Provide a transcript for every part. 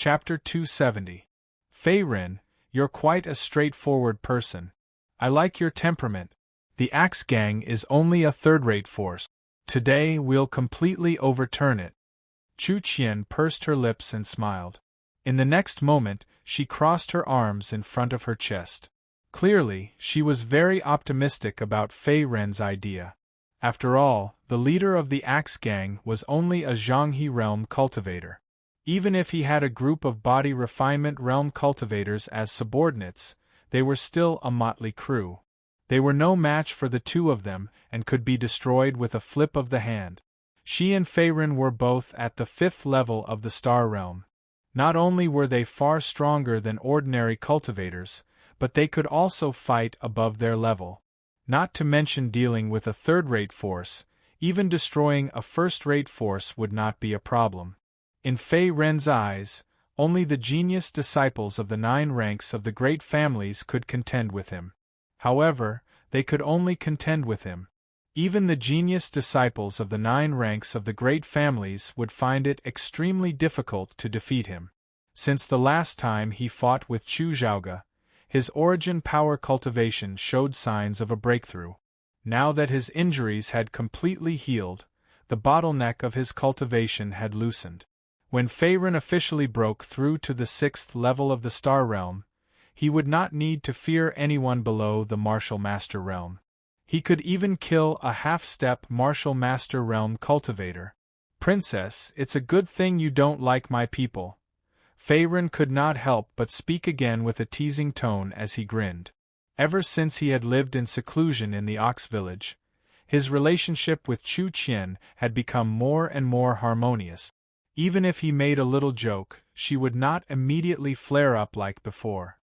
Chapter 270. Fei Ren, you're quite a straightforward person. I like your temperament. The Axe Gang is only a third-rate force. Today we'll completely overturn it. Chu Qian pursed her lips and smiled. In the next moment, she crossed her arms in front of her chest. Clearly, she was very optimistic about Fei Ren's idea. After all, the leader of the Axe Gang was only a Zhanghe realm cultivator. Even if he had a group of body refinement realm cultivators as subordinates, they were still a motley crew. They were no match for the two of them and could be destroyed with a flip of the hand. She and Fei Ren were both at the 5th level of the Star Realm. Not only were they far stronger than ordinary cultivators, but they could also fight above their level. Not to mention dealing with a third-rate force, even destroying a first-rate force would not be a problem. In Fei Ren's eyes, only the genius disciples of the 9 ranks of the great families could contend with him. However, they could only contend with him. Even the genius disciples of the 9 ranks of the great families would find it extremely difficult to defeat him. Since the last time he fought with Chu Zhaoge, his origin power cultivation showed signs of a breakthrough. Now that his injuries had completely healed, the bottleneck of his cultivation had loosened. When Fei Ren officially broke through to the 6th level of the Star Realm, he would not need to fear anyone below the Martial Master Realm. He could even kill a half-step Martial Master Realm cultivator. Princess, it's a good thing you don't like my people. Fei Ren could not help but speak again with a teasing tone as he grinned. Ever since he had lived in seclusion in the Ox Village, his relationship with Chu Qian had become more and more harmonious. Even if he made a little joke, she would not immediately flare up like before.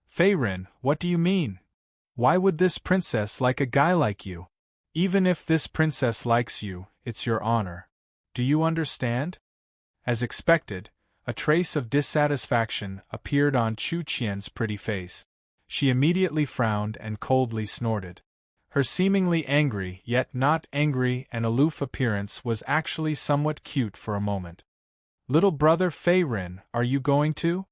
Fei Ren, what do you mean? Why would this princess like a guy like you? Even if this princess likes you, it's your honor. Do you understand? As expected, a trace of dissatisfaction appeared on Chu Qian's pretty face. She immediately frowned and coldly snorted. Her seemingly angry yet not angry and aloof appearance was actually somewhat cute for a moment. Little brother Fei Ren, are you going to?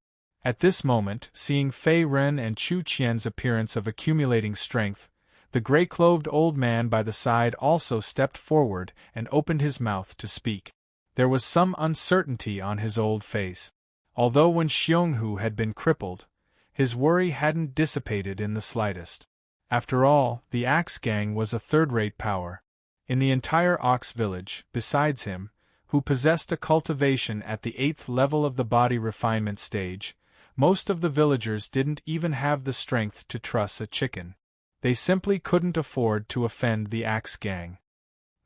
At this moment, seeing Fei Ren and Chu Qian's appearance of accumulating strength, the gray-clothed old man by the side also stepped forward and opened his mouth to speak. There was some uncertainty on his old face. Although when Xionghu had been crippled, his worry hadn't dissipated in the slightest. After all, the Axe Gang was a third-rate power. In the entire Ox Village, besides him, who possessed a cultivation at the 8th level of the body refinement stage, most of the villagers didn't even have the strength to truss a chicken. They simply couldn't afford to offend the Axe Gang.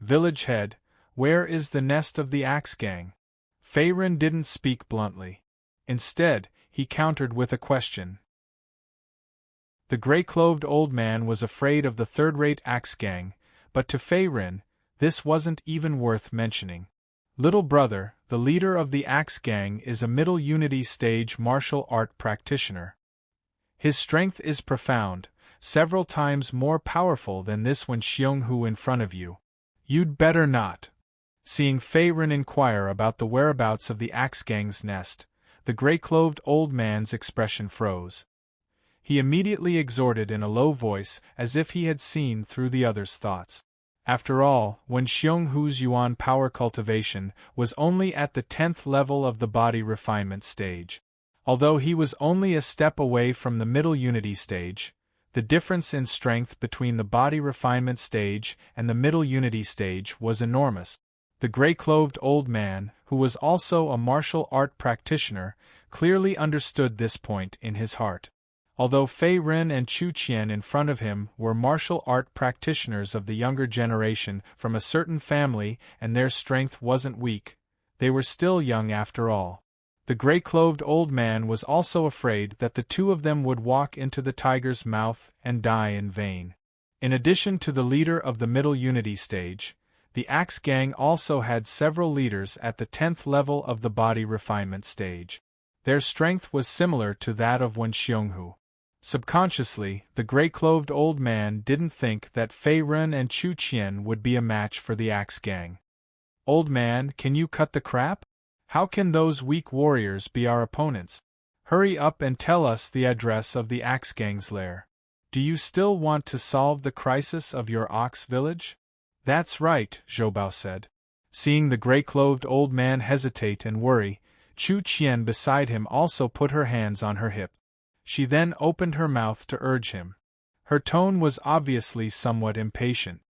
Village head, where is the nest of the Axe Gang? Fei Ren didn't speak bluntly. Instead, he countered with a question. The gray-clothed old man was afraid of the third-rate Axe Gang, but to Fei Ren, this wasn't even worth mentioning. Little brother, the leader of the Axe Gang is a middle unity stage martial art practitioner. His strength is profound, several times more powerful than this when Xionghu in front of you. You'd better not. Seeing Fei Ren inquire about the whereabouts of the Axe Gang's nest, the gray-clothed old man's expression froze. He immediately exhorted in a low voice as if he had seen through the other's thoughts. After all, when Xionghu's Yuan power cultivation was only at the 10th level of the body refinement stage. Although he was only a step away from the middle unity stage, the difference in strength between the body refinement stage and the middle unity stage was enormous. The gray-clothed old man, who was also a martial art practitioner, clearly understood this point in his heart. Although Fei Ren and Chu Qian in front of him were martial art practitioners of the younger generation from a certain family and their strength wasn't weak, they were still young after all. The gray-clothed old man was also afraid that the two of them would walk into the tiger's mouth and die in vain. In addition to the leader of the middle unity stage, the Axe Gang also had several leaders at the 10th level of the body refinement stage. Their strength was similar to that of Wen Xionghu. Subconsciously, the gray-clothed old man didn't think that Fei Ren and Chu Qian would be a match for the Axe Gang. Old man, can you cut the crap? How can those weak warriors be our opponents? Hurry up and tell us the address of the Axe Gang's lair. Do you still want to solve the crisis of your ox village? That's right, Zhoubao said. Seeing the gray-clothed old man hesitate and worry, Chu Qian beside him also put her hands on her hip. She then opened her mouth to urge him. Her tone was obviously somewhat impatient.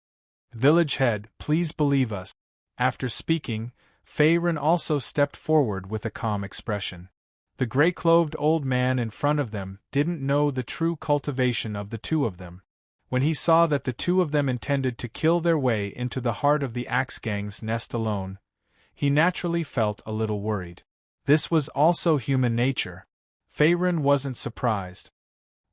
Village head, please believe us. After speaking, Fei Ren also stepped forward with a calm expression. The gray-clothed old man in front of them didn't know the true cultivation of the two of them. When he saw that the two of them intended to kill their way into the heart of the Axe Gang's nest alone, he naturally felt a little worried. This was also human nature. Fei Ren wasn't surprised.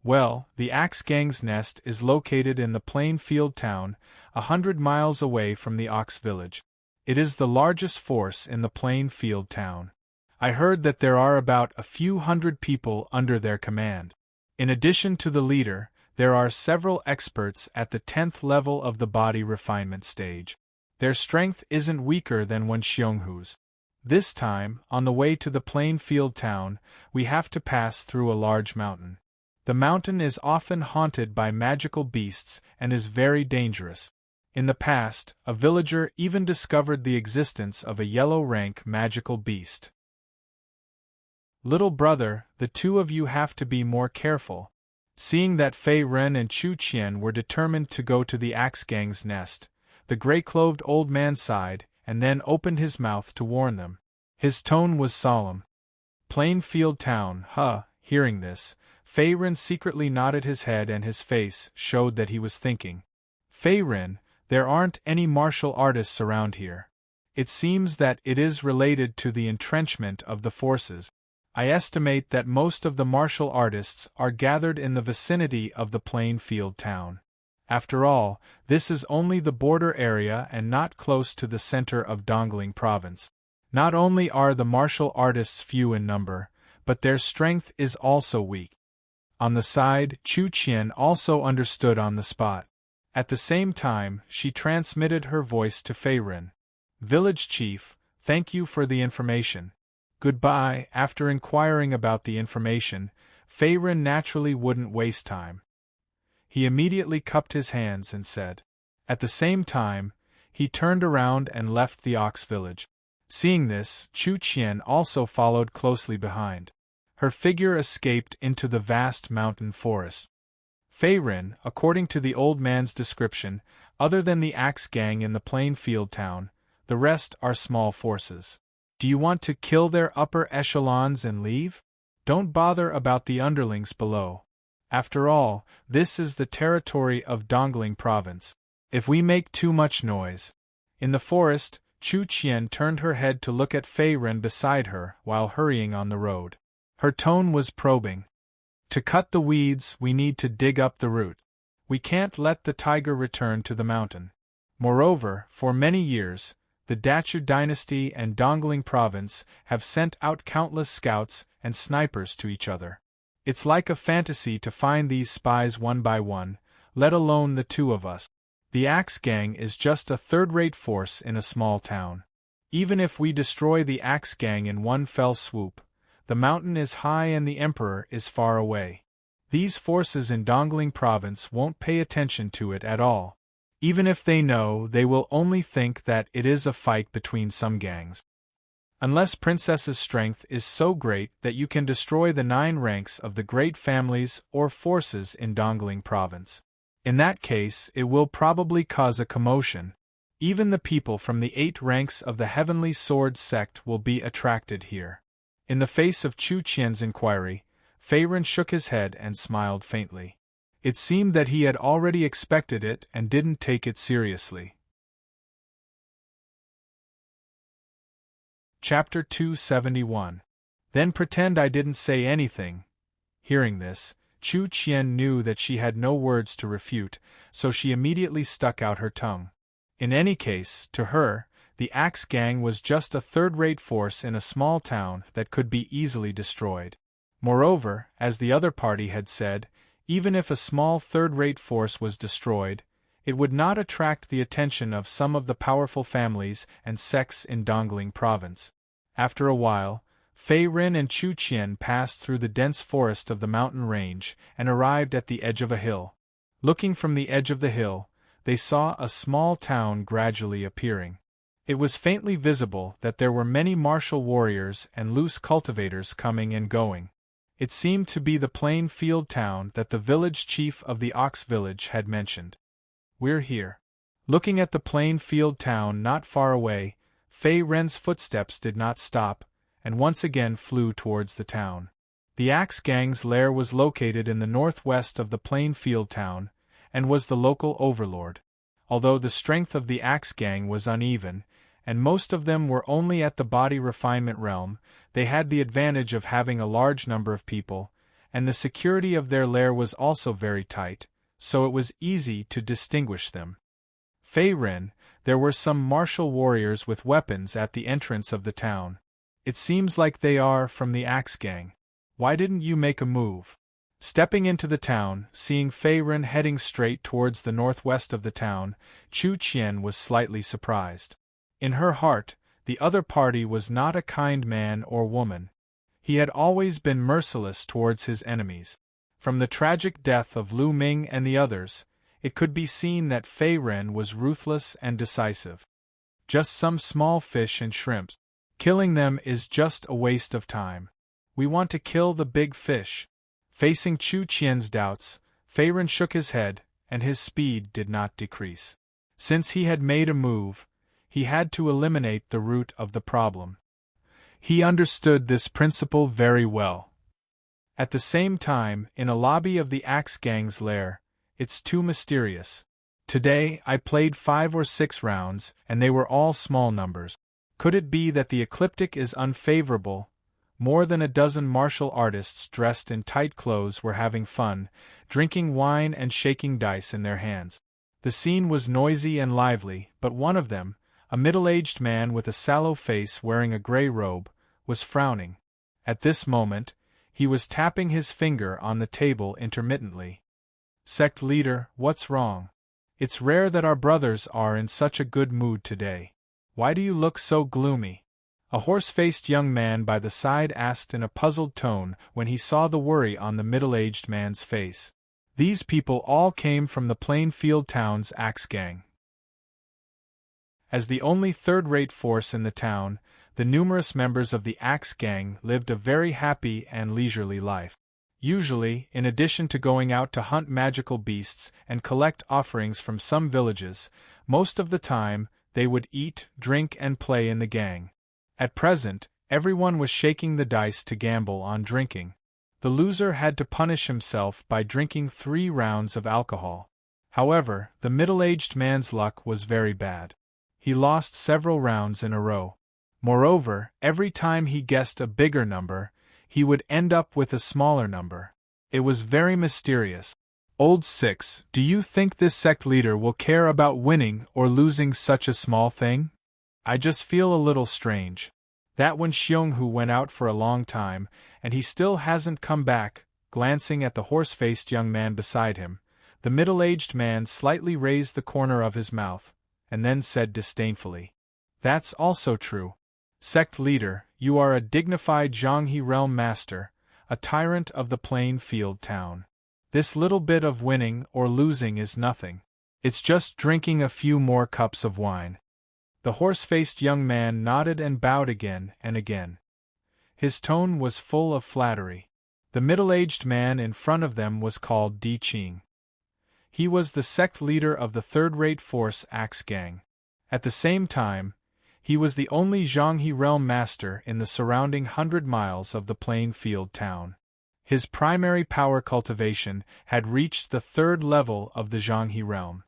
Well, the Axe Gang's nest is located in the plain field town, 100 miles away from the Ox Village. It is the largest force in the plain field town. I heard that there are about a few hundred people under their command. In addition to the leader, there are several experts at the 10th level of the body refinement stage. Their strength isn't weaker than Wen Xionghu's. This time, on the way to the plain field town, we have to pass through a large mountain. The mountain is often haunted by magical beasts and is very dangerous. In the past, a villager even discovered the existence of a yellow-rank magical beast. Little brother, the two of you have to be more careful. Seeing that Fei Ren and Chu Qian were determined to go to the Axe Gang's nest, the gray-clothed old man sighed and then opened his mouth to warn them. His tone was solemn. Plain field town, huh? Hearing this, Fei Ren secretly nodded his head and his face showed that he was thinking. Fei Ren, there aren't any martial artists around here. It seems that it is related to the entrenchment of the forces. I estimate that most of the martial artists are gathered in the vicinity of the plain field town. After all, this is only the border area and not close to the center of Dongling Province. Not only are the martial artists few in number, but their strength is also weak. On the side, Chu Qian also understood on the spot. At the same time, she transmitted her voice to Fei Ren. Village Chief, thank you for the information. Goodbye. After inquiring about the information, Fei Ren naturally wouldn't waste time. He immediately cupped his hands and said. At the same time, he turned around and left the Ox Village. Seeing this, Chu Qian also followed closely behind. Her figure escaped into the vast mountain forest. Fei Ren, according to the old man's description, other than the Axe Gang in the plain field town, the rest are small forces. Do you want to kill their upper echelons and leave? Don't bother about the underlings below. After all, this is the territory of Dongling Province. If we make too much noise. In the forest, Chu Qian turned her head to look at Fei Ren beside her while hurrying on the road. Her tone was probing. To cut the weeds, we need to dig up the root. We can't let the tiger return to the mountain. Moreover, for many years, the Dachu dynasty and Dongling Province have sent out countless scouts and snipers to each other. It's like a fantasy to find these spies one by one, let alone the two of us. The Axe Gang is just a third-rate force in a small town. Even if we destroy the Axe Gang in one fell swoop, the mountain is high and the Emperor is far away. These forces in Dongling Province won't pay attention to it at all. Even if they know, they will only think that it is a fight between some gangs. Unless Princess's strength is so great that you can destroy the 9 ranks of the great families or forces in Dongling Province. In that case, it will probably cause a commotion. Even the people from the 8 ranks of the Heavenly Sword sect will be attracted here. In the face of Chu Qian's inquiry, Fei Ren shook his head and smiled faintly. It seemed that he had already expected it and didn't take it seriously. Chapter 271. Then pretend I didn't say anything. Hearing this, Chu Qian knew that she had no words to refute, so she immediately stuck out her tongue. In any case, to her, the Axe Gang was just a third-rate force in a small town that could be easily destroyed. Moreover, as the other party had said, even if a small third-rate force was destroyed, it would not attract the attention of some of the powerful families and sects in Dongling Province. After a while, Fei Ren and Chu Qian passed through the dense forest of the mountain range and arrived at the edge of a hill. Looking from the edge of the hill, they saw a small town gradually appearing. It was faintly visible that there were many martial warriors and loose cultivators coming and going. It seemed to be the plain field town that the village chief of the Ox village had mentioned. "We're here." Looking at the plain field town not far away, Fei Ren's footsteps did not stop, and once again flew towards the town. The Axe Gang's lair was located in the northwest of the plain field town, and was the local overlord. Although the strength of the Axe Gang was uneven, and most of them were only at the body refinement realm, they had the advantage of having a large number of people, and the security of their lair was also very tight, so it was easy to distinguish them. Fei Ren, there were some martial warriors with weapons at the entrance of the town. "It seems like they are from the Axe Gang. Why didn't you make a move?" Stepping into the town, seeing Fei Ren heading straight towards the northwest of the town, Chu Qian was slightly surprised. In her heart, the other party was not a kind man or woman. He had always been merciless towards his enemies. From the tragic death of Lu Ming and the others, it could be seen that Fei Ren was ruthless and decisive. "Just some small fish and shrimps. Killing them is just a waste of time. We want to kill the big fish." Facing Chu Qian's doubts, Fei Ren shook his head, and his speed did not decrease. Since he had made a move, he had to eliminate the root of the problem. He understood this principle very well. At the same time, in a lobby of the Axe Gang's lair, "It's too mysterious. Today I played 5 or 6 rounds, and they were all small numbers. Could it be that the ecliptic is unfavorable?" More than a dozen martial artists dressed in tight clothes were having fun, drinking wine and shaking dice in their hands. The scene was noisy and lively, but one of them, a middle-aged man with a sallow face wearing a gray robe, was frowning. At this moment, he was tapping his finger on the table intermittently. "Sect leader, what's wrong? It's rare that our brothers are in such a good mood today. Why do you look so gloomy?" A horse-faced young man by the side asked in a puzzled tone when he saw the worry on the middle-aged man's face. These people all came from the Plainfield town's Axe Gang. As the only third-rate force in the town, the numerous members of the Axe Gang lived a very happy and leisurely life. Usually, in addition to going out to hunt magical beasts and collect offerings from some villages, most of the time, they would eat, drink and play in the gang. At present, everyone was shaking the dice to gamble on drinking. The loser had to punish himself by drinking 3 rounds of alcohol. However, the middle-aged man's luck was very bad. He lost several rounds in a row. Moreover, every time he guessed a bigger number, he would end up with a smaller number. It was very mysterious. "Old Six, do you think this sect leader will care about winning or losing such a small thing? I just feel a little strange. That Wen Xionghu went out for a long time, and he still hasn't come back." Glancing at the horse-faced young man beside him, the middle-aged man slightly raised the corner of his mouth, and then said disdainfully, "That's also true. Sect leader, you are a dignified Zhanghe realm master, a tyrant of the plain field town. This little bit of winning or losing is nothing. It's just drinking a few more cups of wine." The horse-faced young man nodded and bowed again and again. His tone was full of flattery. The middle-aged man in front of them was called Di Qing. He was the sect leader of the third-rate force Axe Gang. At the same time, he was the only Zhanghe realm master in the surrounding 100 miles of the plain field town. His primary power cultivation had reached the 3rd level of the Zhanghe realm.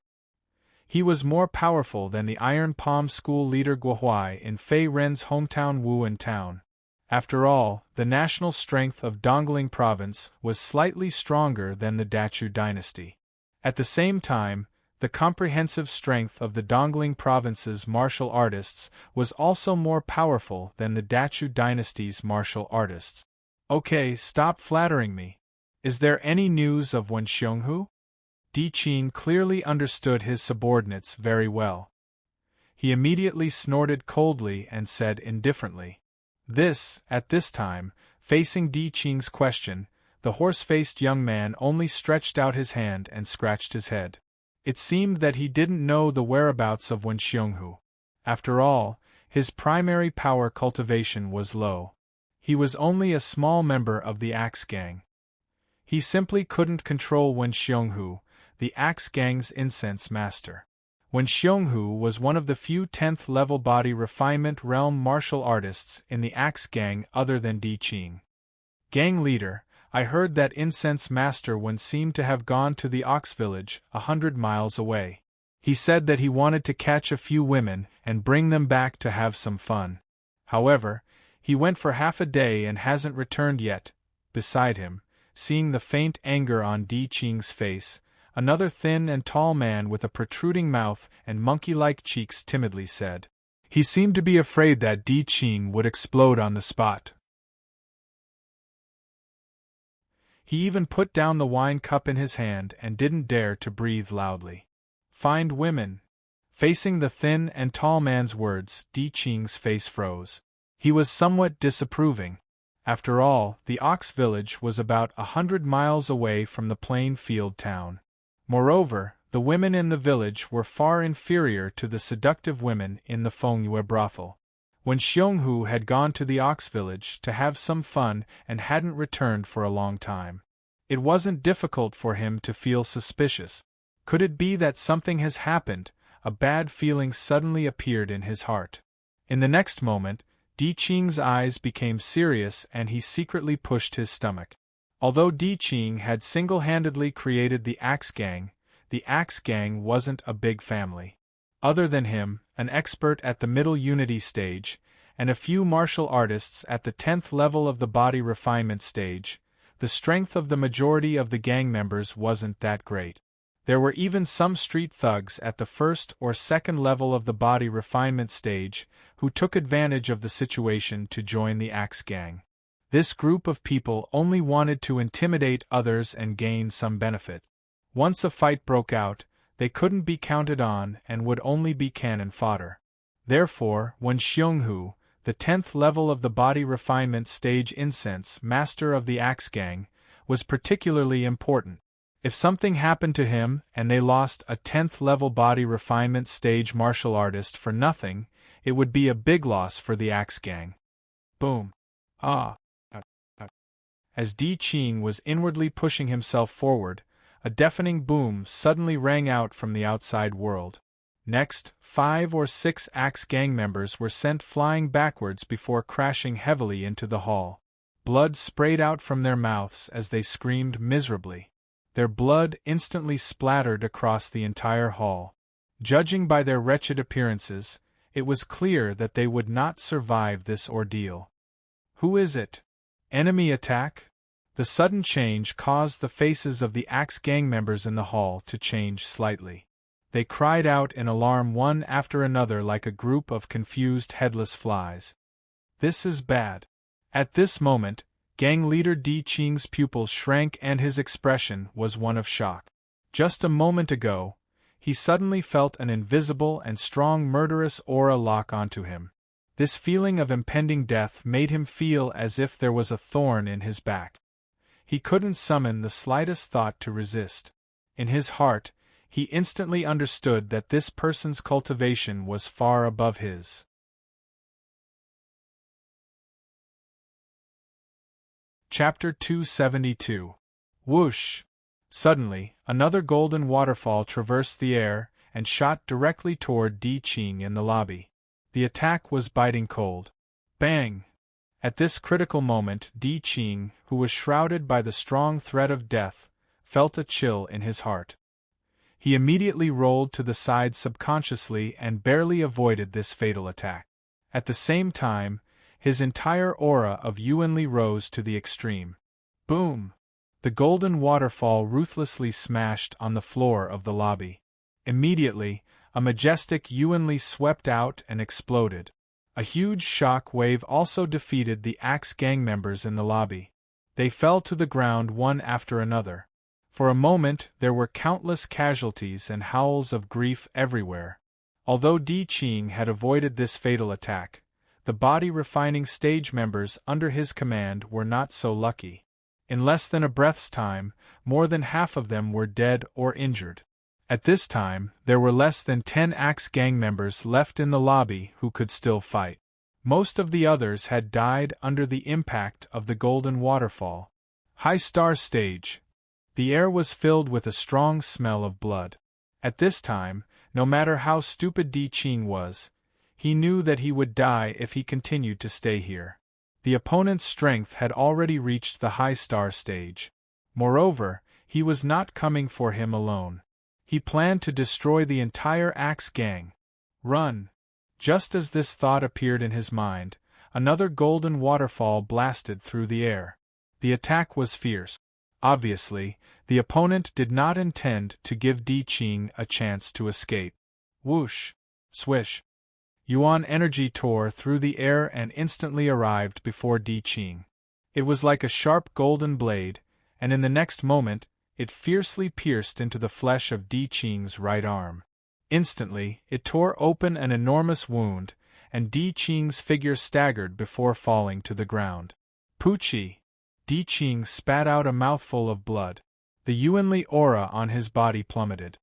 He was more powerful than the Iron Palm School leader Guohuai in Fei Ren's hometown Wuan town. After all, the national strength of Dongling province was slightly stronger than the Dachu dynasty. At the same time, the comprehensive strength of the Dongling province's martial artists was also more powerful than the Dachu dynasty's martial artists. "Okay, stop flattering me. Is there any news of Wen Xionghu?" Di Qing clearly understood his subordinates very well. He immediately snorted coldly and said indifferently, At this time, facing Di Qing's question, the horse-faced young man only stretched out his hand and scratched his head. It seemed that he didn't know the whereabouts of Wen Xionghu. After all, his primary power cultivation was low. He was only a small member of the Axe Gang. He simply couldn't control Wen Xionghu, the Axe Gang's incense master. Wen Xionghu was one of the few 10th-level body refinement realm martial artists in the Axe Gang other than Di Qing. Gang leader, I heard that incense master Wen seemed to have gone to the Ox Village, 100 miles away. He said that he wanted to catch a few women and bring them back to have some fun. However, he went for half a day and hasn't returned yet. Beside him, seeing the faint anger on Di Qing's face, another thin and tall man with a protruding mouth and monkey-like cheeks timidly said. He seemed to be afraid that Di Qing would explode on the spot. He even put down the wine cup in his hand and didn't dare to breathe loudly. Find women. Facing the thin and tall man's words, Di Qing's face froze. He was somewhat disapproving. After all, the Ox Village was about 100 miles away from the plain field town. Moreover, the women in the village were far inferior to the seductive women in the Fengyue brothel. When Xionghu had gone to the Ox Village to have some fun and hadn't returned for a long time, it wasn't difficult for him to feel suspicious. Could it be that something has happened? A bad feeling suddenly appeared in his heart. In the next moment, Di Qing's eyes became serious and he secretly pushed his stomach. Although Di Qing had single-handedly created the Axe Gang wasn't a big family. Other than him, an expert at the middle unity stage, and a few martial artists at the 10th level of the body refinement stage, the strength of the majority of the gang members wasn't that great. There were even some street thugs at the 1st or 2nd level of the body refinement stage who took advantage of the situation to join the Axe Gang. This group of people only wanted to intimidate others and gain some benefit. Once a fight broke out, they couldn't be counted on and would only be cannon fodder. Therefore, when Xionghu, the 10th level of the body refinement stage incense master of the Axe Gang, was particularly important. If something happened to him and they lost a 10th level body refinement stage martial artist for nothing, it would be a big loss for the Axe Gang. Boom. As Di Qing was inwardly pushing himself forward, a deafening boom suddenly rang out from the outside world. Next, 5 or 6 Axe Gang members were sent flying backwards before crashing heavily into the hall. Blood sprayed out from their mouths as they screamed miserably. Their blood instantly splattered across the entire hall. Judging by their wretched appearances, it was clear that they would not survive this ordeal. Who is it? Enemy attack? The sudden change caused the faces of the Axe Gang members in the hall to change slightly. They cried out in alarm one after another like a group of confused headless flies. This is bad. At this moment, gang leader Di Qing's pupils shrank and his expression was one of shock. Just a moment ago, he suddenly felt an invisible and strong murderous aura lock onto him. This feeling of impending death made him feel as if there was a thorn in his back. He couldn't summon the slightest thought to resist. In his heart, he instantly understood that this person's cultivation was far above his. Chapter 272. Whoosh! Suddenly, another golden waterfall traversed the air and shot directly toward Di Qing in the lobby. The attack was biting cold. Bang! At this critical moment, Di Qing, who was shrouded by the strong threat of death, felt a chill in his heart. He immediately rolled to the side subconsciously and barely avoided this fatal attack. At the same time, his entire aura of Yuanli rose to the extreme. Boom! The golden waterfall ruthlessly smashed on the floor of the lobby. Immediately, a majestic Yuanli swept out and exploded. A huge shock wave also defeated the Axe Gang members in the lobby. They fell to the ground one after another. For a moment there were countless casualties and howls of grief everywhere. Although Di Qing had avoided this fatal attack, the body-refining stage members under his command were not so lucky. In less than a breath's time, more than half of them were dead or injured. At this time, there were less than 10 Axe Gang members left in the lobby who could still fight. Most of the others had died under the impact of the Golden Waterfall. High Star Stage. The air was filled with a strong smell of blood. At this time, no matter how stupid Di Qing was, he knew that he would die if he continued to stay here. The opponent's strength had already reached the High Star Stage. Moreover, he was not coming for him alone. He planned to destroy the entire Axe Gang. Run! Just as this thought appeared in his mind, another golden waterfall blasted through the air. The attack was fierce. Obviously, the opponent did not intend to give Di Qing a chance to escape. Whoosh! Swish! Yuan energy tore through the air and instantly arrived before Di Qing. It was like a sharp golden blade, and in the next moment, it fiercely pierced into the flesh of Di Qing's right arm. Instantly, it tore open an enormous wound, and Di Qing's figure staggered before falling to the ground. Poochie! Di Qing spat out a mouthful of blood. The Yuanli aura on his body plummeted.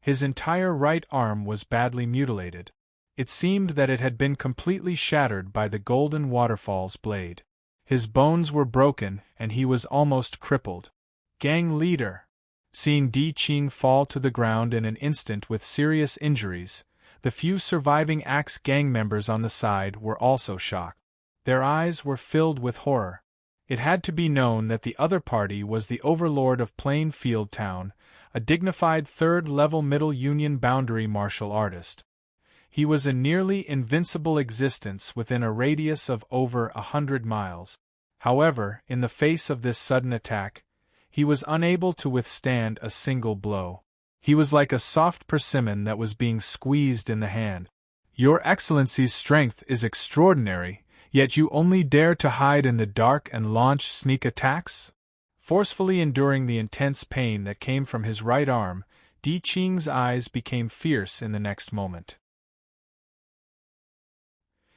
His entire right arm was badly mutilated. It seemed that it had been completely shattered by the golden waterfall's blade. His bones were broken and he was almost crippled. Gang leader! Seeing Di Qing fall to the ground in an instant with serious injuries, the few surviving Axe Gang members on the side were also shocked. Their eyes were filled with horror. It had to be known that the other party was the overlord of Plainfield Town, a dignified third-level Middle Union boundary martial artist. He was a nearly invincible existence within a radius of over 100 miles. However, in the face of this sudden attack, he was unable to withstand a single blow. He was like a soft persimmon that was being squeezed in the hand. Your Excellency's strength is extraordinary, yet you only dare to hide in the dark and launch sneak attacks? Forcefully enduring the intense pain that came from his right arm, Di Qing's eyes became fierce in the next moment.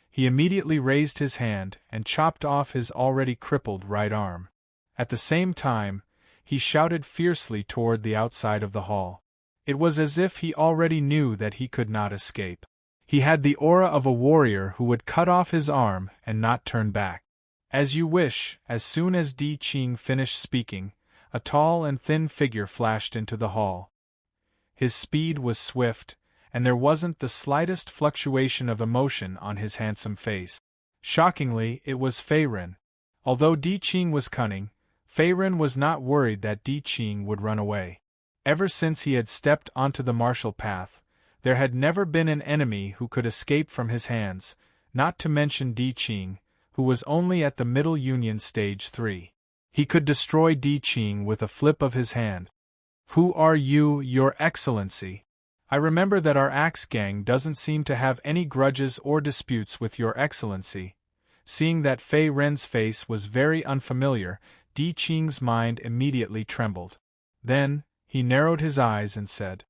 He immediately raised his hand and chopped off his already crippled right arm. At the same time, he shouted fiercely toward the outside of the hall. It was as if he already knew that he could not escape. He had the aura of a warrior who would cut off his arm and not turn back. As you wish. As soon as Di Qing finished speaking, a tall and thin figure flashed into the hall. His speed was swift, and there wasn't the slightest fluctuation of emotion on his handsome face. Shockingly, it was Fei Ren. Although Di Qing was cunning, Fei Ren was not worried that Di Qing would run away. Ever since he had stepped onto the martial path, there had never been an enemy who could escape from his hands, not to mention Di Qing, who was only at the Middle Union Stage 3. He could destroy Di Qing with a flip of his hand. Who are you, Your Excellency? I remember that our Axe Gang doesn't seem to have any grudges or disputes with Your Excellency. Seeing that Fei Ren's face was very unfamiliar, Di Qing's mind immediately trembled. Then, he narrowed his eyes and said,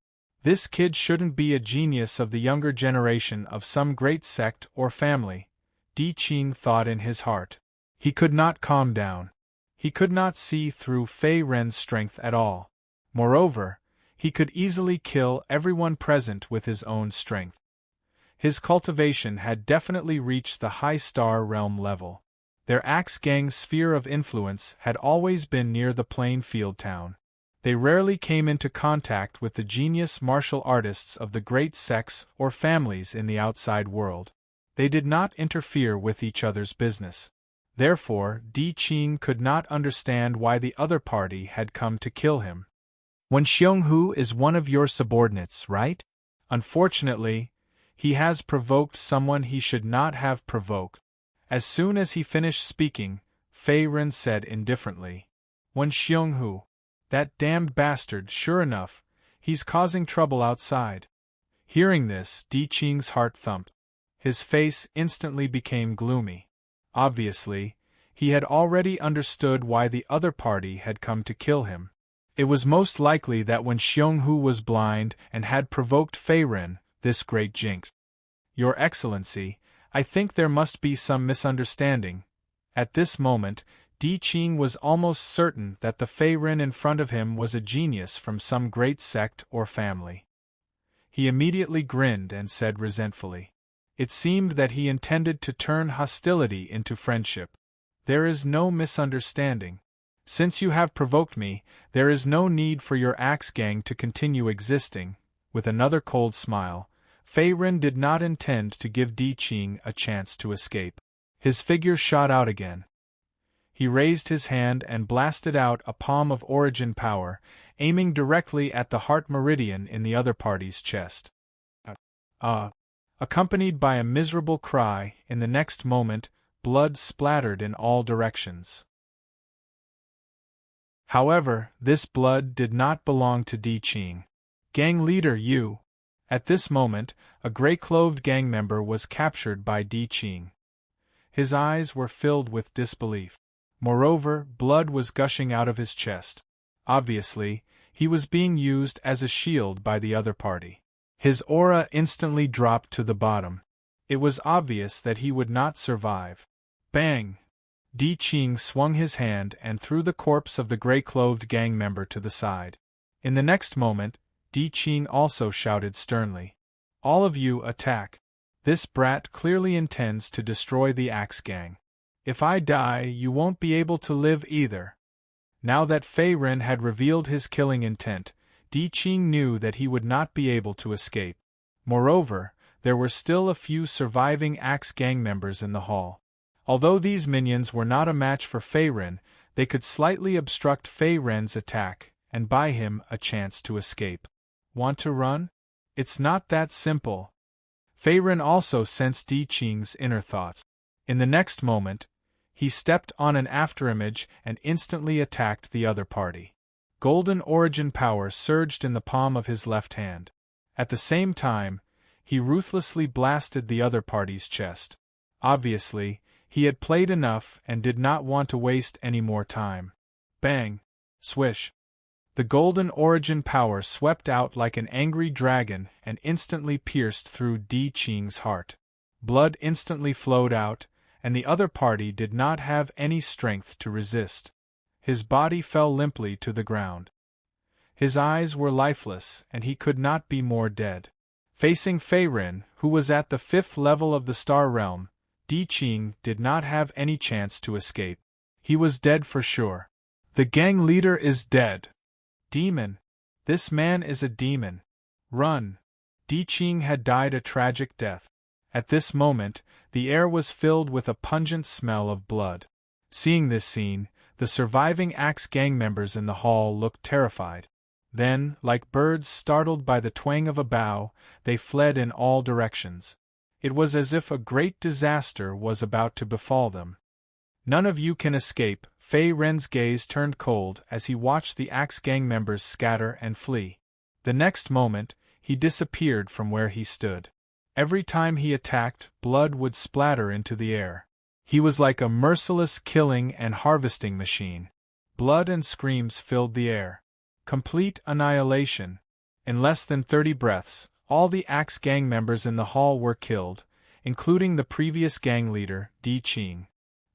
"This kid shouldn't be a genius of the younger generation of some great sect or family," Di Qing thought in his heart. He could not calm down. He could not see through Fei Ren's strength at all. Moreover, he could easily kill everyone present with his own strength. His cultivation had definitely reached the high star realm level. Their Axe Gang's sphere of influence had always been near the Plainfield Town. They rarely came into contact with the genius martial artists of the great sects or families in the outside world. They did not interfere with each other's business. Therefore, Di Qing could not understand why the other party had come to kill him. Wen Xionghu is one of your subordinates, right? Unfortunately, he has provoked someone he should not have provoked. As soon as he finished speaking, Fei Ren said indifferently, "Wen Xionghu, that damned bastard, sure enough, he's causing trouble outside." Hearing this, Di Qing's heart thumped. His face instantly became gloomy. Obviously, he had already understood why the other party had come to kill him. It was most likely that when Xionghu was blind and had provoked Fei Ren, this great jinx. "Your Excellency, I think there must be some misunderstanding. At this moment, Di Qing was almost certain that the Fei Ren in front of him was a genius from some great sect or family. He immediately grinned and said resentfully. It seemed that he intended to turn hostility into friendship. There is no misunderstanding. Since you have provoked me, there is no need for your axe gang to continue existing. With another cold smile, Fei Ren did not intend to give Di Qing a chance to escape. His figure shot out again. He raised his hand and blasted out a palm of origin power, aiming directly at the heart meridian in the other party's chest. Accompanied by a miserable cry, in the next moment, blood splattered in all directions. However, this blood did not belong to Di Qing. Gang leader you! At this moment, a gray-clothed gang member was captured by Di Qing. His eyes were filled with disbelief. Moreover, blood was gushing out of his chest. Obviously, he was being used as a shield by the other party. His aura instantly dropped to the bottom. It was obvious that he would not survive. Bang! Di Qing swung his hand and threw the corpse of the gray-clothed gang member to the side. In the next moment, Di Qing also shouted sternly. All of you attack. This brat clearly intends to destroy the Axe Gang. If I die, you won't be able to live either. Now that Fei Ren had revealed his killing intent, Di Qing knew that he would not be able to escape. Moreover, there were still a few surviving Axe Gang members in the hall. Although these minions were not a match for Fei Ren, they could slightly obstruct Fei Ren's attack and buy him a chance to escape. Want to run? It's not that simple. Fei Ren also sensed Di Qing's inner thoughts. In the next moment, he stepped on an afterimage and instantly attacked the other party. Golden origin power surged in the palm of his left hand. At the same time, he ruthlessly blasted the other party's chest. Obviously, he had played enough and did not want to waste any more time. Bang! Swish! The golden origin power swept out like an angry dragon and instantly pierced through Di Qing's heart. Blood instantly flowed out, and the other party did not have any strength to resist. His body fell limply to the ground. His eyes were lifeless, and he could not be more dead. Facing Fei Ren, who was at the 5th level of the Star Realm, Di Qing did not have any chance to escape. He was dead for sure. The gang leader is dead. Demon! This man is a demon. Run! Di Qing had died a tragic death. At this moment, the air was filled with a pungent smell of blood. Seeing this scene, the surviving Axe Gang members in the hall looked terrified. Then, like birds startled by the twang of a bow, they fled in all directions. It was as if a great disaster was about to befall them. None of you can escape. Fei Ren's gaze turned cold as he watched the Axe Gang members scatter and flee. The next moment, he disappeared from where he stood. Every time he attacked, blood would splatter into the air. He was like a merciless killing and harvesting machine. Blood and screams filled the air. Complete annihilation. In less than 30 breaths, all the Axe Gang members in the hall were killed, including the previous gang leader, Di Qing.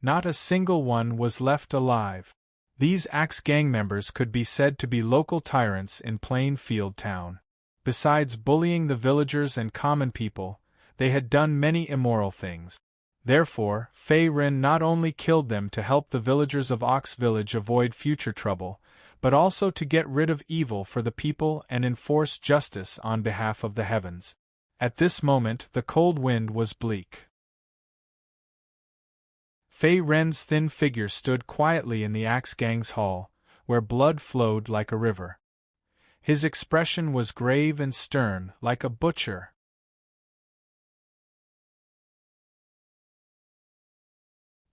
Not a single one was left alive. These Axe Gang members could be said to be local tyrants in Plainfield Town. Besides bullying the villagers and common people, they had done many immoral things. Therefore, Fei Ren not only killed them to help the villagers of Ox Village avoid future trouble, but also to get rid of evil for the people and enforce justice on behalf of the heavens. At this moment the cold wind was bleak. Fei Ren's thin figure stood quietly in the Axe Gang's hall, where blood flowed like a river. His expression was grave and stern, like a butcher.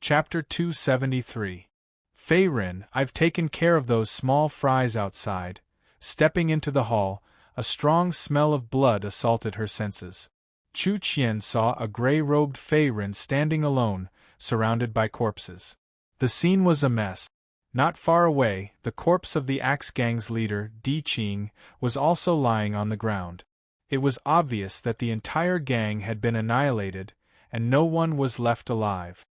Chapter 273. Fei Ren, I've taken care of those small fries outside. Stepping into the hall, a strong smell of blood assaulted her senses. Chu Qian saw a gray-robed Fei Ren standing alone, surrounded by corpses. The scene was a mess. Not far away, the corpse of the Axe Gang's leader, Di Qing, was also lying on the ground. It was obvious that the entire gang had been annihilated, and no one was left alive.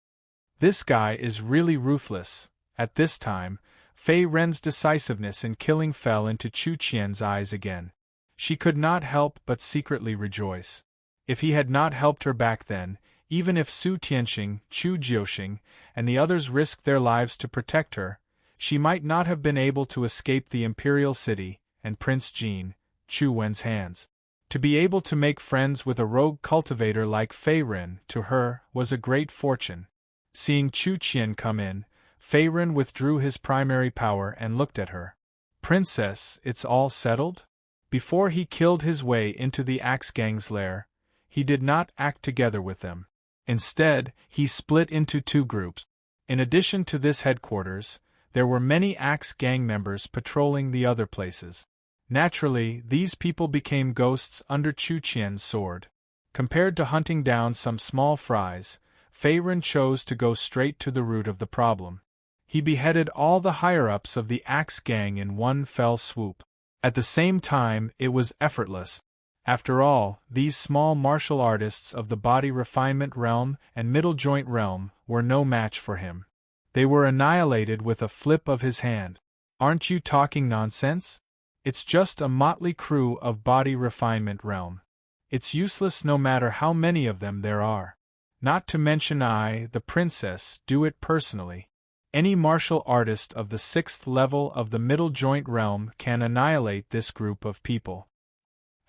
This guy is really ruthless. At this time, Fei Ren's decisiveness in killing fell into Chu Qian's eyes again. She could not help but secretly rejoice. If he had not helped her back then, even if Su Tianxing, Chu Jiuxing, and the others risked their lives to protect her, she might not have been able to escape the imperial city and Prince Jin, Chu Wen's hands. To be able to make friends with a rogue cultivator like Fei Ren, to her, was a great fortune. Seeing Chu Qian come in, Fei Ren withdrew his primary power and looked at her. "Princess, it's all settled?" Before he killed his way into the Axe Gang's lair, he did not act together with them. Instead, he split into two groups. In addition to this headquarters, there were many Axe Gang members patrolling the other places. Naturally, these people became ghosts under Chu Qian's sword. Compared to hunting down some small fries, Fei Ren chose to go straight to the root of the problem. He beheaded all the higher-ups of the Axe Gang in one fell swoop. At the same time, it was effortless. After all, these small martial artists of the body refinement realm and middle joint realm were no match for him. They were annihilated with a flip of his hand. "Aren't you talking nonsense? It's just a motley crew of body refinement realm. It's useless no matter how many of them there are. Not to mention I, the princess, do it personally. Any martial artist of the 6th level of the middle joint realm can annihilate this group of people."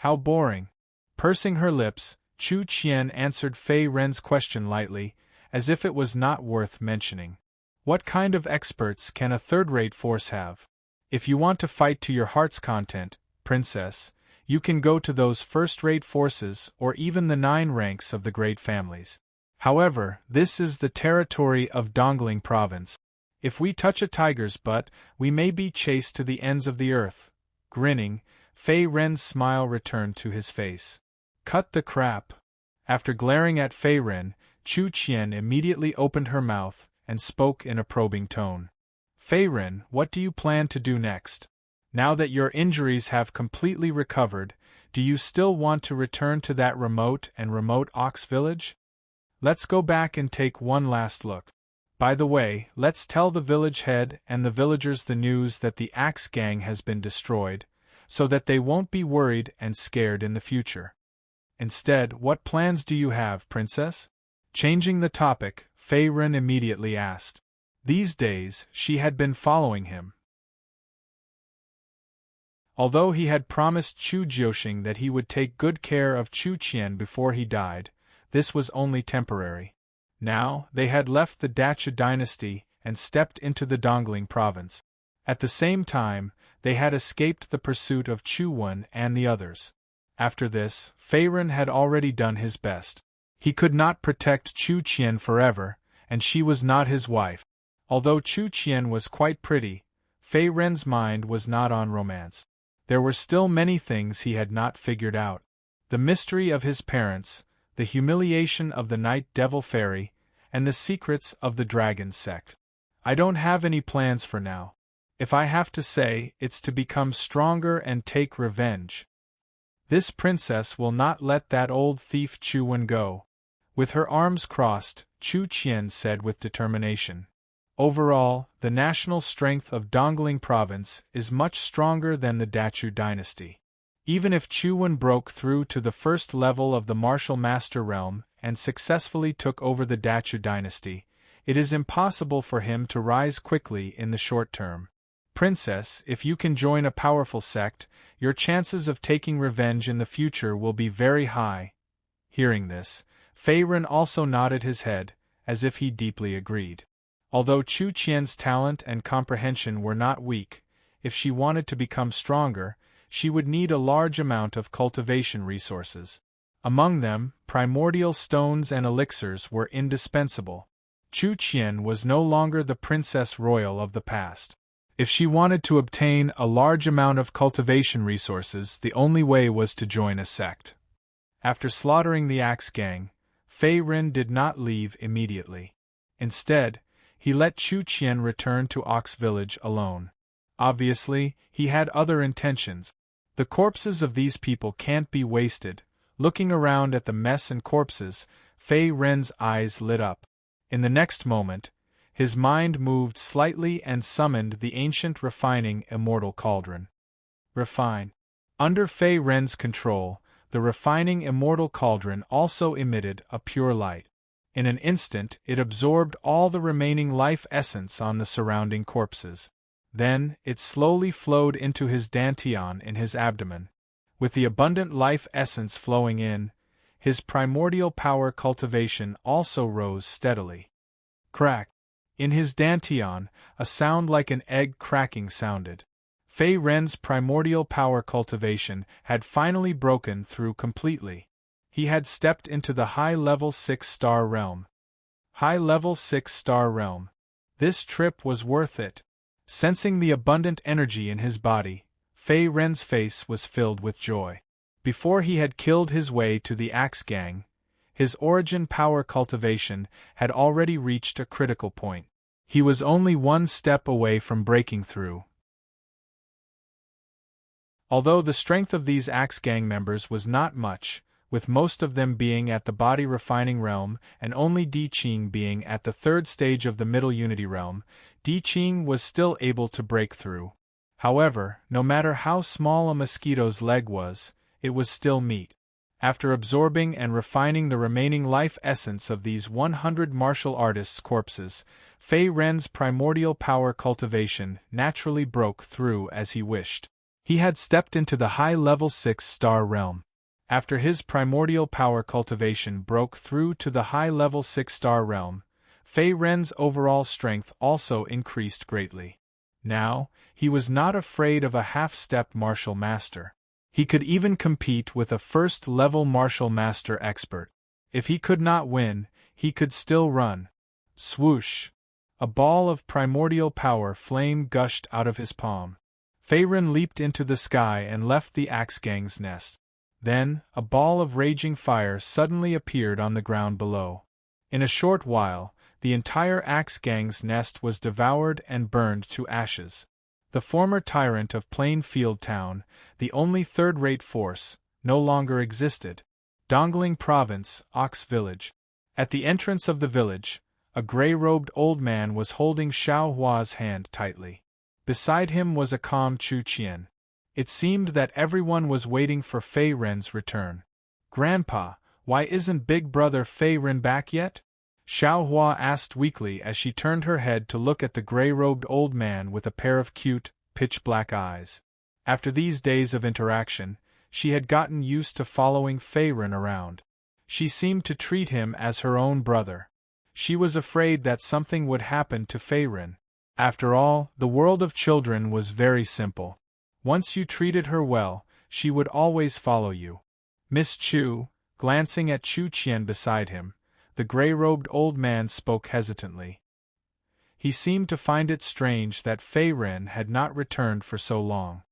"How boring." Pursing her lips, Chu Qian answered Fei Ren's question lightly, as if it was not worth mentioning. "What kind of experts can a third-rate force have? If you want to fight to your heart's content, princess, you can go to those first-rate forces or even the 9 ranks of the great families. However, this is the territory of Dongling Province. If we touch a tiger's butt, we may be chased to the ends of the earth." Grinning, Fei Ren's smile returned to his face. "Cut the crap." After glaring at Fei Ren, Chu Qian immediately opened her mouth and spoke in a probing tone. "Fei Ren, what do you plan to do next? Now that your injuries have completely recovered, do you still want to return to that remote Ox village? Let's go back and take one last look. By the way, let's tell the village head and the villagers the news that the Axe Gang has been destroyed, so that they won't be worried and scared in the future. Instead, what plans do you have, princess?" Changing the topic, Fei Ren immediately asked. These days, she had been following him. Although he had promised Chu Jiuxing that he would take good care of Chu Qian before he died, this was only temporary. Now, they had left the Dacha dynasty and stepped into the Dongling province. At the same time, they had escaped the pursuit of Chu Wen and the others. After this, Fei Ren had already done his best. He could not protect Chu Qian forever, and she was not his wife. Although Chu Qian was quite pretty, Fei Ren's mind was not on romance. There were still many things he had not figured out. The mystery of his parents, the humiliation of the Night Devil Fairy, and the secrets of the Dragon sect. "I don't have any plans for now. If I have to say, it's to become stronger and take revenge. This princess will not let that old thief Chu Wen go." With her arms crossed, Chu Qian said with determination. "Overall, the national strength of Dongling Province is much stronger than the Dachu dynasty. Even if Chu Wen broke through to the first level of the Martial Master Realm and successfully took over the Dachu dynasty, it is impossible for him to rise quickly in the short term. Princess, if you can join a powerful sect, your chances of taking revenge in the future will be very high." Hearing this, Fei Ren also nodded his head, as if he deeply agreed. Although Chu Qian's talent and comprehension were not weak, if she wanted to become stronger, she would need a large amount of cultivation resources. Among them, primordial stones and elixirs were indispensable. Chu Qian was no longer the princess royal of the past. If she wanted to obtain a large amount of cultivation resources, the only way was to join a sect. After slaughtering the Axe Gang, Fei Ren did not leave immediately. Instead, he let Chu Qian return to Ox Village alone. Obviously, he had other intentions. The corpses of these people can't be wasted. Looking around at the mess and corpses, Fei Ren's eyes lit up. In the next moment, his mind moved slightly and summoned the ancient refining immortal cauldron. Refine. Under Fei Ren's control, the refining immortal cauldron also emitted a pure light. In an instant it absorbed all the remaining life essence on the surrounding corpses. Then, it slowly flowed into his dantian in his abdomen. With the abundant life essence flowing in, his primordial power cultivation also rose steadily. Crack. In his dantian, a sound like an egg cracking sounded. Fei Ren's primordial power cultivation had finally broken through completely. He had stepped into the high-level 6-star realm. High-level 6-star realm. This trip was worth it. Sensing the abundant energy in his body, Fei Ren's face was filled with joy. Before he had killed his way to the Axe Gang, his origin power cultivation had already reached a critical point. He was only one step away from breaking through. Although the strength of these Axe Gang members was not much, with most of them being at the body refining realm and only Di Qing being at the third stage of the middle unity realm, Di Qing was still able to break through. However, no matter how small a mosquito's leg was, it was still meat. After absorbing and refining the remaining life essence of these 100 martial artists' corpses, Fei Ren's primordial power cultivation naturally broke through as he wished. He had stepped into the high-level 6-star realm. After his primordial power cultivation broke through to the high-level 6-star realm, Fei Ren's overall strength also increased greatly. Now, he was not afraid of a half-step martial master. He could even compete with a first-level martial master expert. If he could not win, he could still run. Swoosh! A ball of primordial power flame gushed out of his palm. Fei Ren leaped into the sky and left the Axe Gang's nest. Then, a ball of raging fire suddenly appeared on the ground below. In a short while, the entire Axe Gang's nest was devoured and burned to ashes. The former tyrant of Plainfield Town, the only third-rate force, no longer existed. Dongling Province, Ox Village. At the entrance of the village, a gray-robed old man was holding Xiao Hua's hand tightly. Beside him was a calm Chu Qian. It seemed that everyone was waiting for Fei Ren's return. "Grandpa, why isn't Big Brother Fei Ren back yet?" Xiao Hua asked weakly as she turned her head to look at the gray-robed old man with a pair of cute, pitch-black eyes. After these days of interaction, she had gotten used to following Fei Ren around. She seemed to treat him as her own brother. She was afraid that something would happen to Fei Ren. After all, the world of children was very simple. Once you treated her well, she would always follow you. Miss Chu, glancing at Chu Qian beside him, the gray-robed old man spoke hesitantly. He seemed to find it strange that Fei Ren had not returned for so long.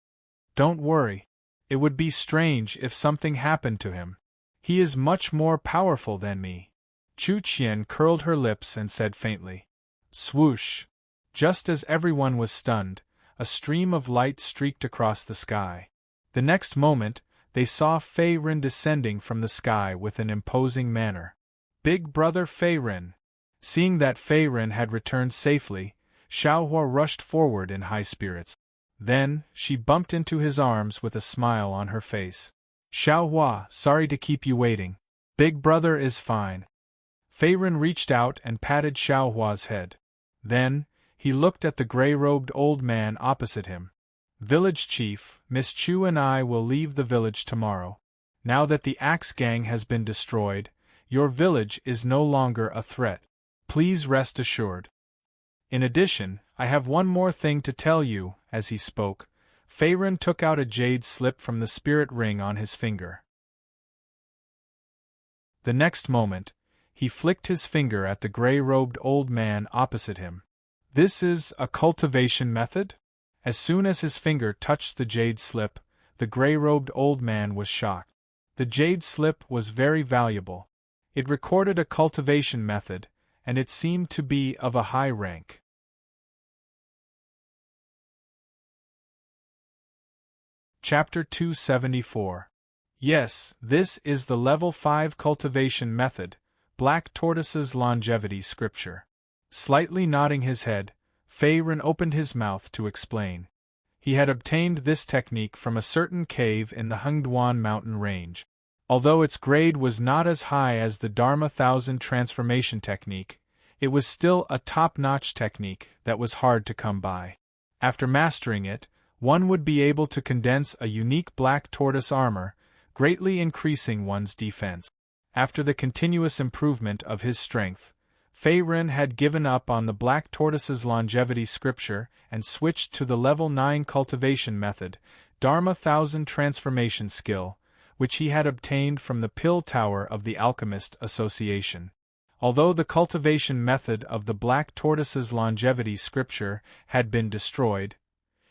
"Don't worry. It would be strange if something happened to him. He is much more powerful than me." Chu Qian curled her lips and said faintly. Swoosh! Just as everyone was stunned, a stream of light streaked across the sky. The next moment, they saw Fei Ren descending from the sky with an imposing manner. Big Brother Fei Ren. Seeing that Fei Ren had returned safely, Xiao Hua rushed forward in high spirits. Then, she bumped into his arms with a smile on her face. "Xiao Hua, sorry to keep you waiting. Big Brother is fine." Fei Ren reached out and patted Xiao Hua's head. Then, he looked at the gray-robed old man opposite him. "Village Chief, Miss Chu and I will leave the village tomorrow. Now that the Axe Gang has been destroyed, your village is no longer a threat. Please rest assured. In addition, I have one more thing to tell you." As he spoke, Fei Ren took out a jade slip from the spirit ring on his finger. The next moment, he flicked his finger at the gray-robed old man opposite him. "This is a cultivation method?" As soon as his finger touched the jade slip, the gray-robed old man was shocked. The jade slip was very valuable. It recorded a cultivation method, and it seemed to be of a high rank. Chapter 274. Yes, this is the level 5 cultivation method, Black Tortoise's Longevity Scripture. Slightly nodding his head, Fei Ren opened his mouth to explain. He had obtained this technique from a certain cave in the Hengduan mountain range. Although its grade was not as high as the Dharma Thousand Transformation technique, it was still a top-notch technique that was hard to come by. After mastering it, one would be able to condense a unique black tortoise armor, greatly increasing one's defense. After the continuous improvement of his strength, Fei Ren had given up on the Black Tortoise's Longevity Scripture and switched to the Level 9 cultivation method, Dharma Thousand Transformation skill, which he had obtained from the Pill Tower of the Alchemist Association. Although the cultivation method of the Black Tortoise's Longevity Scripture had been destroyed,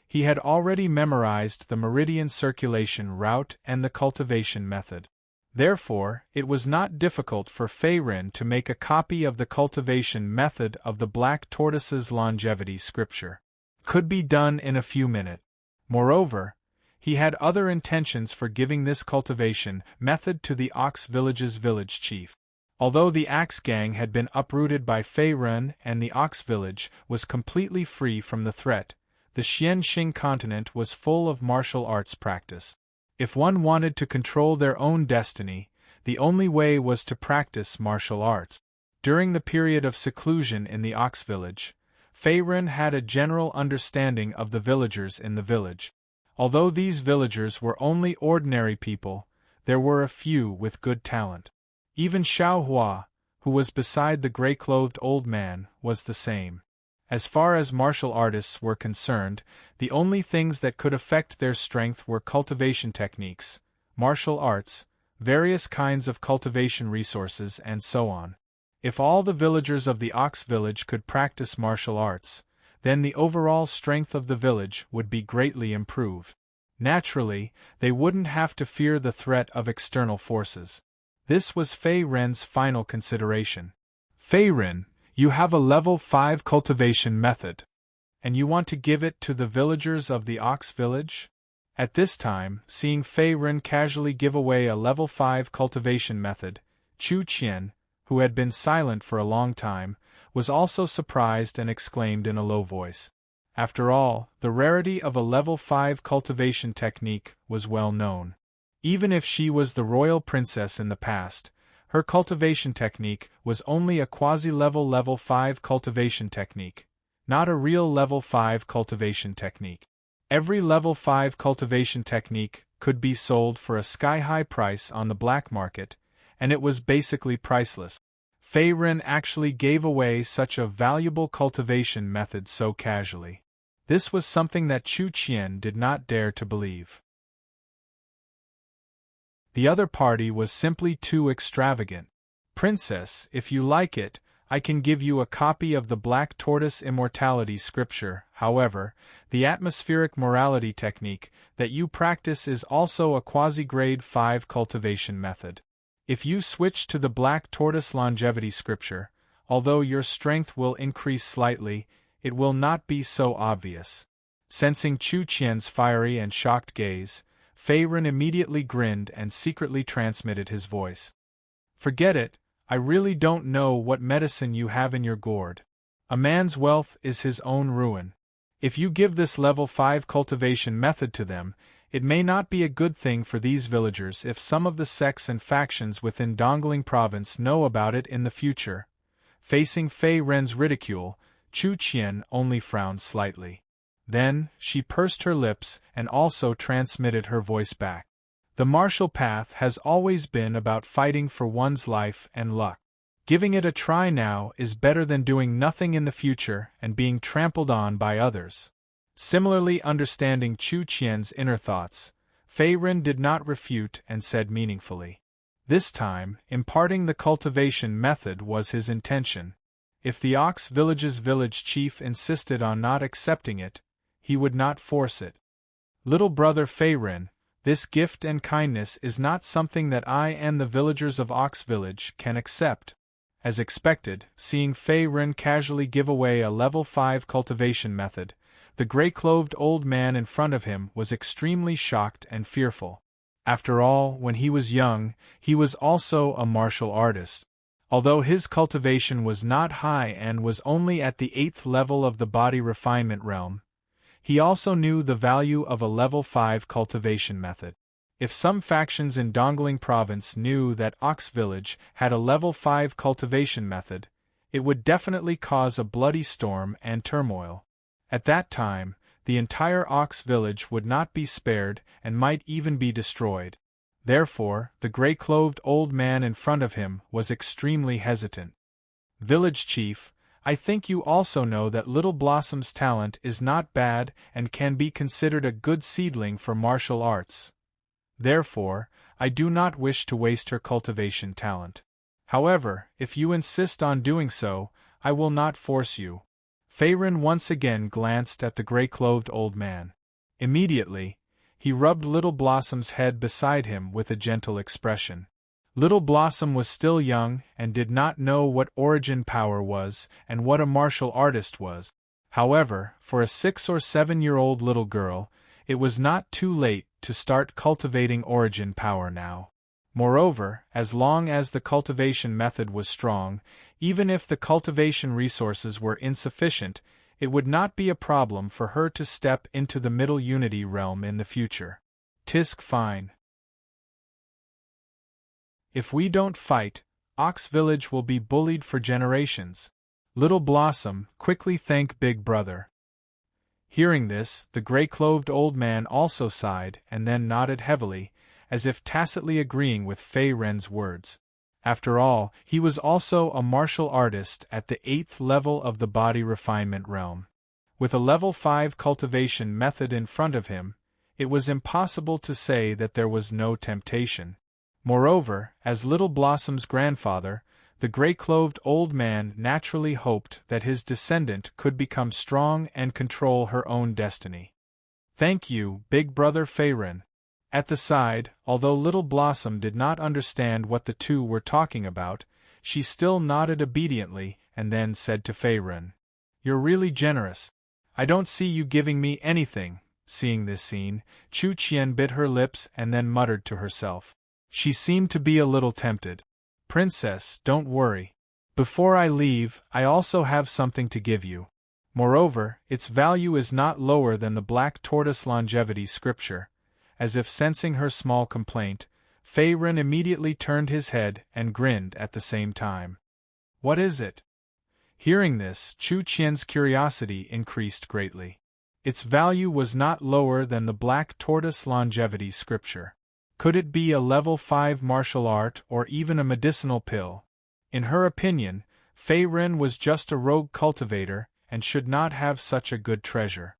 he had already memorized the meridian circulation route and the cultivation method. Therefore, it was not difficult for Fei Ren to make a copy of the cultivation method of the Black Tortoise's Longevity Scripture. Could be done in a few minutes. Moreover, he had other intentions for giving this cultivation method to the Ox Village's village chief. Although the Axe Gang had been uprooted by Fei Ren and the Ox Village was completely free from the threat, the Xianxing continent was full of martial arts practice. If one wanted to control their own destiny, the only way was to practice martial arts. During the period of seclusion in the Ox Village, Fei Ren had a general understanding of the villagers in the village. Although these villagers were only ordinary people, there were a few with good talent. Even Xiao Hua, who was beside the gray-clothed old man, was the same. As far as martial artists were concerned, the only things that could affect their strength were cultivation techniques, martial arts, various kinds of cultivation resources, and so on. If all the villagers of the Ox Village could practice martial arts, then the overall strength of the village would be greatly improved. Naturally, they wouldn't have to fear the threat of external forces. This was Fei Ren's final consideration. Fei Ren, you have a level 5 cultivation method, and you want to give it to the villagers of the Ox Village? At this time, seeing Fei Ren casually give away a level 5 cultivation method, Chu Qian, who had been silent for a long time, was also surprised and exclaimed in a low voice. After all, the rarity of a level 5 cultivation technique was well known. Even if she was the royal princess in the past, her cultivation technique was only a quasi-level level 5 cultivation technique, not a real level 5 cultivation technique. Every level 5 cultivation technique could be sold for a sky-high price on the black market, and it was basically priceless. Fei Ren actually gave away such a valuable cultivation method so casually. This was something that Chu Qian did not dare to believe. The other party was simply too extravagant. Princess, if you like it, I can give you a copy of the Black Tortoise Immortality Scripture. However, the atmospheric morality technique that you practice is also a quasi-grade 5 cultivation method. If you switch to the Black Tortoise Longevity Scripture, although your strength will increase slightly, it will not be so obvious. Sensing Chu Qian's fiery and shocked gaze, Fei Ren immediately grinned and secretly transmitted his voice. Forget it, I really don't know what medicine you have in your gourd. A man's wealth is his own ruin. If you give this level 5 cultivation method to them, it may not be a good thing for these villagers if some of the sects and factions within Dongling Province know about it in the future. Facing Fei Ren's ridicule, Chu Qian only frowned slightly. Then, she pursed her lips and also transmitted her voice back. The martial path has always been about fighting for one's life and luck. Giving it a try now is better than doing nothing in the future and being trampled on by others. Similarly understanding Chu Qian's inner thoughts, Fei Ren did not refute and said meaningfully. This time, imparting the cultivation method was his intention. If the Ox Village's village chief insisted on not accepting it, he would not force it. Little brother Fei Ren, this gift and kindness is not something that I and the villagers of Ox Village can accept. As expected, seeing Fei Ren casually give away a level 5 cultivation method, the gray-clothed old man in front of him was extremely shocked and fearful. After all, when he was young, he was also a martial artist. Although his cultivation was not high and was only at the 8th level of the body refinement realm, he also knew the value of a level 5 cultivation method. If some factions in Dongling province knew that Ox Village had a level 5 cultivation method, it would definitely cause a bloody storm and turmoil. At that time, the entire Ox Village would not be spared and might even be destroyed. Therefore, the gray-clothed old man in front of him was extremely hesitant. Village Chief, I think you also know that Little Blossom's talent is not bad and can be considered a good seedling for martial arts. Therefore, I do not wish to waste her cultivation talent. However, if you insist on doing so, I will not force you. Feiren once again glanced at the gray-clothed old man. Immediately, he rubbed Little Blossom's head beside him with a gentle expression. Little Blossom was still young and did not know what origin power was and what a martial artist was. However, for a 6 or 7-year-old little girl, it was not too late to start cultivating origin power now. Moreover, as long as the cultivation method was strong, even if the cultivation resources were insufficient, it would not be a problem for her to step into the Middle Unity realm in the future. Tisk fine. If we don't fight, Ox Village will be bullied for generations. Little Blossom, quickly thank Big Brother. Hearing this, the gray-clothed old man also sighed and then nodded heavily, as if tacitly agreeing with Feiren's words. After all, he was also a martial artist at the 8th level of the body refinement realm. With a level 5 cultivation method in front of him, it was impossible to say that there was no temptation. Moreover, as Little Blossom's grandfather, the gray-clothed old man naturally hoped that his descendant could become strong and control her own destiny. Thank you, Big Brother Feiren. At the side, although Little Blossom did not understand what the two were talking about, she still nodded obediently and then said to Feiren, "You're really generous. I don't see you giving me anything." Seeing this scene, Chu Qian bit her lips and then muttered to herself. She seemed to be a little tempted. "Princess, don't worry. Before I leave, I also have something to give you. Moreover, its value is not lower than the Black Tortoise longevity scripture." As if sensing her small complaint, Feiren immediately turned his head and grinned at the same time. "What is it?" Hearing this, Chu Qian's curiosity increased greatly. Its value was not lower than the Black Tortoise longevity scripture. Could it be a level 5 martial art or even a medicinal pill? In her opinion, Feiren was just a rogue cultivator and should not have such a good treasure.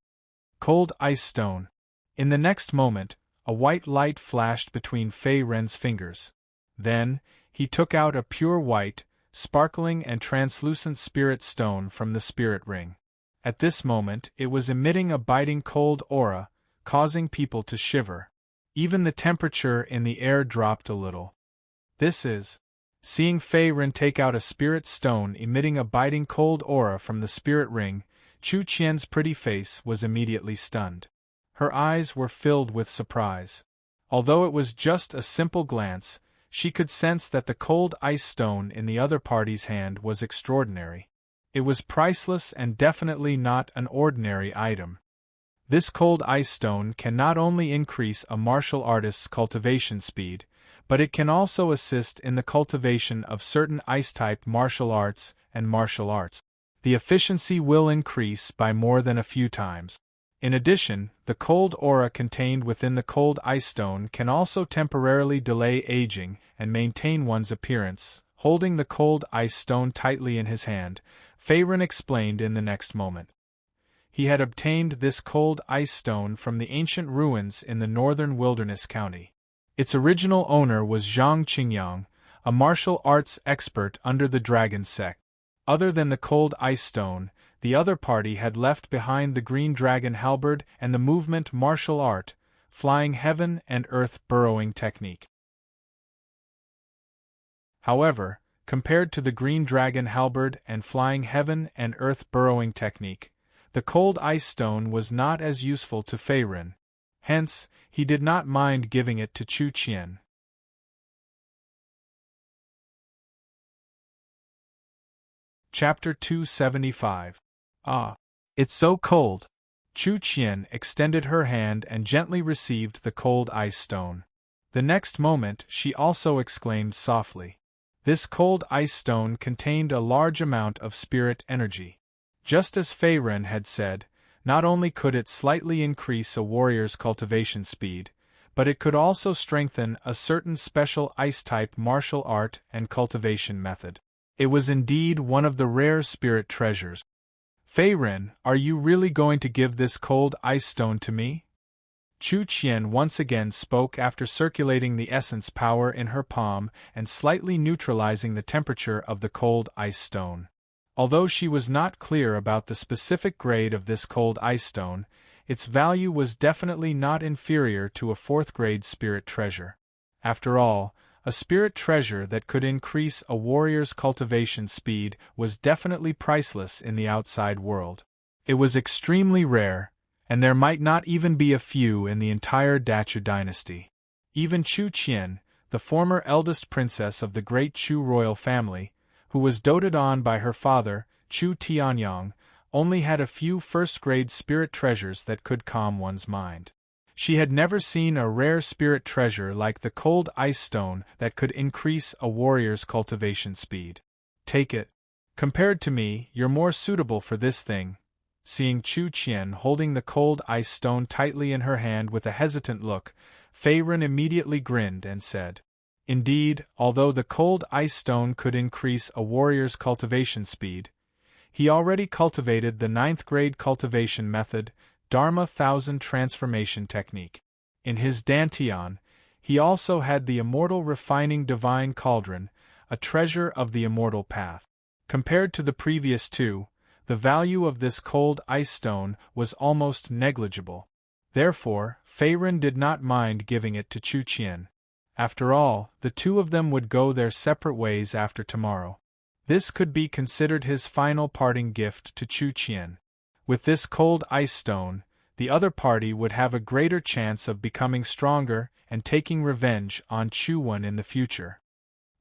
Cold ice stone. In the next moment, a white light flashed between Feiren's fingers. Then, he took out a pure white, sparkling and translucent spirit stone from the spirit ring. At this moment, it was emitting a biting cold aura, causing people to shiver. Even the temperature in the air dropped a little. This is... Seeing Feiren take out a spirit stone emitting a biting cold aura from the spirit ring, Chu Qian's pretty face was immediately stunned. Her eyes were filled with surprise. Although it was just a simple glance, she could sense that the cold ice stone in the other party's hand was extraordinary. It was priceless and definitely not an ordinary item. This cold ice stone can not only increase a martial artist's cultivation speed, but it can also assist in the cultivation of certain ice-type martial arts and martial arts. The efficiency will increase by more than a few times. In addition, the cold aura contained within the cold ice stone can also temporarily delay aging and maintain one's appearance. Holding the cold ice stone tightly in his hand, Feiren explained in the next moment. He had obtained this cold ice stone from the ancient ruins in the northern wilderness county. Its original owner was Zhang Qingyang, a martial arts expert under the dragon sect. Other than the cold ice stone, the other party had left behind the green dragon halberd and the movement martial art, flying heaven and earth burrowing technique. However, compared to the green dragon halberd and flying heaven and earth burrowing technique, the cold ice stone was not as useful to Feiren. Hence, he did not mind giving it to Chu Qian. Chapter 275. Ah, it's so cold. Chu Qian extended her hand and gently received the cold ice stone. The next moment she also exclaimed softly. This cold ice stone contained a large amount of spirit energy. Just as Fei Ren had said, not only could it slightly increase a warrior's cultivation speed, but it could also strengthen a certain special ice-type martial art and cultivation method. It was indeed one of the rare spirit treasures. Fei Ren, are you really going to give this cold ice stone to me? Chu Qian once again spoke after circulating the essence power in her palm and slightly neutralizing the temperature of the cold ice stone. Although she was not clear about the specific grade of this cold ice stone, its value was definitely not inferior to a 4th-grade spirit treasure. After all, a spirit treasure that could increase a warrior's cultivation speed was definitely priceless in the outside world. It was extremely rare, and there might not even be a few in the entire Dachu dynasty. Even Chu Qian, the former eldest princess of the great Chu royal family, who was doted on by her father, Chu Tianyong, only had a few 1st-grade spirit treasures that could calm one's mind. She had never seen a rare spirit treasure like the cold ice stone that could increase a warrior's cultivation speed. Take it. Compared to me, you're more suitable for this thing. Seeing Chu Qian holding the cold ice stone tightly in her hand with a hesitant look, Fei Ren immediately grinned and said, Indeed, although the cold ice stone could increase a warrior's cultivation speed, he already cultivated the 9th-grade cultivation method, Dharma 1000 transformation technique. In his dantian, he also had the immortal refining divine cauldron, a treasure of the immortal path. Compared to the previous two, the value of this cold ice stone was almost negligible. Therefore, Fei Ren did not mind giving it to Chu Qian. After all, the two of them would go their separate ways after tomorrow. This could be considered his final parting gift to Chu Qian. With this cold ice stone, the other party would have a greater chance of becoming stronger and taking revenge on Chu Wen in the future.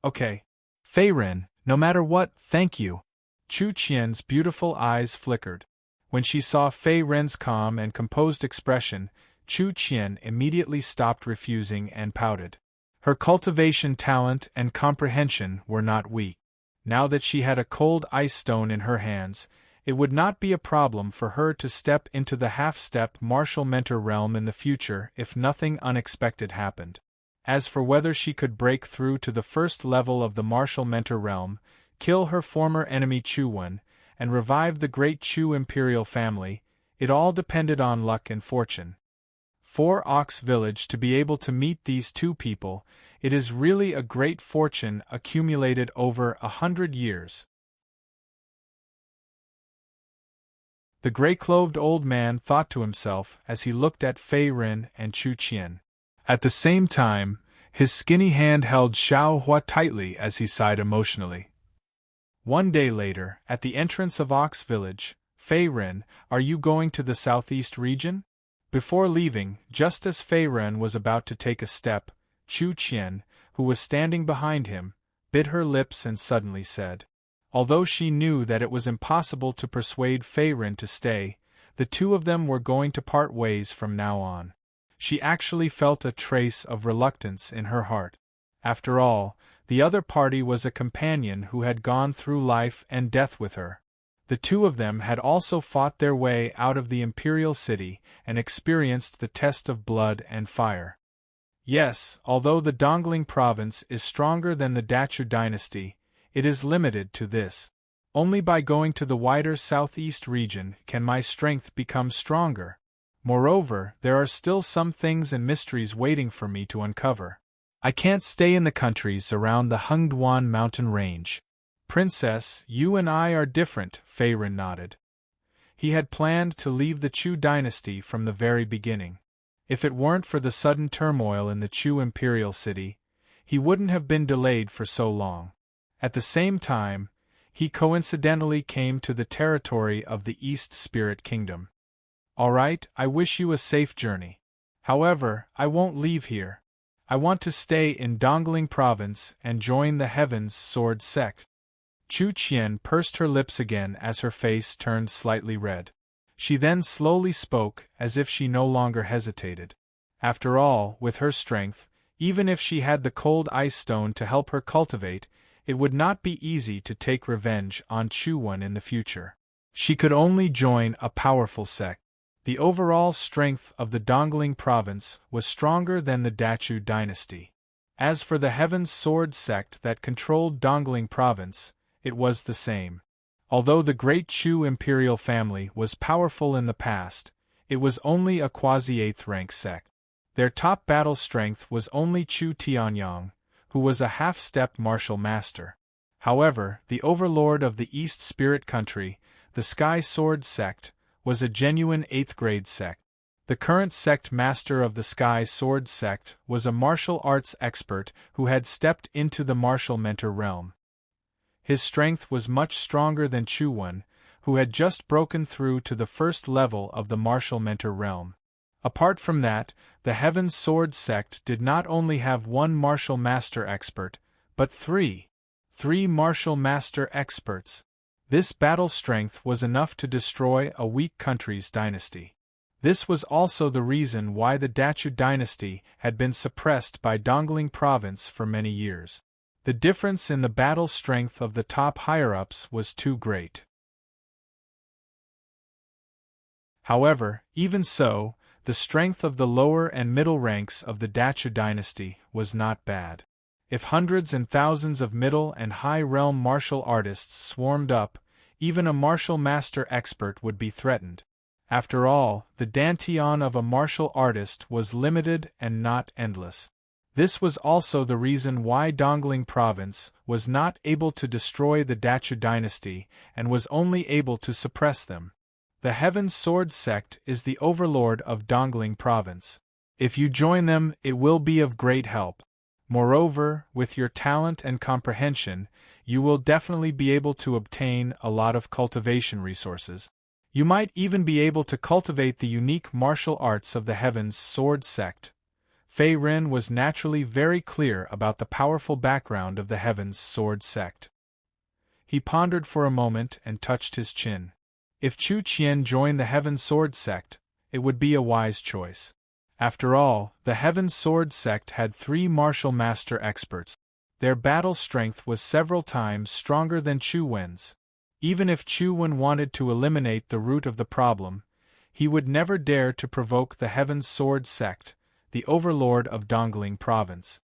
Okay. Fei Ren, no matter what, thank you. Chu Qian's beautiful eyes flickered. When she saw Fei Ren's calm and composed expression, Chu Qian immediately stopped refusing and pouted. Her cultivation talent and comprehension were not weak. Now that she had a cold ice stone in her hands, it would not be a problem for her to step into the half-step martial mentor realm in the future if nothing unexpected happened. As for whether she could break through to the 1st level of the martial mentor realm, kill her former enemy Chu Wen, and revive the great Chu imperial family, it all depended on luck and fortune. For Ox Village to be able to meet these two people, it is really a great fortune accumulated over 100 years. The gray-clothed old man thought to himself as he looked at Fei Ren and Chu Qian. At the same time, his skinny hand held Xiao Hua tightly as he sighed emotionally. One day later, at the entrance of Ox Village, Fei Ren, are you going to the southeast region? Before leaving, just as Fei Ren was about to take a step, Chu Qian, who was standing behind him, bit her lips and suddenly said. Although she knew that it was impossible to persuade Fei Ren to stay, the two of them were going to part ways from now on. She actually felt a trace of reluctance in her heart. After all, the other party was a companion who had gone through life and death with her. The two of them had also fought their way out of the imperial city and experienced the test of blood and fire. Yes, although the Dongling province is stronger than the Dachu dynasty, it is limited to this. Only by going to the wider southeast region can my strength become stronger. Moreover, there are still some things and mysteries waiting for me to uncover. I can't stay in the countries around the Hengduan mountain range. Princess, you and I are different, Fei Ren nodded. He had planned to leave the Chu dynasty from the very beginning. If it weren't for the sudden turmoil in the Chu imperial city, he wouldn't have been delayed for so long. At the same time, he coincidentally came to the territory of the East Spirit Kingdom. All right, I wish you a safe journey. However, I won't leave here. I want to stay in Dongling province and join the Heaven's Sword sect. Chu Qian pursed her lips again as her face turned slightly red. She then slowly spoke, as if she no longer hesitated. After all, with her strength, even if she had the cold ice stone to help her cultivate, it would not be easy to take revenge on Chuan in the future. She could only join a powerful sect. The overall strength of the Dongling province was stronger than the Dachu dynasty. As for the Heaven's Sword sect that controlled Dongling province, it was the same. Although the great Chu imperial family was powerful in the past, it was only a quasi-8th rank sect. Their top battle strength was only Chu Tianyang, who was a half-step martial master. However, the overlord of the East Spirit Country, the Sky Sword sect, was a genuine 8th grade sect. The current sect master of the Sky Sword sect was a martial arts expert who had stepped into the martial mentor realm. His strength was much stronger than Chuan, who had just broken through to the first level of the martial mentor realm. Apart from that, the Heaven's Sword sect did not only have one martial master expert, but three martial master experts. This battle strength was enough to destroy a weak country's dynasty. This was also the reason why the Dachu dynasty had been suppressed by Dongling province for many years. The difference in the battle strength of the top higher-ups was too great. However, even so, the strength of the lower and middle ranks of the Dachu dynasty was not bad. If hundreds and thousands of middle and high realm martial artists swarmed up, even a martial master expert would be threatened. After all, the dantian of a martial artist was limited and not endless. This was also the reason why Dongling province was not able to destroy the Dachu dynasty and was only able to suppress them. The Heaven's Sword sect is the overlord of Dongling province. If you join them, it will be of great help. Moreover, with your talent and comprehension, you will definitely be able to obtain a lot of cultivation resources. You might even be able to cultivate the unique martial arts of the Heaven's Sword sect. Fei Ren was naturally very clear about the powerful background of the Heaven's Sword sect. He pondered for a moment and touched his chin. If Chu Qian joined the Heaven's Sword sect, it would be a wise choice. After all, the Heaven's Sword sect had 3 martial master experts. Their battle strength was several times stronger than Chu Wen's. Even if Chu Wen wanted to eliminate the root of the problem, he would never dare to provoke the Heaven's Sword sect, the overlord of Dongling province.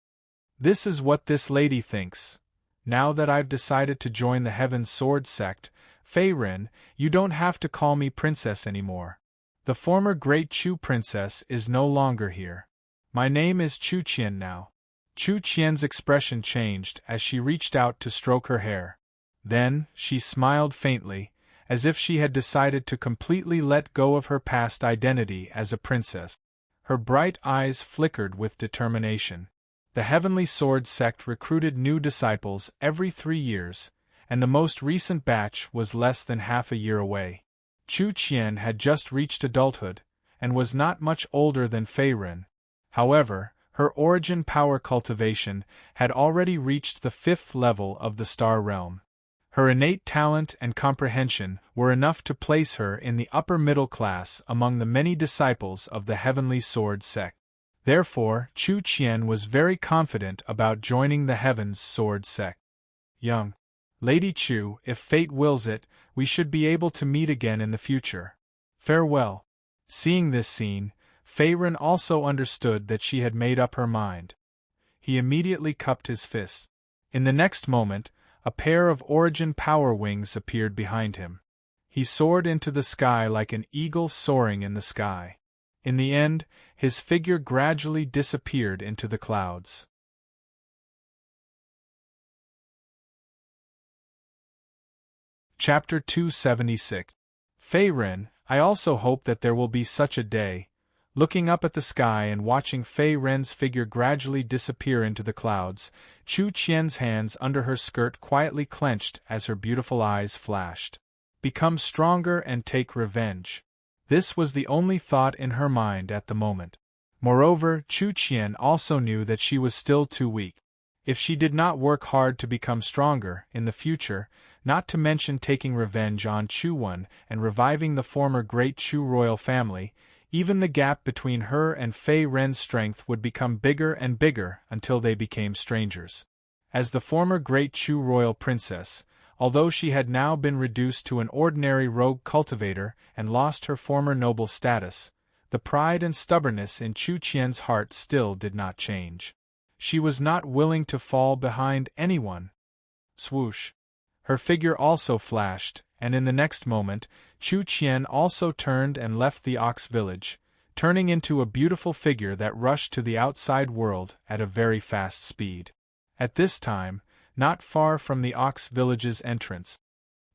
This is what this lady thinks. Now that I've decided to join the Heaven's Sword sect, Fei Ren, you don't have to call me princess anymore. The former great Chu princess is no longer here. My name is Chu Qian now. Chu Qian's expression changed as she reached out to stroke her hair. Then, she smiled faintly, as if she had decided to completely let go of her past identity as a princess. Her bright eyes flickered with determination. The Heavenly Sword sect recruited new disciples every 3 years, and the most recent batch was less than half a year away. Chu Qian had just reached adulthood, and was not much older than Fei Ren. However, her origin power cultivation had already reached the 5th level of the Star Realm. Her innate talent and comprehension were enough to place her in the upper middle class among the many disciples of the Heavenly Sword sect. Therefore, Chu Qian was very confident about joining the Heaven's Sword sect. Young Lady Chu, if fate wills it, we should be able to meet again in the future. Farewell. Seeing this scene, Fei Ren also understood that she had made up her mind. He immediately cupped his fist. In the next moment, a pair of origin power wings appeared behind him. He soared into the sky like an eagle soaring in the sky. In the end, his figure gradually disappeared into the clouds. Chapter 276. Fei Ren, I also hope that there will be such a day. Looking up at the sky and watching Fei Ren's figure gradually disappear into the clouds, Chu Qian's hands under her skirt quietly clenched as her beautiful eyes flashed. Become stronger and take revenge. This was the only thought in her mind at the moment. Moreover, Chu Qian also knew that she was still too weak. If she did not work hard to become stronger in the future, not to mention taking revenge on Chu and reviving the former great Chu royal family, even the gap between her and Fei Ren's strength would become bigger and bigger until they became strangers. As the former great Chu royal princess, although she had now been reduced to an ordinary rogue cultivator and lost her former noble status, the pride and stubbornness in Chu Qian's heart still did not change. She was not willing to fall behind anyone. Swoosh! Her figure also flashed, and in the next moment, Chu Qian also turned and left the Ox village, turning into a beautiful figure that rushed to the outside world at a very fast speed. At this time, not far from the Ox village's entrance.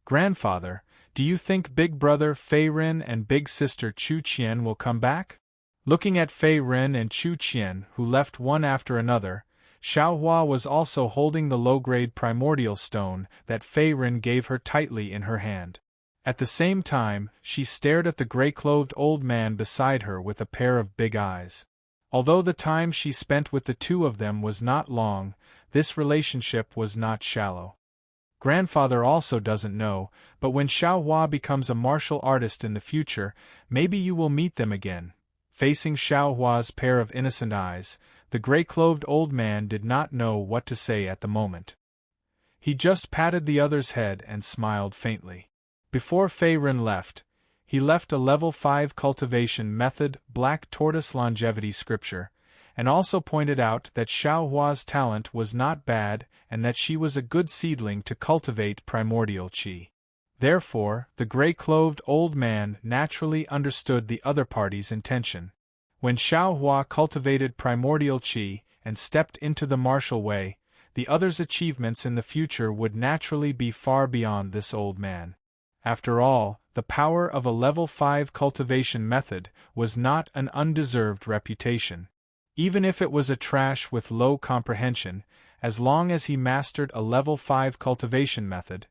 "Grandfather, do you think big brother Fei Ren and big sister Chu Qian will come back?" Looking at Fei Ren and Chu Qian, who left one after another, Xiaohua was also holding the low-grade primordial stone that Fei Ren gave her tightly in her hand. At the same time, she stared at the gray-clothed old man beside her with a pair of big eyes. Although the time she spent with the two of them was not long, this relationship was not shallow. Grandfather also doesn't know, but when Xiaohua becomes a martial artist in the future, maybe you will meet them again. Facing Xiaohua's pair of innocent eyes, the gray-clothed old man did not know what to say at the moment. He just patted the other's head and smiled faintly. Before Fei Ren left, he left a level 5 cultivation method black tortoise longevity scripture, and also pointed out that Xiaohua's talent was not bad and that she was a good seedling to cultivate primordial qi. Therefore, the gray-clothed old man naturally understood the other party's intention. When Xiaohua cultivated primordial qi and stepped into the martial way, the other's achievements in the future would naturally be far beyond this old man. After all, the power of a level 5 cultivation method was not an undeserved reputation. Even if it was a trash with low comprehension, as long as he mastered a level 5 cultivation method,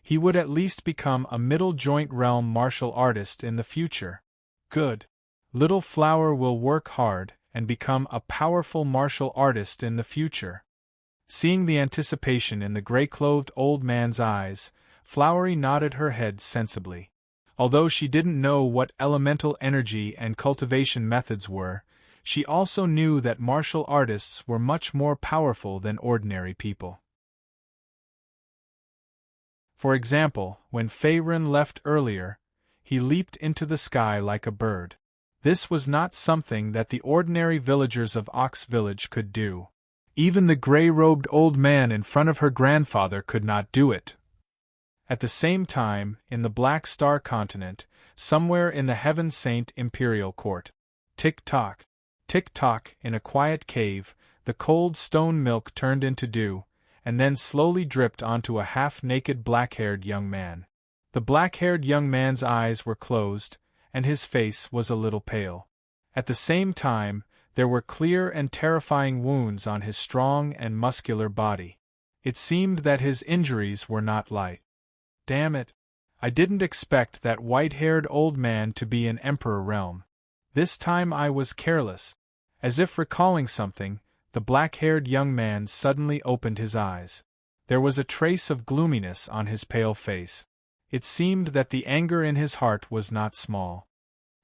he would at least become a middle joint realm martial artist in the future. Good. Little Flower will work hard and become a powerful martial artist in the future. Seeing the anticipation in the gray-clothed old man's eyes, Flowery nodded her head sensibly. Although she didn't know what elemental energy and cultivation methods were, she also knew that martial artists were much more powerful than ordinary people. For example, when Fei Ren left earlier, he leaped into the sky like a bird. This was not something that the ordinary villagers of Ox Village could do. Even the gray-robed old man in front of her grandfather could not do it. At the same time, in the Black Star continent, somewhere in the Heaven Saint Imperial Court, tick-tock, in a quiet cave, the cold stone milk turned into dew, and then slowly dripped onto a half-naked black-haired young man. The black-haired young man's eyes were closed, and his face was a little pale. At the same time, there were clear and terrifying wounds on his strong and muscular body. It seemed that his injuries were not light. Damn it! I didn't expect that white-haired old man to be in Emperor Realm. This time I was careless. As if recalling something, the black-haired young man suddenly opened his eyes. There was a trace of gloominess on his pale face. It seemed that the anger in his heart was not small.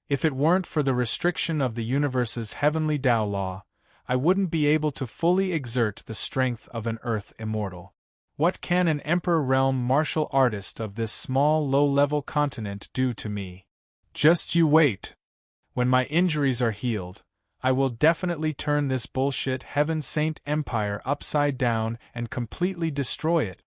If it weren't for the restriction of the universe's heavenly Tao law, I wouldn't be able to fully exert the strength of an Earth immortal. What can an Emperor Realm martial artist of this small low-level continent do to me? Just you wait. When my injuries are healed, I will definitely turn this bullshit Heaven Saint Empire upside down and completely destroy it.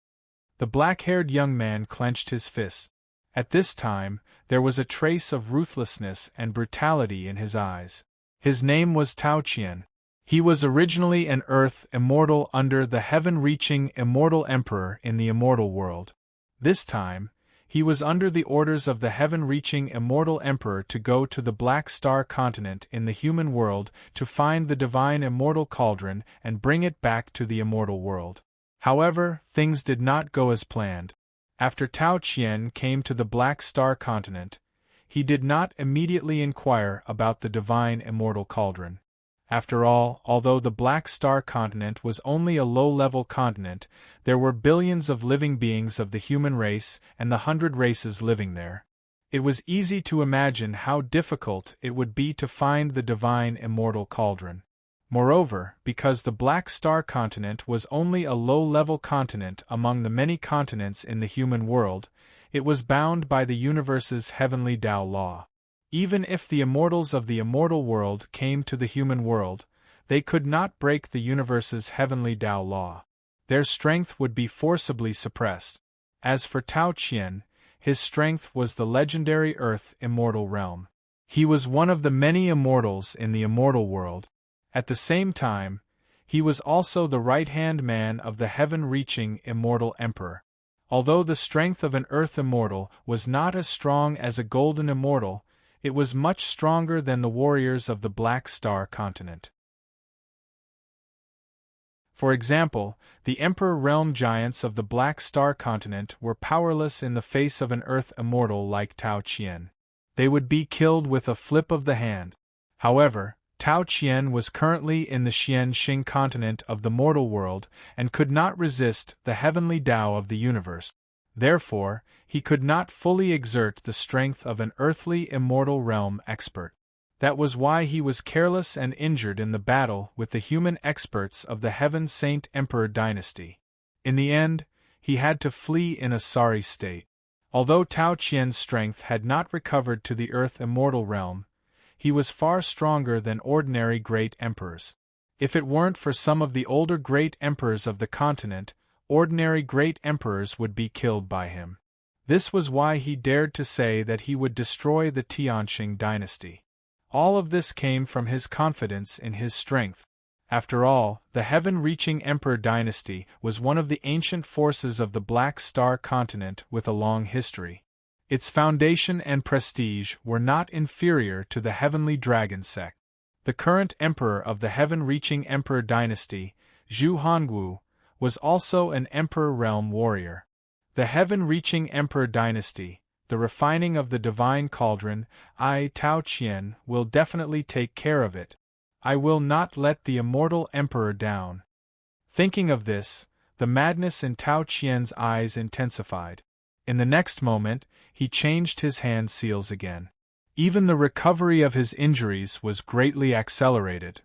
The black-haired young man clenched his fists. At this time, there was a trace of ruthlessness and brutality in his eyes. His name was Tao Qian. He was originally an Earth immortal under the heaven-reaching immortal emperor in the immortal world. This time, he was under the orders of the heaven-reaching immortal emperor to go to the Black Star continent in the human world to find the divine immortal Cauldron and bring it back to the immortal world. However, things did not go as planned. After Tao Qian came to the Black Star continent, he did not immediately inquire about the divine immortal Cauldron. After all, although the Black Star continent was only a low-level continent, there were billions of living beings of the human race and the 100 races living there. It was easy to imagine how difficult it would be to find the divine immortal cauldron. Moreover, because the Black Star continent was only a low-level continent among the many continents in the human world, it was bound by the universe's heavenly Tao law. Even if the immortals of the immortal world came to the human world, they could not break the universe's heavenly Tao law. Their strength would be forcibly suppressed. As for Tao Qian, his strength was the legendary Earth immortal realm. He was one of the many immortals in the immortal world. At the same time, he was also the right-hand man of the heaven-reaching immortal emperor. Although the strength of an Earth immortal was not as strong as a golden immortal, it was much stronger than the warriors of the Black Star continent. For example, the Emperor realm giants of the Black Star continent were powerless in the face of an Earth immortal like Tao Qian. They would be killed with a flip of the hand. However, Tao Qian was currently in the Xian Xing continent of the mortal world and could not resist the heavenly Tao of the universe. Therefore, he could not fully exert the strength of an earthly immortal realm expert. That was why he was careless and injured in the battle with the human experts of the Heaven Saint Emperor dynasty. In the end, he had to flee in a sorry state. Although Tao Qian's strength had not recovered to the Earth immortal realm, he was far stronger than ordinary great emperors. If it weren't for some of the older great emperors of the continent, ordinary great emperors would be killed by him. This was why he dared to say that he would destroy the Tianqing dynasty. All of this came from his confidence in his strength. After all, the heaven-reaching emperor dynasty was one of the ancient forces of the Black Star continent with a long history. Its foundation and prestige were not inferior to the heavenly dragon sect. The current emperor of the heaven-reaching emperor dynasty, Zhu Hongwu, was also an emperor realm warrior. The heaven-reaching emperor dynasty, the refining of the divine cauldron, Tao Qian, will definitely take care of it. I will not let the immortal emperor down. Thinking of this, the madness in Tao Qian's eyes intensified. In the next moment, he changed his hand seals again. Even the recovery of his injuries was greatly accelerated.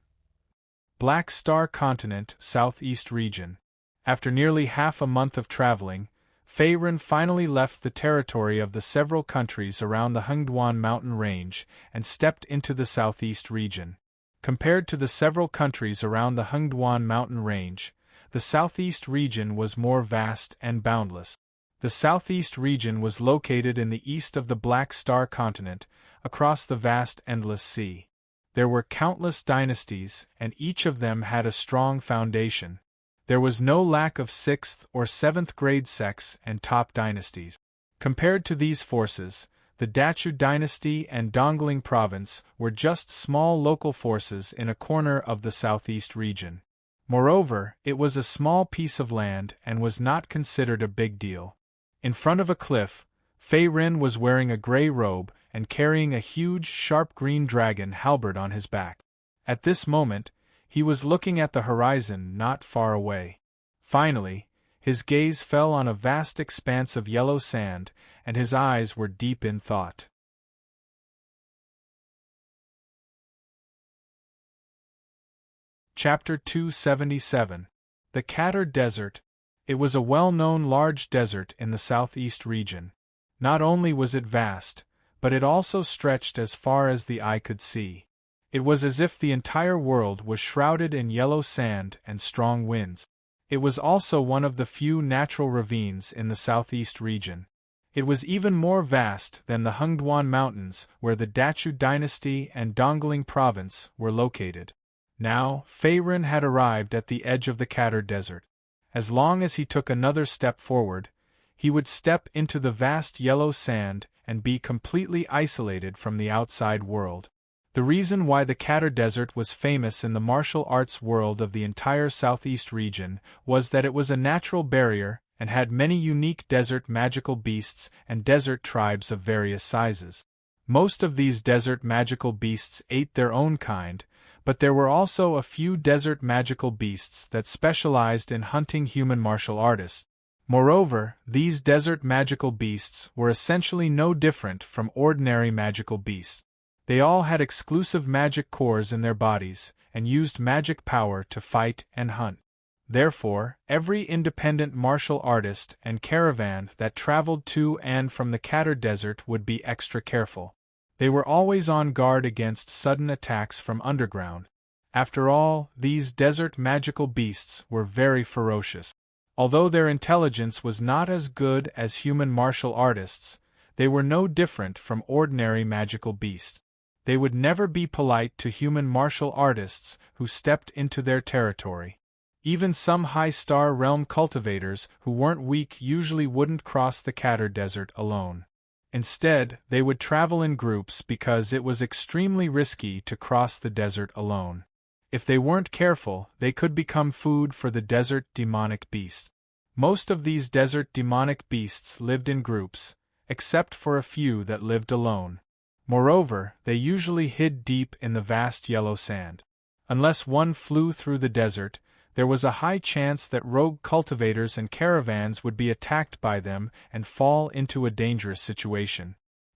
Black Star Continent, Southeast Region. After nearly half a month of traveling, Feiren finally left the territory of the several countries around the Hengduan mountain range and stepped into the Southeast region. Compared to the several countries around the Hengduan mountain range, the Southeast region was more vast and boundless. The Southeast region was located in the east of the Black Star continent, across the vast endless sea. There were countless dynasties, and each of them had a strong foundation. There was no lack of 6th or 7th grade sects and top dynasties. Compared to these forces, the Dachu dynasty and Dongling province were just small local forces in a corner of the Southeast region. Moreover, it was a small piece of land and was not considered a big deal. In front of a cliff, Feiren was wearing a gray robe and carrying a huge sharp green dragon halberd on his back. At this moment, he was looking at the horizon not far away. Finally, his gaze fell on a vast expanse of yellow sand, and his eyes were deep in thought. Chapter 277. The Katar Desert. It was a well-known large desert in the southeast region. Not only was it vast, but it also stretched as far as the eye could see. It was as if the entire world was shrouded in yellow sand and strong winds. It was also one of the few natural ravines in the southeast region. It was even more vast than the Hengduan Mountains, where the Dachu dynasty and Dongling province were located. Now, Feiren had arrived at the edge of the Katar Desert. As long as he took another step forward, he would step into the vast yellow sand and be completely isolated from the outside world. The reason why the Katar Desert was famous in the martial arts world of the entire southeast region was that it was a natural barrier and had many unique desert magical beasts and desert tribes of various sizes. Most of these desert magical beasts ate their own kind, But there were also a few desert magical beasts that specialized in hunting human martial artists. Moreover, these desert magical beasts were essentially no different from ordinary magical beasts. They all had exclusive magic cores in their bodies, and used magic power to fight and hunt. Therefore, every independent martial artist and caravan that traveled to and from the Katar Desert would be extra careful. They were always on guard against sudden attacks from underground. After all, these desert magical beasts were very ferocious. Although their intelligence was not as good as human martial artists, they were no different from ordinary magical beasts. They would never be polite to human martial artists who stepped into their territory. Even some high-star realm cultivators who weren't weak usually wouldn't cross the Katar Desert alone. Instead, they would travel in groups because it was extremely risky to cross the desert alone. If they weren't careful, they could become food for the desert demonic beasts. Most of these desert demonic beasts lived in groups, except for a few that lived alone. Moreover, they usually hid deep in the vast yellow sand. Unless one flew through the desert, there was a high chance that rogue cultivators and caravans would be attacked by them and fall into a dangerous situation.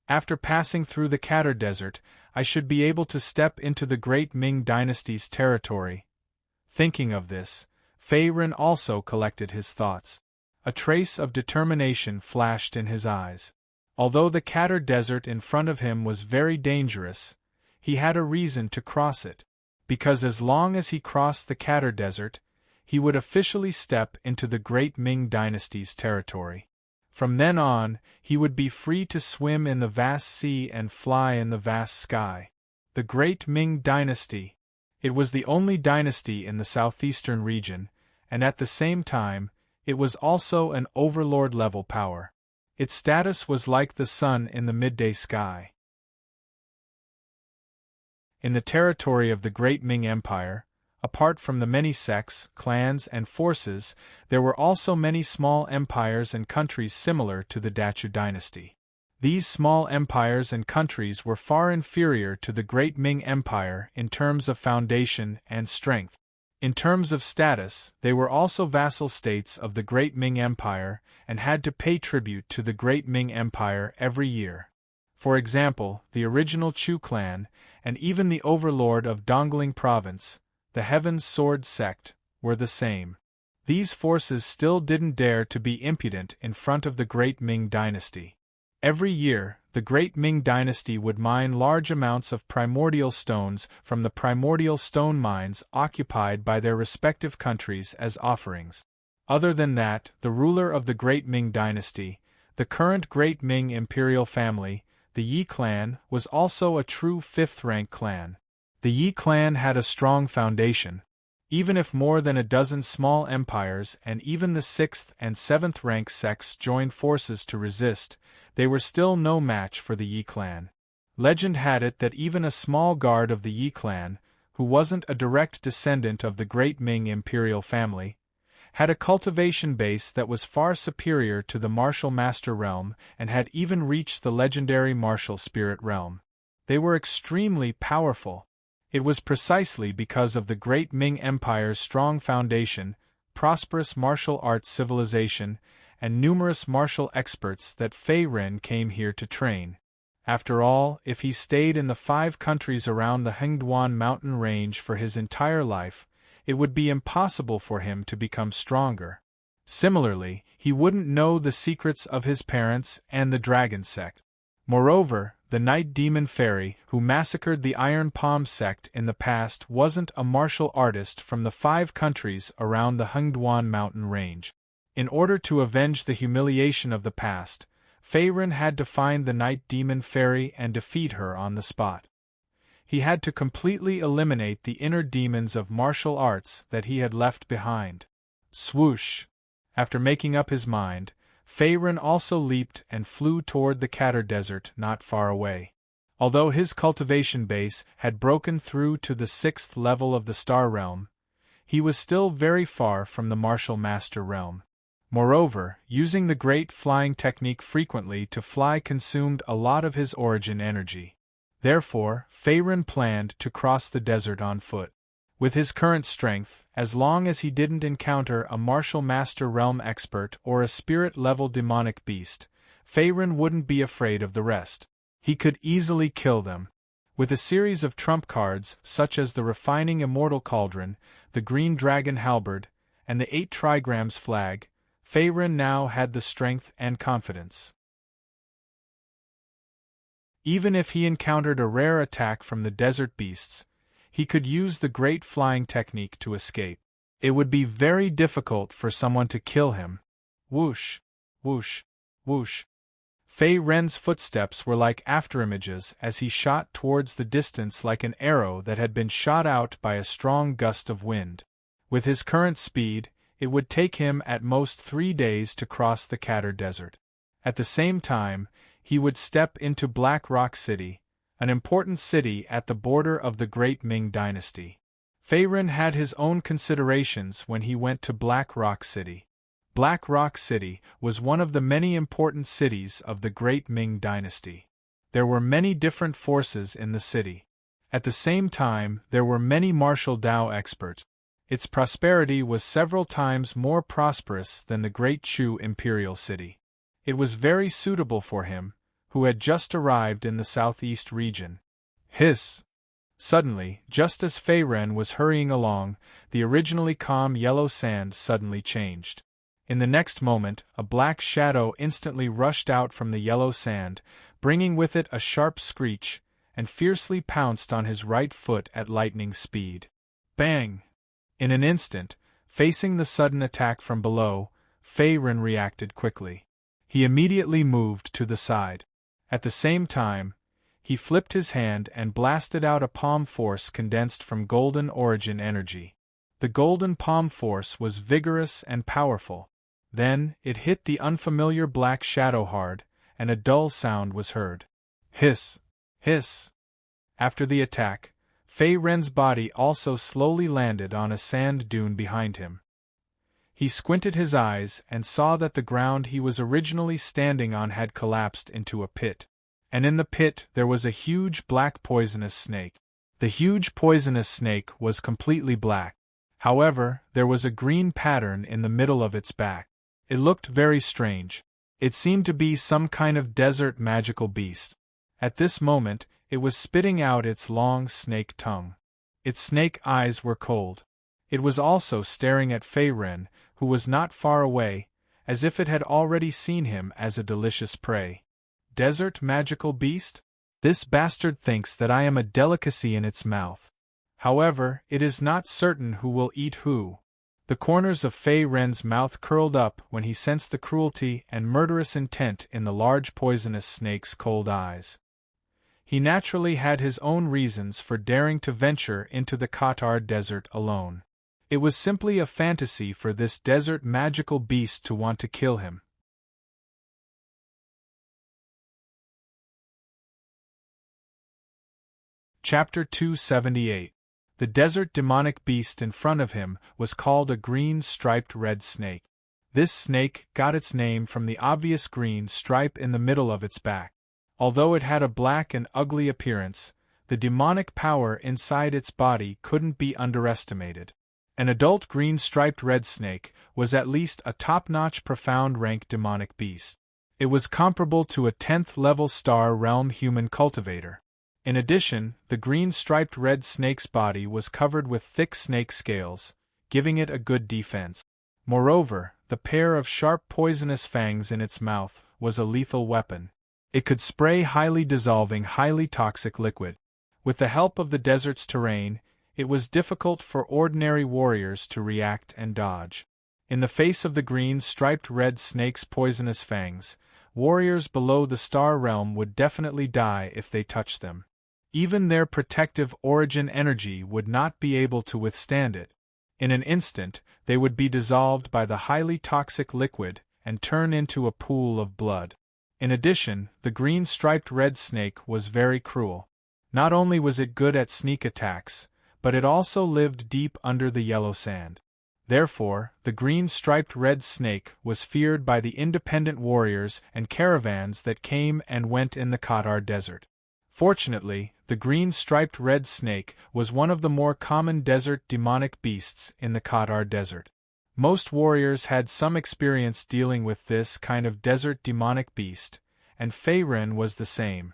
After passing through the Katar Desert, I should be able to step into the Great Ming Dynasty's territory. Thinking of this, Fei Ren also collected his thoughts. A trace of determination flashed in his eyes. Although the Katar Desert in front of him was very dangerous, he had a reason to cross it, because as long as he crossed the Katar Desert, he would officially step into the Great Ming Dynasty's territory. From then on, he would be free to swim in the vast sea and fly in the vast sky. The Great Ming Dynasty. It was the only dynasty in the southeastern region, and at the same time, it was also an overlord-level power. Its status was like the sun in the midday sky. In the territory of the Great Ming Empire, apart from the many sects, clans, and forces, there were also many small empires and countries similar to the Dachu dynasty. These small empires and countries were far inferior to the Great Ming Empire in terms of foundation and strength. In terms of status, they were also vassal states of the Great Ming Empire and had to pay tribute to the Great Ming Empire every year. For example, the original Chu clan, and even the overlord of Dongling Province, the Heaven's Sword sect, were the same. These forces still didn't dare to be impudent in front of the Great Ming Dynasty. Every year, the Great Ming Dynasty would mine large amounts of primordial stones from the primordial stone mines occupied by their respective countries as offerings. Other than that, the ruler of the Great Ming Dynasty, the current Great Ming imperial family, the Yi clan, was also a true fifth-rank clan. The Yi clan had a strong foundation. Even if more than a dozen small empires and even the 6th and 7th rank sects joined forces to resist, they were still no match for the Yi clan. Legend had it that even a small guard of the Yi clan, who wasn't a direct descendant of the Great Ming imperial family, had a cultivation base that was far superior to the martial master realm and had even reached the legendary martial spirit realm. They were extremely powerful. It was precisely because of the Great Ming Empire's strong foundation, prosperous martial arts civilization, and numerous martial experts that Fei Ren came here to train. After all, if he stayed in the 5 countries around the Hengduan mountain range for his entire life, it would be impossible for him to become stronger. Similarly, he wouldn't know the secrets of his parents and the dragon sect. Moreover, the Night Demon Fairy who massacred the Iron Palm sect in the past wasn't a martial artist from the 5 countries around the Hengduan mountain range. In order to avenge the humiliation of the past, Fei Ren had to find the Night Demon Fairy and defeat her on the spot. He had to completely eliminate the inner demons of martial arts that he had left behind. Swoosh! After making up his mind, Fei Ren also leaped and flew toward the Katar Desert not far away. Although his cultivation base had broken through to the 6th level of the Star Realm, he was still very far from the Martial Master Realm. Moreover, using the Great Flying technique frequently to fly consumed a lot of his origin energy. Therefore, Faerun planned to cross the desert on foot. With his current strength, as long as he didn't encounter a martial master realm expert or a spirit-level demonic beast, Faerun wouldn't be afraid of the rest. He could easily kill them. With a series of trump cards such as the refining immortal Cauldron, the green dragon halberd, and the 8 trigrams flag, Faerun now had the strength and confidence. Even if he encountered a rare attack from the desert beasts, he could use the great flying technique to escape. It would be very difficult for someone to kill him. Whoosh, whoosh, whoosh. Faerun's footsteps were like afterimages as he shot towards the distance like an arrow that had been shot out by a strong gust of wind. With his current speed, it would take him at most 3 days to cross the Katar Desert. At the same time, he would step into Black Rock City, an important city at the border of the Great Ming Dynasty. Faerun had his own considerations when he went to Black Rock City. Black Rock City was one of the many important cities of the Great Ming Dynasty. There were many different forces in the city. At the same time, there were many martial Dao experts. Its prosperity was several times more prosperous than the Great Chu Imperial City. It was very suitable for him, who had just arrived in the southeast region. Hiss! Suddenly, just as Faerun was hurrying along, the originally calm yellow sand suddenly changed. In the next moment, a black shadow instantly rushed out from the yellow sand, bringing with it a sharp screech, and fiercely pounced on his right foot at lightning speed. Bang! In an instant, facing the sudden attack from below, Faerun reacted quickly. He immediately moved to the side. At the same time, he flipped his hand and blasted out a palm force condensed from golden origin energy. The golden palm force was vigorous and powerful. Then, it hit the unfamiliar black shadow hard, and a dull sound was heard. Hiss! Hiss! After the attack, Faerun's body also slowly landed on a sand dune behind him. He squinted his eyes and saw that the ground he was originally standing on had collapsed into a pit. And in the pit there was a huge black poisonous snake. The huge poisonous snake was completely black. However, there was a green pattern in the middle of its back. It looked very strange. It seemed to be some kind of desert magical beast. At this moment, it was spitting out its long snake tongue. Its snake eyes were cold. It was also staring at Faerun, who was not far away, as if it had already seen him as a delicious prey. Desert magical beast? This bastard thinks that I am a delicacy in its mouth. However, it is not certain who will eat who. The corners of Faerun's mouth curled up when he sensed the cruelty and murderous intent in the large poisonous snake's cold eyes. He naturally had his own reasons for daring to venture into the Katar Desert alone. It was simply a fantasy for this desert magical beast to want to kill him. Chapter 278. The desert demonic beast in front of him was called a green striped red snake. This snake got its name from the obvious green stripe in the middle of its back. Although it had a black and ugly appearance, the demonic power inside its body couldn't be underestimated. An adult green striped red snake was at least a top-notch profound rank demonic beast. It was comparable to a 10th level star realm human cultivator. In addition, the green striped red snake's body was covered with thick snake scales, giving it a good defense. Moreover, the pair of sharp poisonous fangs in its mouth was a lethal weapon. It could spray highly dissolving, highly toxic liquid. With the help of the desert's terrain, it was difficult for ordinary warriors to react and dodge. In the face of the green striped red snake's poisonous fangs, warriors below the star realm would definitely die if they touched them. Even their protective origin energy would not be able to withstand it. In an instant, they would be dissolved by the highly toxic liquid and turn into a pool of blood. In addition, the green striped red snake was very cruel. Not only was it good at sneak attacks, but it also lived deep under the yellow sand. Therefore, the green striped red snake was feared by the independent warriors and caravans that came and went in the Katar Desert. Fortunately, the green-striped red snake was one of the more common desert demonic beasts in the Cauldron Desert. Most warriors had some experience dealing with this kind of desert demonic beast, and Faerun was the same.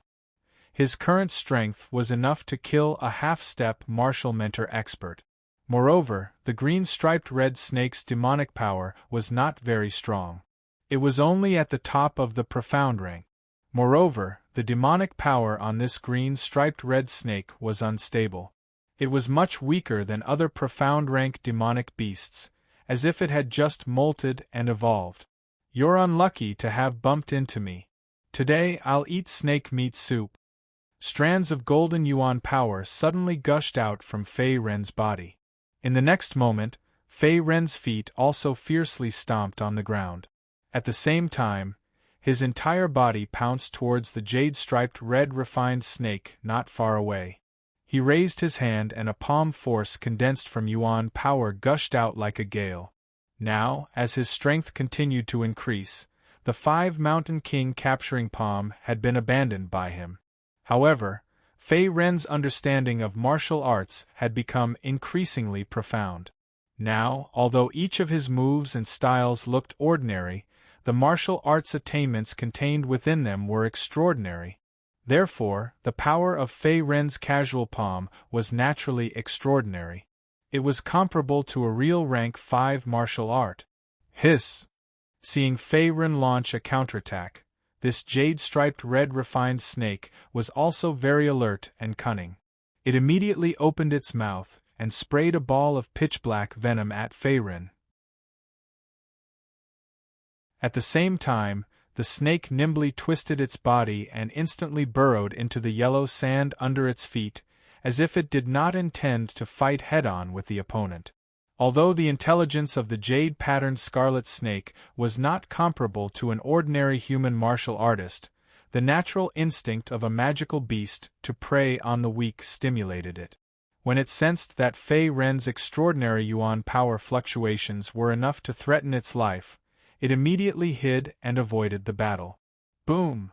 His current strength was enough to kill a half-step martial mentor expert. Moreover, the green-striped red snake's demonic power was not very strong. It was only at the top of the profound rank. Moreover, the demonic power on this green-striped red snake was unstable. It was much weaker than other profound rank demonic beasts, as if it had just molted and evolved. You're unlucky to have bumped into me. Today I'll eat snake meat soup. Strands of golden yuan power suddenly gushed out from Fei Ren's body. In the next moment, Fei Ren's feet also fiercely stomped on the ground. At the same time, his entire body pounced towards the jade-striped red refined snake not far away. He raised his hand and a palm force condensed from yuan power gushed out like a gale. Now, as his strength continued to increase, the 5 Mountain King capturing palm had been abandoned by him. However, Fei Ren's understanding of martial arts had become increasingly profound. Now, although each of his moves and styles looked ordinary, the martial arts attainments contained within them were extraordinary. Therefore, the power of Fei Ren's casual palm was naturally extraordinary. It was comparable to a real rank 5 martial art. Hiss! Seeing Fei Ren launch a counterattack, this jade-striped red refined snake was also very alert and cunning. It immediately opened its mouth and sprayed a ball of pitch-black venom at Fei Ren. At the same time, the snake nimbly twisted its body and instantly burrowed into the yellow sand under its feet, as if it did not intend to fight head-on with the opponent. Although the intelligence of the jade-patterned scarlet snake was not comparable to an ordinary human martial artist, the natural instinct of a magical beast to prey on the weak stimulated it. When it sensed that Fei Ren's extraordinary yuan power fluctuations were enough to threaten its life, it immediately hid and avoided the battle. Boom!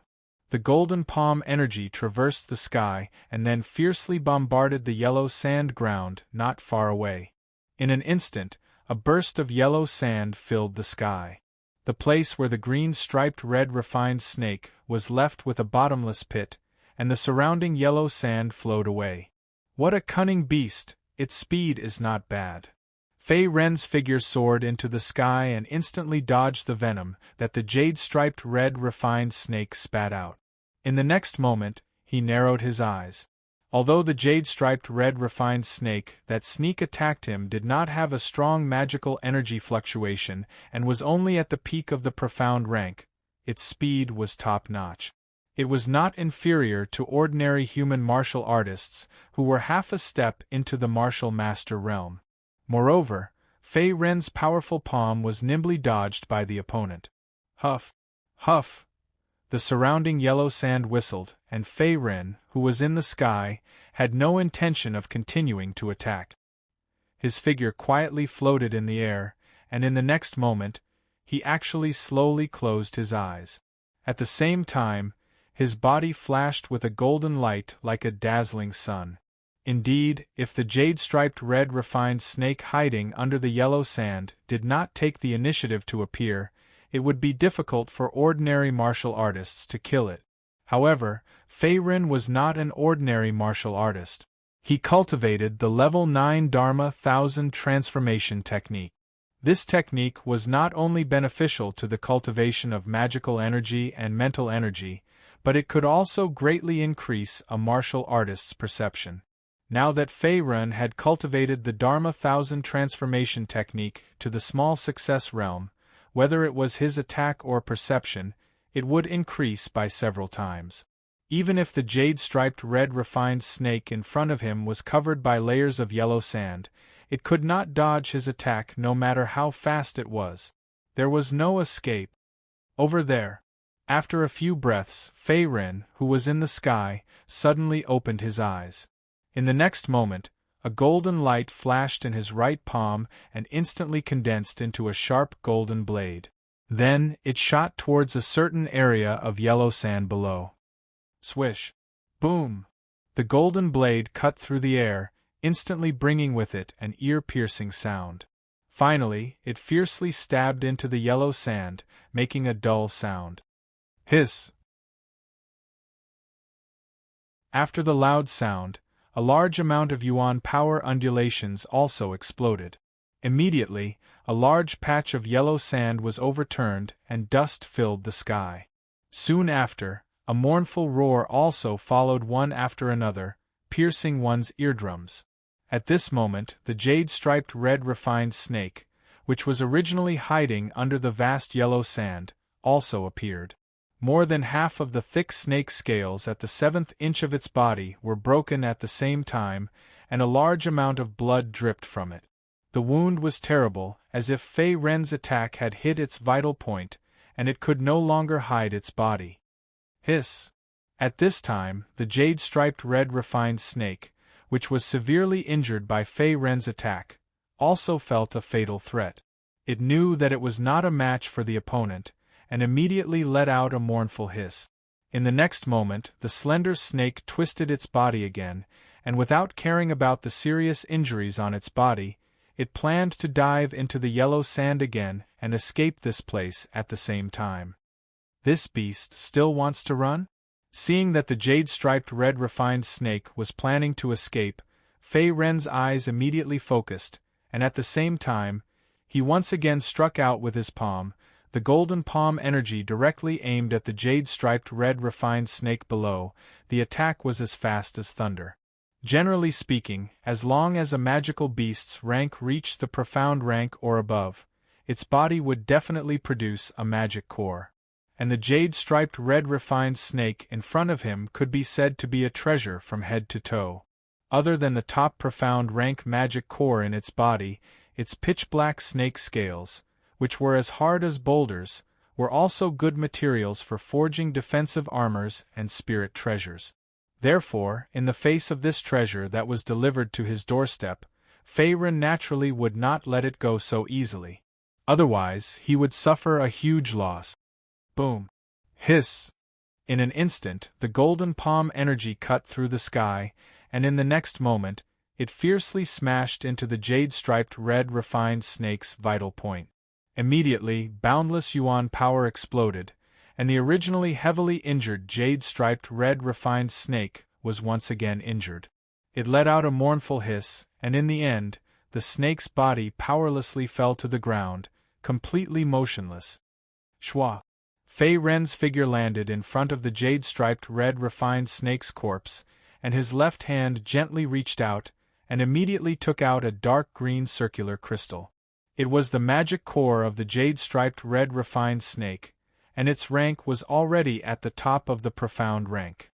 The golden palm energy traversed the sky and then fiercely bombarded the yellow sand ground not far away. In an instant, a burst of yellow sand filled the sky. The place where the green-striped red refined snake was left with a bottomless pit, and the surrounding yellow sand flowed away. What a cunning beast! Its speed is not bad. Fei Ren's figure soared into the sky and instantly dodged the venom that the jade-striped red refined snake spat out. In the next moment, he narrowed his eyes. Although the jade-striped red refined snake that sneak attacked him did not have a strong magical energy fluctuation and was only at the peak of the profound rank, its speed was top-notch. It was not inferior to ordinary human martial artists who were half a step into the martial master realm. Moreover, Fei Ren's powerful palm was nimbly dodged by the opponent. Huff! Huff! The surrounding yellow sand whistled, and Fei Ren, who was in the sky, had no intention of continuing to attack. His figure quietly floated in the air, and in the next moment, he actually slowly closed his eyes. At the same time, his body flashed with a golden light like a dazzling sun. Indeed, if the jade-striped red refined snake hiding under the yellow sand did not take the initiative to appear, it would be difficult for ordinary martial artists to kill it. However, Fei Ren was not an ordinary martial artist. He cultivated the level 9 Dharma 1000 transformation technique. This technique was not only beneficial to the cultivation of magical energy and mental energy, but it could also greatly increase a martial artist's perception. Now that Fei Ren had cultivated the Dharma 1000 transformation technique to the small success realm, whether it was his attack or perception, it would increase by several times. Even if the jade-striped red refined snake in front of him was covered by layers of yellow sand, it could not dodge his attack no matter how fast it was. There was no escape. Over there. After a few breaths, Fei Ren, who was in the sky, suddenly opened his eyes. In the next moment, a golden light flashed in his right palm and instantly condensed into a sharp golden blade. Then, it shot towards a certain area of yellow sand below. Swish! Boom! The golden blade cut through the air, instantly bringing with it an ear-piercing sound. Finally, it fiercely stabbed into the yellow sand, making a dull sound. Hiss! After the loud sound, a large amount of yuan power undulations also exploded. Immediately, a large patch of yellow sand was overturned and dust filled the sky. Soon after, a mournful roar also followed one after another, piercing one's eardrums. At this moment, the jade-striped red refined snake, which was originally hiding under the vast yellow sand, also appeared. More than half of the thick snake scales at the 7th inch of its body were broken at the same time, and a large amount of blood dripped from it. The wound was terrible, as if Fei Ren's attack had hit its vital point, and it could no longer hide its body. Hiss! At this time, the jade-striped red refined snake, which was severely injured by Fei Ren's attack, also felt a fatal threat. It knew that it was not a match for the opponent, and immediately let out a mournful hiss. In the next moment, the slender snake twisted its body again, and without caring about the serious injuries on its body, it planned to dive into the yellow sand again and escape this place at the same time. This beast still wants to run? Seeing that the jade-striped red refined snake was planning to escape, Fei Ren's eyes immediately focused, and at the same time, he once again struck out with his palm, the golden palm energy directly aimed at the jade-striped red refined snake below. The attack was as fast as thunder. Generally speaking, as long as a magical beast's rank reached the profound rank or above, its body would definitely produce a magic core. And the jade-striped red refined snake in front of him could be said to be a treasure from head to toe. Other than the top profound rank magic core in its body, its pitch-black snake scales, which were as hard as boulders, were also good materials for forging defensive armors and spirit treasures. Therefore, in the face of this treasure that was delivered to his doorstep, Fei Ren naturally would not let it go so easily. Otherwise, he would suffer a huge loss. Boom! Hiss! In an instant, the golden palm energy cut through the sky, and in the next moment, it fiercely smashed into the jade-striped red refined snake's vital point. Immediately, boundless yuan power exploded, and the originally heavily injured jade-striped red refined snake was once again injured. It let out a mournful hiss, and in the end, the snake's body powerlessly fell to the ground, completely motionless. Shwa! Fei Ren's figure landed in front of the jade-striped red refined snake's corpse, and his left hand gently reached out, and immediately took out a dark green circular crystal. It was the magic core of the jade-striped red refined snake, and its rank was already at the top of the profound rank.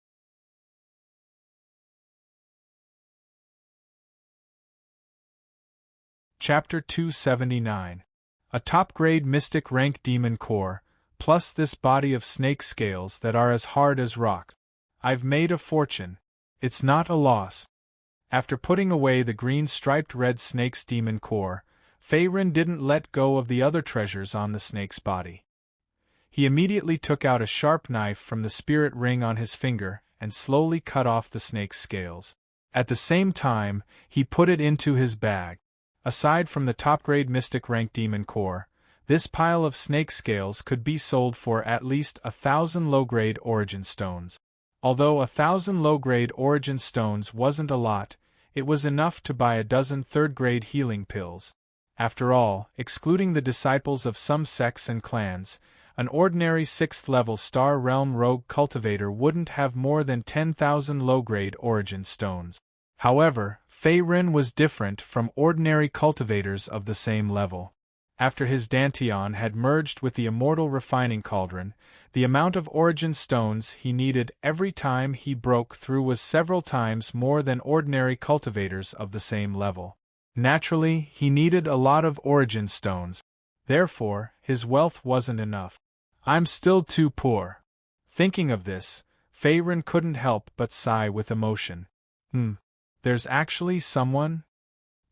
Chapter 279. A top-grade mystic rank demon core, plus this body of snake scales that are as hard as rock. I've made a fortune. It's not a loss. After putting away the green striped red snake's demon core, Fei Ren didn't let go of the other treasures on the snake's body. He immediately took out a sharp knife from the spirit ring on his finger and slowly cut off the snake's scales. At the same time, he put it into his bag. Aside from the top-grade mystic rank demon core, this pile of snake scales could be sold for at least 1,000 low-grade origin stones. Although 1,000 low-grade origin stones wasn't a lot, it was enough to buy a dozen third-grade healing pills. After all, excluding the disciples of some sects and clans, an ordinary 6th-level Star Realm rogue cultivator wouldn't have more than 10,000 low-grade origin stones. However, Fei Ren was different from ordinary cultivators of the same level. After his Dantian had merged with the immortal refining cauldron, the amount of origin stones he needed every time he broke through was several times more than ordinary cultivators of the same level. Naturally, he needed a lot of origin stones. Therefore, his wealth wasn't enough. I'm still too poor. Thinking of this, Fei Ren couldn't help but sigh with emotion. There's actually someone?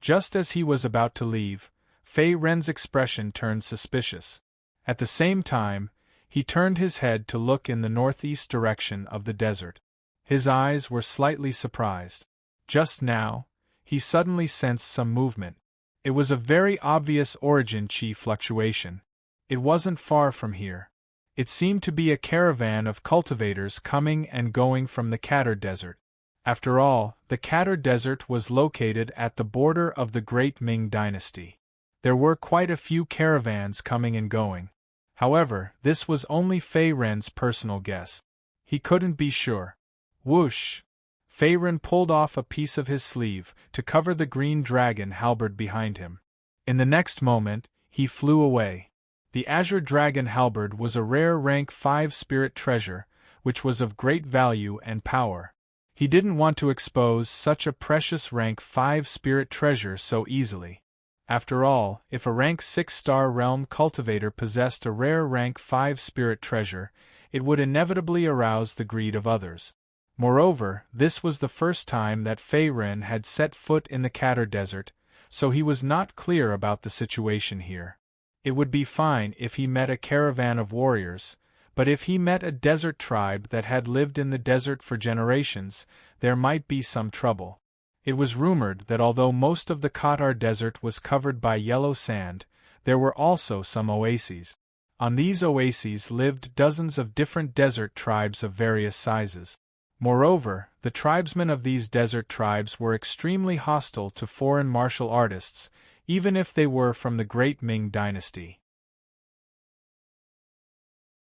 Just as he was about to leave, Fei Ren's expression turned suspicious. At the same time, he turned his head to look in the northeast direction of the desert. His eyes were slightly surprised. Just now, he suddenly sensed some movement. It was a very obvious origin chi fluctuation. It wasn't far from here. It seemed to be a caravan of cultivators coming and going from the Qatar Desert. After all, the Qatar Desert was located at the border of the Great Ming Dynasty. There were quite a few caravans coming and going. However, this was only Fei Ren's personal guess. He couldn't be sure. Whoosh! Fei Ren pulled off a piece of his sleeve to cover the green dragon halberd behind him. In the next moment, he flew away. The azure dragon halberd was a rare rank 5 spirit treasure, which was of great value and power. He didn't want to expose such a precious rank 5 spirit treasure so easily. After all, if a rank 6-star realm cultivator possessed a rare rank 5 spirit treasure, it would inevitably arouse the greed of others. Moreover, this was the first time that Fei Ren had set foot in the Qatar Desert, so he was not clear about the situation here. It would be fine if he met a caravan of warriors, but if he met a desert tribe that had lived in the desert for generations, there might be some trouble. It was rumored that although most of the Qatar Desert was covered by yellow sand, there were also some oases. On these oases lived dozens of different desert tribes of various sizes. Moreover, the tribesmen of these desert tribes were extremely hostile to foreign martial artists, even if they were from the Great Ming Dynasty.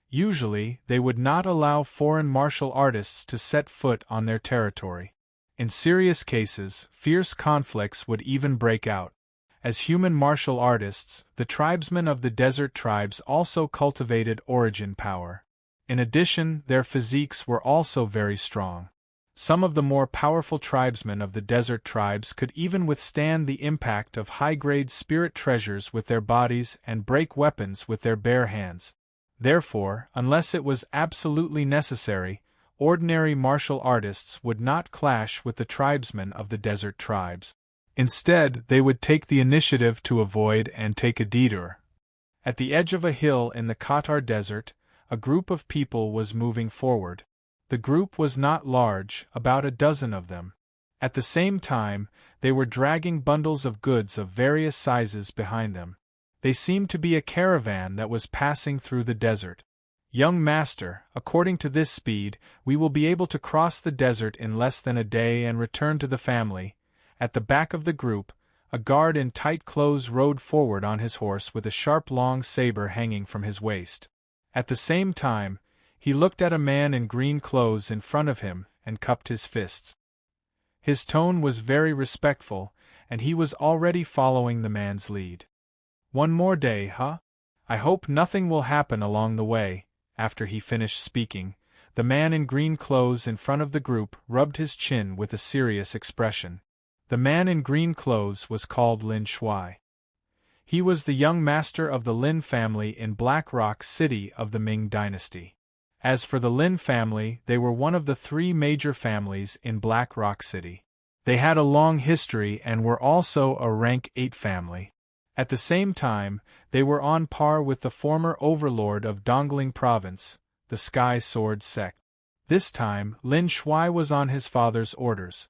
Usually, they would not allow foreign martial artists to set foot on their territory. In serious cases, fierce conflicts would even break out. As human martial artists, the tribesmen of the desert tribes also cultivated origin power. In addition, their physiques were also very strong. Some of the more powerful tribesmen of the desert tribes could even withstand the impact of high-grade spirit treasures with their bodies and break weapons with their bare hands. Therefore, unless it was absolutely necessary, ordinary martial artists would not clash with the tribesmen of the desert tribes. Instead, they would take the initiative to avoid and take a detour. At the edge of a hill in the Qatar Desert, a group of people was moving forward. The group was not large, about a dozen of them. At the same time, they were dragging bundles of goods of various sizes behind them. They seemed to be a caravan that was passing through the desert. Young master, according to this speed, we will be able to cross the desert in less than a day and return to the family. At the back of the group, a guard in tight clothes rode forward on his horse with a sharp long saber hanging from his waist. At the same time, he looked at a man in green clothes in front of him and cupped his fists. His tone was very respectful, and he was already following the man's lead. "One more day, huh? I hope nothing will happen along the way." After he finished speaking, the man in green clothes in front of the group rubbed his chin with a serious expression. The man in green clothes was called Lin Shuai. He was the young master of the Lin family in Black Rock City of the Ming Dynasty. As for the Lin family, they were one of the 3 major families in Black Rock City. They had a long history and were also a rank 8 family. At the same time, they were on par with the former overlord of Dongling Province, the Sky Sword sect. This time, Lin Shuai was on his father's orders.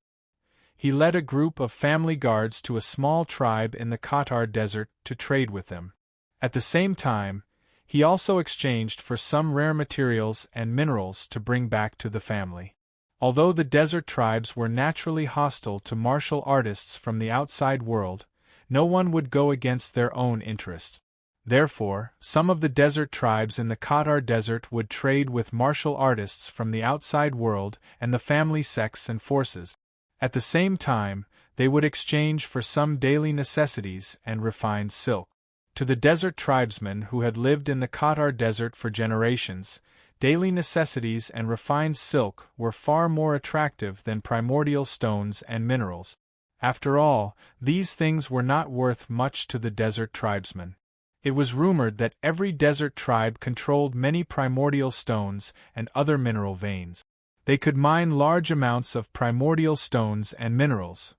He led a group of family guards to a small tribe in the Qatar Desert to trade with them. At the same time, he also exchanged for some rare materials and minerals to bring back to the family. Although the desert tribes were naturally hostile to martial artists from the outside world, no one would go against their own interests. Therefore, some of the desert tribes in the Qatar Desert would trade with martial artists from the outside world and the family sects and forces. At the same time, they would exchange for some daily necessities and refined silk. To the desert tribesmen who had lived in the Qatar Desert for generations, daily necessities and refined silk were far more attractive than primordial stones and minerals. After all, these things were not worth much to the desert tribesmen. It was rumored that every desert tribe controlled many primordial stones and other mineral veins. They could mine large amounts of primordial stones and minerals.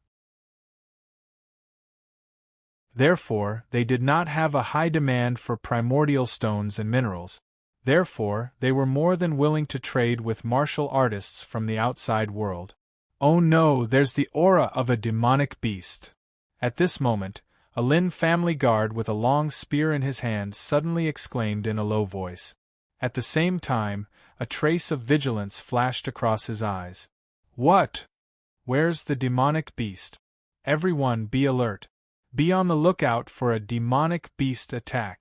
Therefore, they did not have a high demand for primordial stones and minerals. Therefore, they were more than willing to trade with martial artists from the outside world. "Oh no, there's the aura of a demonic beast!" At this moment, a Lin family guard with a long spear in his hand suddenly exclaimed in a low voice. At the same time, a trace of vigilance flashed across his eyes. "What? Where's the demonic beast? Everyone be alert. Be on the lookout for a demonic beast attack."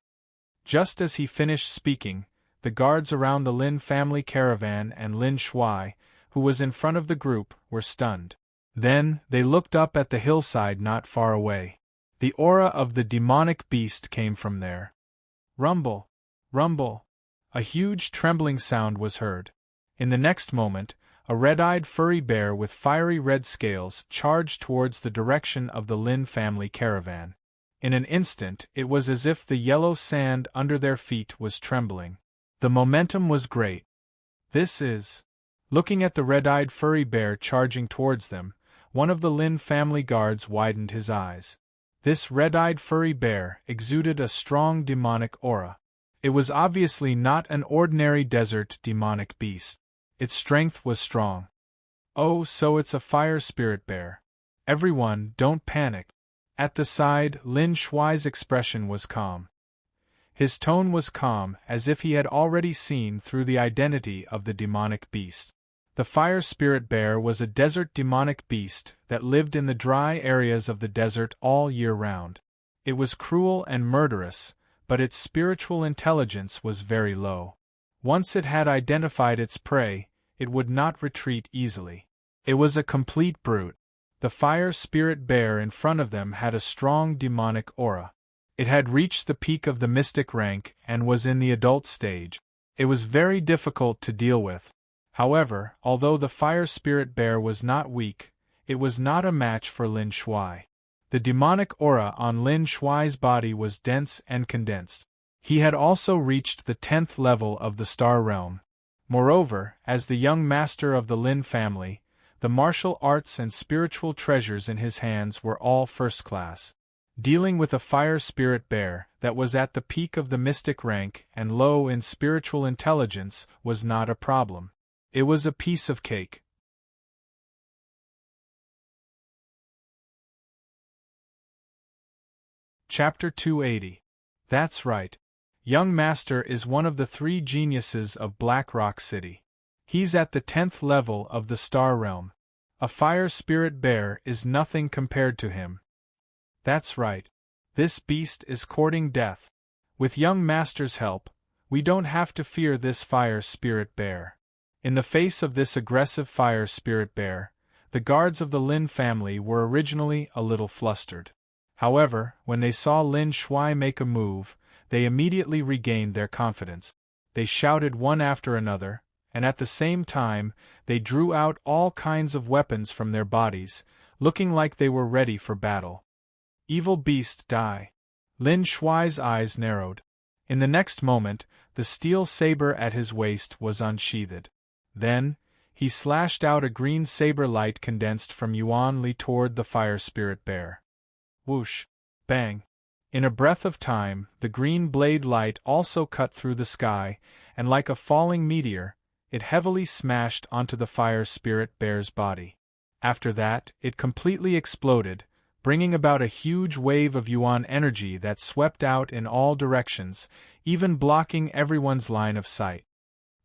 Just as he finished speaking, the guards around the Lin family caravan and Lin Shuai, who was in front of the group, were stunned. Then, they looked up at the hillside not far away. The aura of the demonic beast came from there. Rumble! Rumble! A huge trembling sound was heard. In the next moment, a red-eyed furry bear with fiery red scales charged towards the direction of the Lin family caravan. In an instant, it was as if the yellow sand under their feet was trembling. The momentum was great. "This is..." Looking at the red-eyed furry bear charging towards them, one of the Lin family guards widened his eyes. This red-eyed furry bear exuded a strong demonic aura. It was obviously not an ordinary desert demonic beast. Its strength was strong. "Oh, so it's a fire spirit bear. Everyone, don't panic." At the side, Lin Shuai's expression was calm. His tone was calm, as if he had already seen through the identity of the demonic beast. The fire spirit bear was a desert demonic beast that lived in the dry areas of the desert all year round. It was cruel and murderous, but its spiritual intelligence was very low. Once it had identified its prey, it would not retreat easily. It was a complete brute. The fire spirit bear in front of them had a strong demonic aura. It had reached the peak of the mystic rank and was in the adult stage. It was very difficult to deal with. However, although the fire spirit bear was not weak, it was not a match for Lin Shuai. The demonic aura on Lin Shuai's body was dense and condensed. He had also reached the 10th level of the Star Realm. Moreover, as the young master of the Lin family, the martial arts and spiritual treasures in his hands were all first class. Dealing with a fire spirit bear that was at the peak of the mystic rank and low in spiritual intelligence was not a problem. It was a piece of cake. Chapter 280. That's right. Young Master is one of the 3 geniuses of Black Rock City. He's at the 10th level of the Star Realm. A fire spirit bear is nothing compared to him. That's right. This beast is courting death. With Young Master's help, we don't have to fear this fire spirit bear. In the face of this aggressive fire spirit bear, the guards of the Lin family were originally a little flustered. However, when they saw Lin Shuai make a move, they immediately regained their confidence. They shouted one after another, and at the same time, they drew out all kinds of weapons from their bodies, looking like they were ready for battle. "Evil beast, die!" Lin Shuai's eyes narrowed. In the next moment, the steel saber at his waist was unsheathed. Then, he slashed out a green saber light condensed from Yuan Li toward the fire spirit bear. Whoosh! Bang! In a breath of time, the green blade light also cut through the sky, and like a falling meteor, it heavily smashed onto the fire spirit bear's body. After that, it completely exploded, bringing about a huge wave of Yuan energy that swept out in all directions, even blocking everyone's line of sight.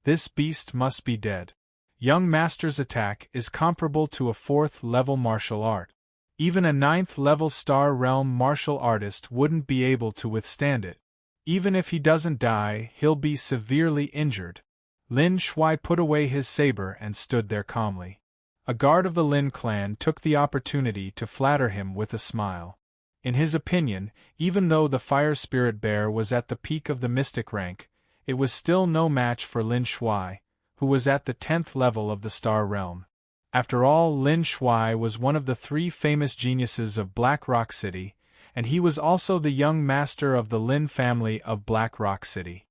This beast must be dead. Young Master's attack is comparable to a 4th-level martial art. Even a 9th-level Star Realm martial artist wouldn't be able to withstand it. Even if he doesn't die, he'll be severely injured. Lin Shuai put away his saber and stood there calmly. A guard of the Lin clan took the opportunity to flatter him with a smile. In his opinion, even though the fire spirit bear was at the peak of the mystic rank, it was still no match for Lin Shuai, who was at the 10th level of the Star Realm. After all, Lin Shuai was one of the 3 famous geniuses of Black Rock City, and he was also the young master of the Lin family of Black Rock City.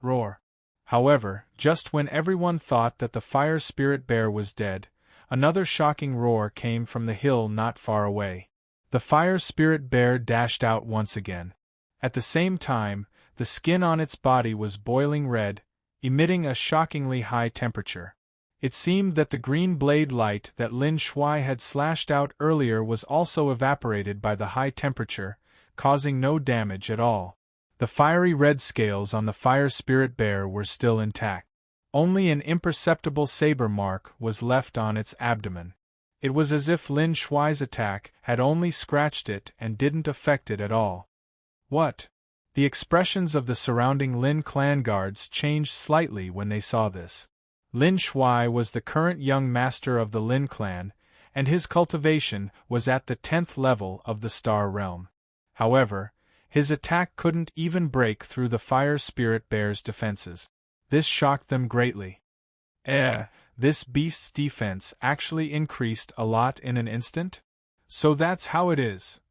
Roar! However, just when everyone thought that the fire spirit bear was dead, another shocking roar came from the hill not far away. The fire spirit bear dashed out once again. At the same time, the skin on its body was boiling red, emitting a shockingly high temperature. It seemed that the green blade light that Lin Shuai had slashed out earlier was also evaporated by the high temperature, causing no damage at all. The fiery red scales on the fire spirit bear were still intact. Only an imperceptible saber mark was left on its abdomen. It was as if Lin Shuai's attack had only scratched it and didn't affect it at all. What? The expressions of the surrounding Lin clan guards changed slightly when they saw this. Lin Shuai was the current young master of the Lin clan, and his cultivation was at the 10th level of the Star Realm. However, his attack couldn't even break through the fire spirit bear's defenses. This shocked them greatly. This beast's defense actually increased a lot in an instant? So that's how it is.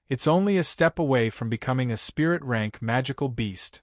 It's only a step away from becoming a spirit rank magical beast.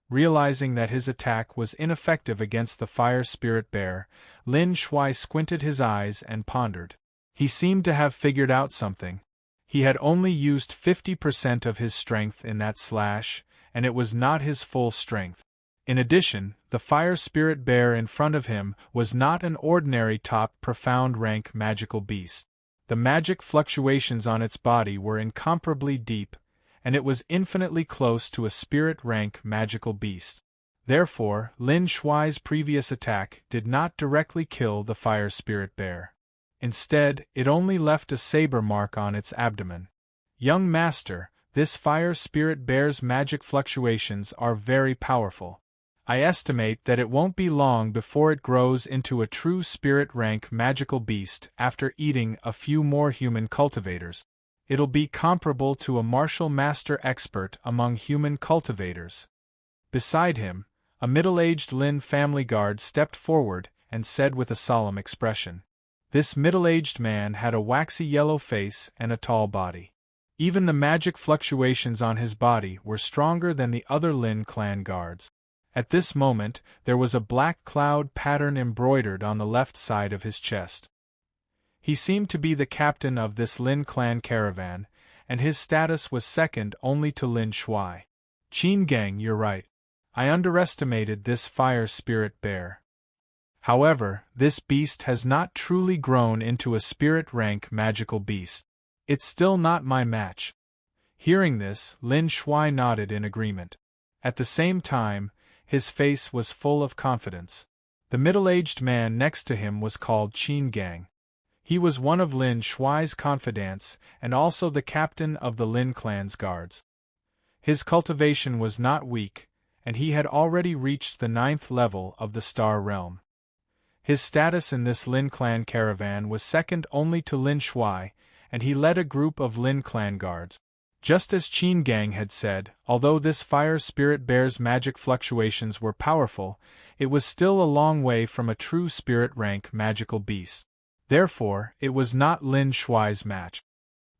Realizing that his attack was ineffective against the fire spirit bear, Lin Shuai squinted his eyes and pondered. He seemed to have figured out something. He had only used 50% of his strength in that slash, and it was not his full strength. In addition, the fire spirit bear in front of him was not an ordinary top profound rank magical beast. The magic fluctuations on its body were incomparably deep, and it was infinitely close to a spirit rank magical beast. Therefore, Lin Shuai's previous attack did not directly kill the fire spirit bear. Instead, it only left a saber mark on its abdomen. Young master, this fire spirit bear's magic fluctuations are very powerful. I estimate that it won't be long before it grows into a true spirit rank magical beast after eating a few more human cultivators. It'll be comparable to a martial master expert among human cultivators. Beside him, a middle-aged Lin family guard stepped forward and said with a solemn expression. This middle-aged man had a waxy yellow face and a tall body. Even the magic fluctuations on his body were stronger than the other Lin clan guards. At this moment, there was a black cloud pattern embroidered on the left side of his chest. He seemed to be the captain of this Lin clan caravan, and his status was second only to Lin Shuai. Qin Gang, you're right. I underestimated this fire spirit bear. However, this beast has not truly grown into a spirit rank magical beast. It's still not my match. Hearing this, Lin Shuai nodded in agreement. At the same time, his face was full of confidence. The middle-aged man next to him was called Qin Gang. He was one of Lin Shuai's confidants and also the captain of the Lin clan's guards. His cultivation was not weak, and he had already reached the 9th level of the Star Realm. His status in this Lin clan caravan was second only to Lin Shuai, and he led a group of Lin clan guards. Just as Qin Gang had said, although this fire spirit bear's magic fluctuations were powerful, it was still a long way from a true spirit rank magical beast. Therefore, it was not Lin Shuai's match.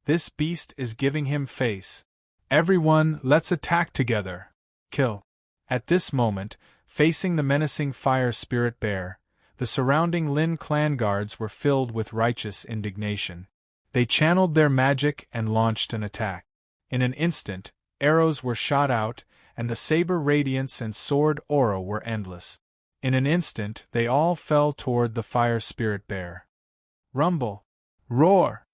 This beast is giving him face. Everyone, let's attack together. Kill. At this moment, facing the menacing fire spirit bear, the surrounding Lin clan guards were filled with righteous indignation. They channeled their magic and launched an attack. In an instant, arrows were shot out, and the saber radiance and sword aura were endless. In an instant, they all fell toward the fire spirit bear. Rumble! Roar!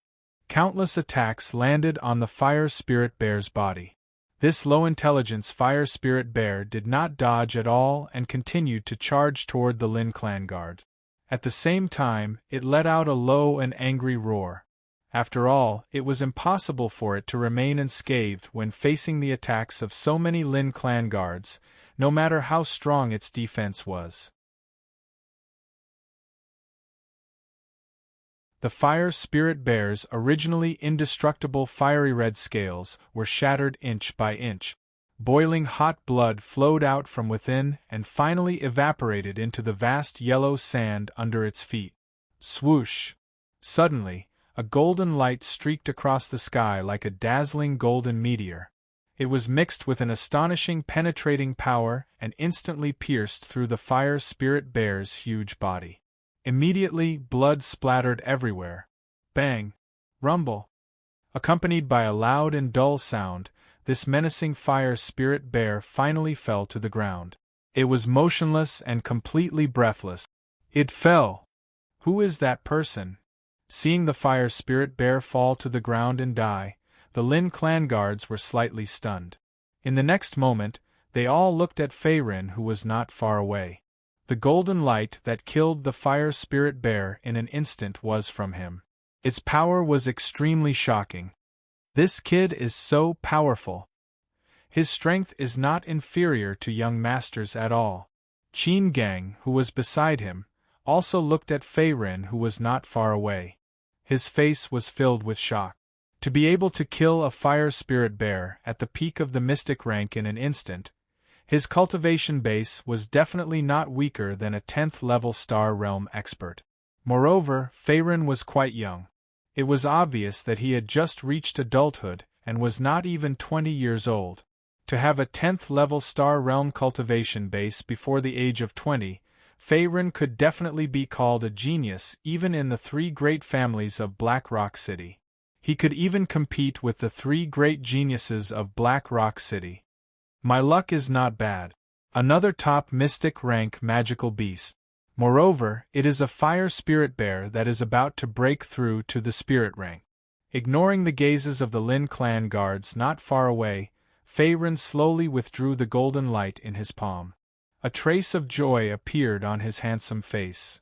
Countless attacks landed on the fire spirit bear's body. This low-intelligence fire spirit bear did not dodge at all and continued to charge toward the Lin clan guard. At the same time, it let out a low and angry roar. After all, it was impossible for it to remain unscathed when facing the attacks of so many Lin clan guards, no matter how strong its defense was. The fire spirit bear's originally indestructible fiery red scales were shattered inch by inch. Boiling hot blood flowed out from within and finally evaporated into the vast yellow sand under its feet. Swoosh! Suddenly, a golden light streaked across the sky like a dazzling golden meteor. It was mixed with an astonishing penetrating power and instantly pierced through the fire spirit bear's huge body. Immediately, blood splattered everywhere. Bang! Rumble! Accompanied by a loud and dull sound, this menacing fire spirit bear finally fell to the ground. It was motionless and completely breathless. It fell. Who is that person? Seeing the fire spirit bear fall to the ground and die, the Lin clan guards were slightly stunned. In the next moment, they all looked at Feiren, who was not far away. The golden light that killed the fire spirit bear in an instant was from him. Its power was extremely shocking. This kid is so powerful. His strength is not inferior to young masters at all. Qin Gang, who was beside him, also looked at Feiren, who was not far away. His face was filled with shock. To be able to kill a fire spirit bear at the peak of the mystic rank in an instant, his cultivation base was definitely not weaker than a 10th level Star Realm expert. Moreover, Feiren was quite young. It was obvious that he had just reached adulthood and was not even 20 years old. To have a 10th level Star Realm cultivation base before the age of 20, Feiren could definitely be called a genius even in the 3 great families of Black Rock City. He could even compete with the 3 great geniuses of Black Rock City. My luck is not bad. Another top mystic rank magical beast. Moreover, it is a fire spirit bear that is about to break through to the spirit rank. Ignoring the gazes of the Lin clan guards not far away, Feiren slowly withdrew the golden light in his palm. A trace of joy appeared on his handsome face.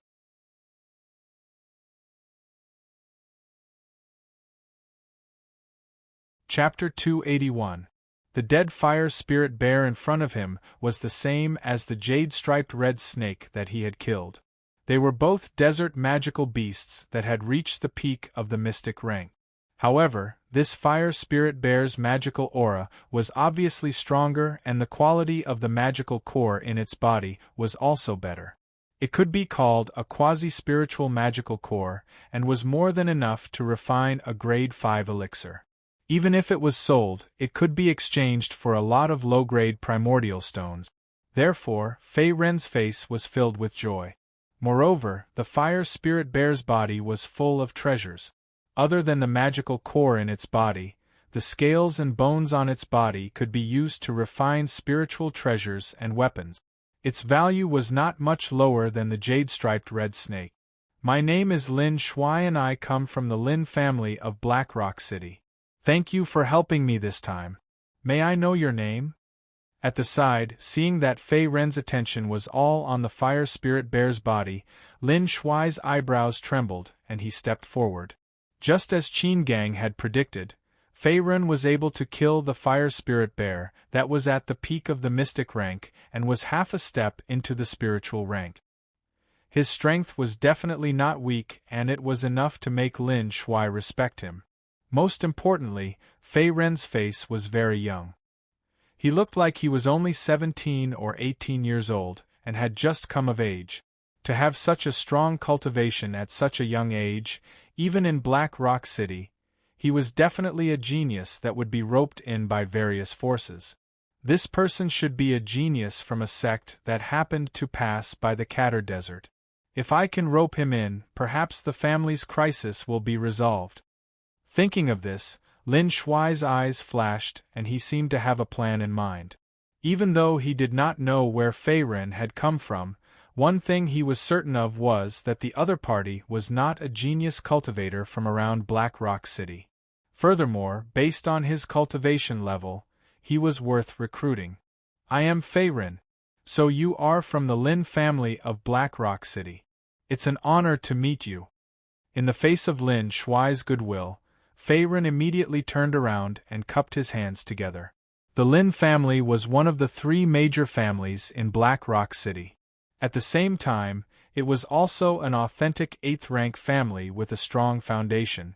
Chapter 281. The dead fire spirit bear in front of him was the same as the jade-striped red snake that he had killed. They were both desert magical beasts that had reached the peak of the mystic rank. However, this fire spirit bear's magical aura was obviously stronger, and the quality of the magical core in its body was also better. It could be called a quasi-spiritual magical core, and was more than enough to refine a grade 5 elixir. Even if it was sold, it could be exchanged for a lot of low-grade primordial stones. Therefore, Feiren's face was filled with joy. Moreover, the fire spirit bear's body was full of treasures. Other than the magical core in its body, the scales and bones on its body could be used to refine spiritual treasures and weapons. Its value was not much lower than the jade-striped red snake. My name is Lin Shuai and I come from the Lin family of Black Rock City. Thank you for helping me this time. May I know your name? At the side, seeing that Feiren's attention was all on the fire spirit bear's body, Lin Shuai's eyebrows trembled, and he stepped forward. Just as Qin Gang had predicted, Feiren was able to kill the fire spirit bear that was at the peak of the mystic rank and was half a step into the spiritual rank. His strength was definitely not weak, and it was enough to make Lin Shuai respect him. Most importantly, Feiren's face was very young. He looked like he was only 17 or 18 years old, and had just come of age. To have such a strong cultivation at such a young age, even in Black Rock City, he was definitely a genius that would be roped in by various forces. This person should be a genius from a sect that happened to pass by the Katar Desert. If I can rope him in, perhaps the family's crisis will be resolved. Thinking of this, Lin Shuai's eyes flashed, and he seemed to have a plan in mind. Even though he did not know where Feiren had come from, one thing he was certain of was that the other party was not a genius cultivator from around Black Rock City. Furthermore, based on his cultivation level, he was worth recruiting. I am Feiren. So you are from the Lin family of Black Rock City. It's an honor to meet you. In the face of Lin Shuai's goodwill, Feiren immediately turned around and cupped his hands together. The Lin family was one of the 3 major families in Black Rock City. At the same time, it was also an authentic 8th-rank family with a strong foundation.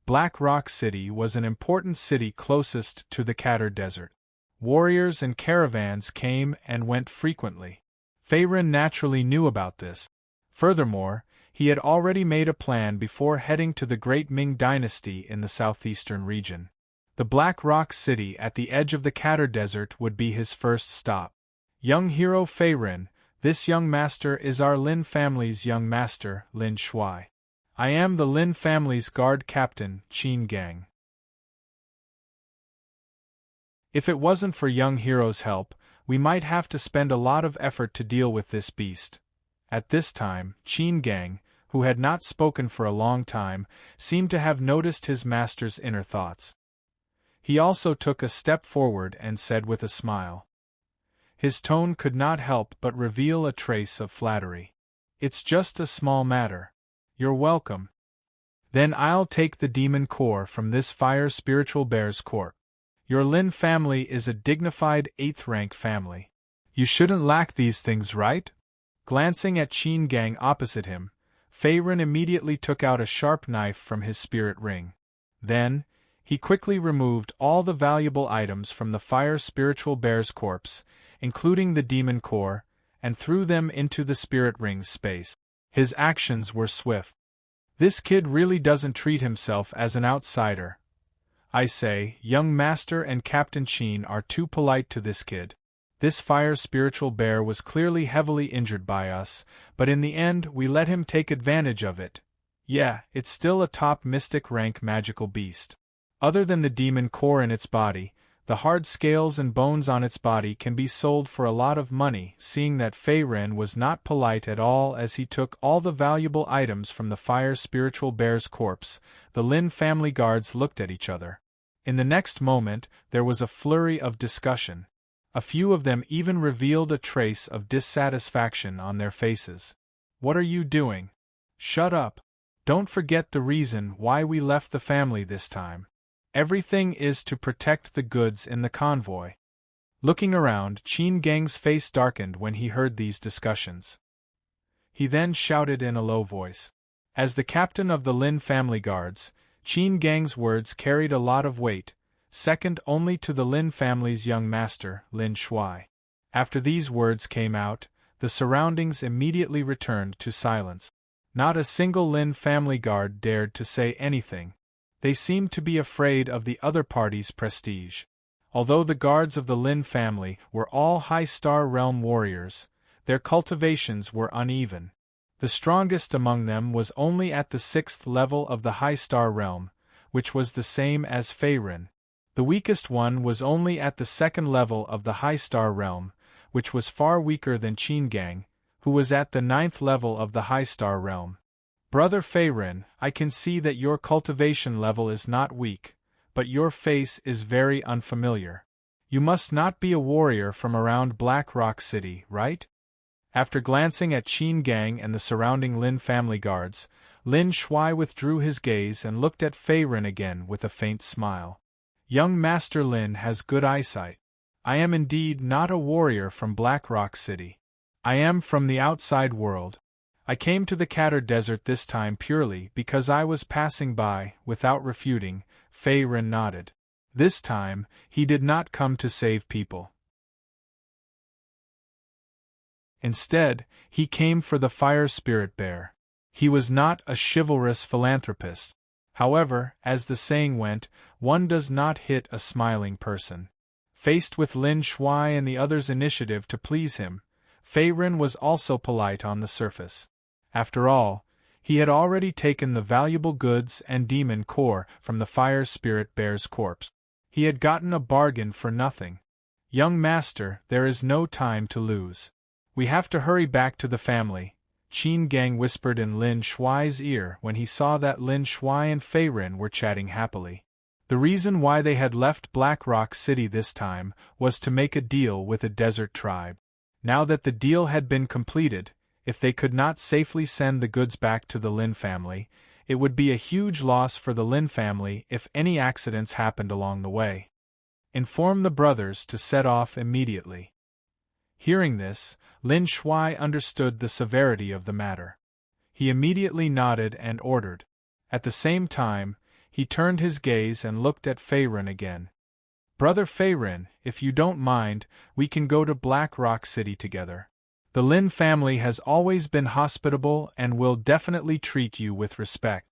Black Rock City was an important city closest to the Katar Desert. Warriors and caravans came and went frequently. Feiren naturally knew about this. Furthermore, he had already made a plan before heading to the Great Ming Dynasty in the southeastern region. The Black Rock City at the edge of the Katar Desert would be his first stop. Young hero Feiren, this young master is our Lin family's young master, Lin Shuai. I am the Lin family's guard captain, Qin Gang. If it wasn't for young hero's help, we might have to spend a lot of effort to deal with this beast. At this time, Qin Gang, who had not spoken for a long time, seemed to have noticed his master's inner thoughts. He also took a step forward and said with a smile. His tone could not help but reveal a trace of flattery. "It's just a small matter. You're welcome. Then I'll take the demon core from this fire spiritual bear's corpse. Your Lin family is a dignified 8th rank family. You shouldn't lack these things, right?" Glancing at Qin Gang opposite him, Feiren immediately took out a sharp knife from his spirit ring. Then, he quickly removed all the valuable items from the fire spiritual bear's corpse, including the demon core, and threw them into the spirit ring's space. His actions were swift. This kid really doesn't treat himself as an outsider. I say, young master and Captain Qin are too polite to this kid. This fire spiritual bear was clearly heavily injured by us, but in the end we let him take advantage of it. Yeah, it's still a top mystic rank magical beast. Other than the demon core in its body, the hard scales and bones on its body can be sold for a lot of money. Seeing that Feiren was not polite at all as he took all the valuable items from the fire spiritual bear's corpse, the Lin family guards looked at each other. In the next moment, there was a flurry of discussion. A few of them even revealed a trace of dissatisfaction on their faces. "What are you doing? Shut up. Don't forget the reason why we left the family this time. Everything is to protect the goods in the convoy." Looking around, Qin Gang's face darkened when he heard these discussions. He then shouted in a low voice. As the captain of the Lin family guards, Qin Gang's words carried a lot of weight, second only to the Lin family's young master, Lin Shuai. After these words came out, the surroundings immediately returned to silence. Not a single Lin family guard dared to say anything. They seemed to be afraid of the other party's prestige. Although the guards of the Lin family were all high-star realm warriors, their cultivations were uneven. The strongest among them was only at the 6th level of the high-star realm, which was the same as Feiren. The weakest one was only at the 2nd level of the high-star realm, which was far weaker than Qin Gang, who was at the 9th level of the high-star realm. "Brother Feiren, I can see that your cultivation level is not weak, but your face is very unfamiliar. You must not be a warrior from around Black Rock City, right?" After glancing at Qin Gang and the surrounding Lin family guards, Lin Shuai withdrew his gaze and looked at Feiren again with a faint smile. "Young Master Lin has good eyesight. I am indeed not a warrior from Black Rock City. I am from the outside world. I came to the Katar Desert this time purely because I was passing by." Without refuting, Feiren nodded. This time, he did not come to save people. Instead, he came for the fire spirit bear. He was not a chivalrous philanthropist. However, as the saying went, one does not hit a smiling person. Faced with Lin Shuai and the others' initiative to please him, Feiren was also polite on the surface. After all, he had already taken the valuable goods and demon core from the fire spirit bear's corpse. He had gotten a bargain for nothing. "Young master, there is no time to lose. We have to hurry back to the family," Qin Gang whispered in Lin Shuai's ear when he saw that Lin Shuai and Feiren were chatting happily. The reason why they had left Black Rock City this time was to make a deal with a desert tribe. Now that the deal had been completed, if they could not safely send the goods back to the Lin family, it would be a huge loss for the Lin family if any accidents happened along the way. Inform the brothers to set off immediately. Hearing this, Lin Shuai understood the severity of the matter. He immediately nodded and ordered. At the same time, he turned his gaze and looked at Feiren again. "Brother Feiren, if you don't mind, we can go to Black Rock City together. The Lin family has always been hospitable and will definitely treat you with respect."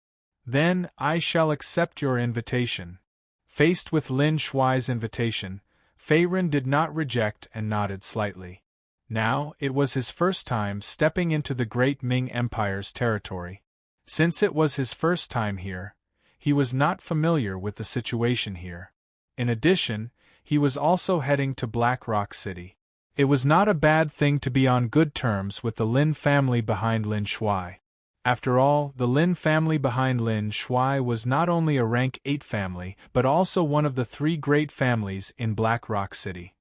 "Then, I shall accept your invitation." Faced with Lin Shuai's invitation, Feiren did not reject and nodded slightly. Now, it was his first time stepping into the Great Ming Empire's territory. Since it was his first time here, he was not familiar with the situation here. In addition, he was also heading to Black Rock City. It was not a bad thing to be on good terms with the Lin family behind Lin Shuai. After all, the Lin family behind Lin Shuai was not only a rank 8 family, but also one of the 3 great families in Black Rock City.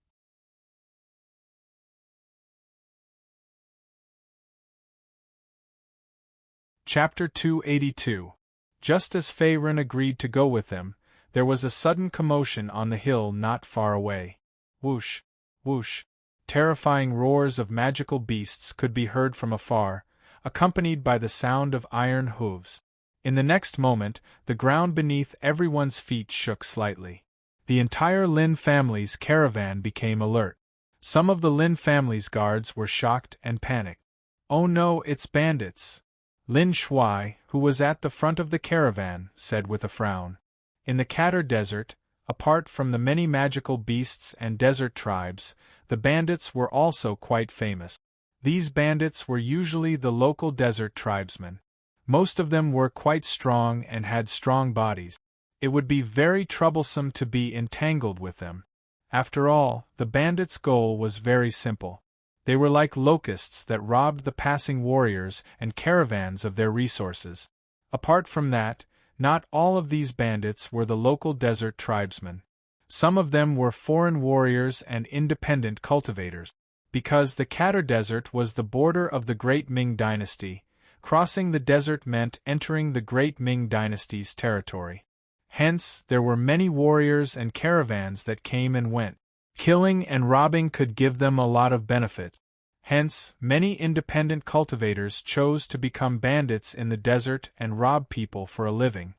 Chapter 282. Just as Fei Ren agreed to go with them, there was a sudden commotion on the hill not far away. Whoosh, whoosh. Terrifying roars of magical beasts could be heard from afar, accompanied by the sound of iron hooves. In the next moment, the ground beneath everyone's feet shook slightly. The entire Lin family's caravan became alert. Some of the Lin family's guards were shocked and panicked. "Oh no, it's bandits!" Lin Shuai, who was at the front of the caravan, said with a frown. In the Katar Desert, apart from the many magical beasts and desert tribes, the bandits were also quite famous. These bandits were usually the local desert tribesmen. Most of them were quite strong and had strong bodies. It would be very troublesome to be entangled with them. After all, the bandits' goal was very simple. They were like locusts that robbed the passing warriors and caravans of their resources. Apart from that, not all of these bandits were the local desert tribesmen. Some of them were foreign warriors and independent cultivators. Because the Katar Desert was the border of the Great Ming Dynasty, crossing the desert meant entering the Great Ming Dynasty's territory. Hence, there were many warriors and caravans that came and went. Killing and robbing could give them a lot of benefit. Hence, many independent cultivators chose to become bandits in the desert and rob people for a living.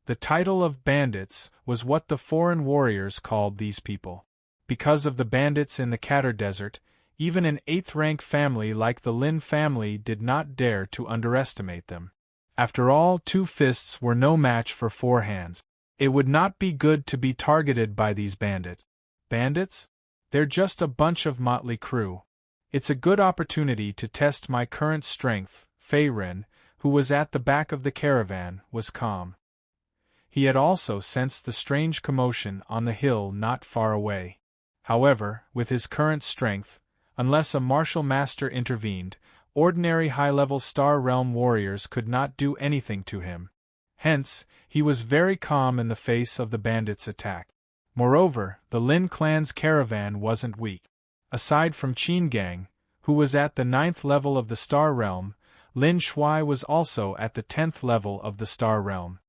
The title of bandits was what the foreign warriors called these people. Because of the bandits in the Katar Desert, even an 8th-rank family like the Lin family did not dare to underestimate them. After all, 2 fists were no match for 4 hands. It would not be good to be targeted by these bandits. Bandits? They're just a bunch of motley crew. It's a good opportunity to test my current strength. Fei Ren, who was at the back of the caravan, was calm. He had also sensed the strange commotion on the hill not far away. However, with his current strength, unless a martial master intervened, ordinary high-level Star Realm warriors could not do anything to him. Hence, he was very calm in the face of the bandits' attack. Moreover, the Lin clan's caravan wasn't weak. Aside from Qin Gang, who was at the 9th level of the Star Realm, Lin Shuai was also at the 10th level of the Star Realm.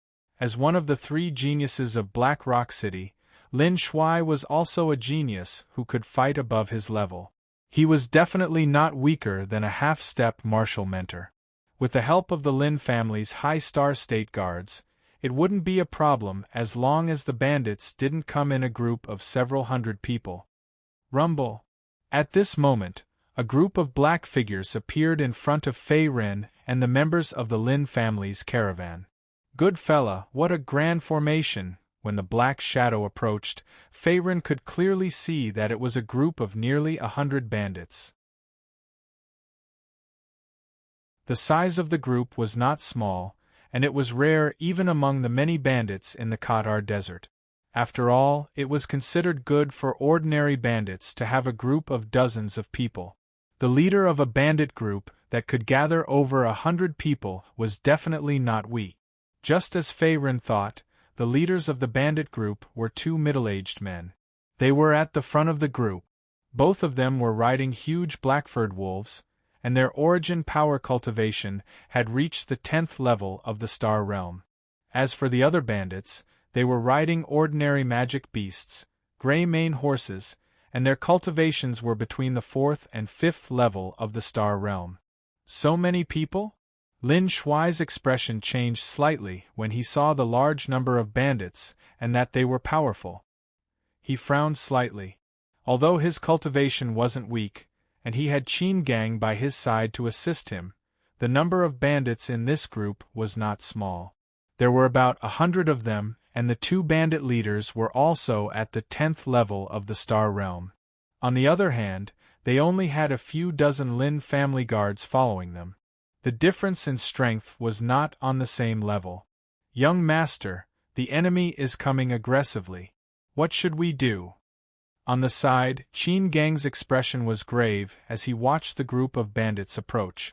As one of the 3 geniuses of Black Rock City, Lin Shuai was also a genius who could fight above his level. He was definitely not weaker than a half-step martial mentor. With the help of the Lin family's high star state guards, it wouldn't be a problem as long as the bandits didn't come in a group of several hundred people. Rumble. At this moment, a group of black figures appeared in front of Fei Ren and the members of the Lin family's caravan. Good fella, what a grand formation! When the black shadow approached, Fei Ren could clearly see that it was a group of nearly 100 bandits. The size of the group was not small, and it was rare even among the many bandits in the Katar Desert. After all, it was considered good for ordinary bandits to have a group of dozens of people. The leader of a bandit group that could gather over 100 people was definitely not weak. Just as Fei Ren thought, the leaders of the bandit group were 2 middle-aged men. They were at the front of the group. Both of them were riding huge black-furred wolves, and their origin power cultivation had reached the 10th level of the Star Realm. As for the other bandits, they were riding ordinary magic beasts, gray mane horses, and their cultivations were between the 4th and 5th level of the Star Realm. So many people? Lin Shuai's expression changed slightly when he saw the large number of bandits and that they were powerful. He frowned slightly. Although his cultivation wasn't weak, and he had Qin Gang by his side to assist him, the number of bandits in this group was not small. There were about 100 of them, and the 2 bandit leaders were also at the 10th level of the Star Realm. On the other hand, they only had a few dozen Lin family guards following them. The difference in strength was not on the same level. "Young master, the enemy is coming aggressively. What should we do?" On the side, Qin Gang's expression was grave as he watched the group of bandits approach.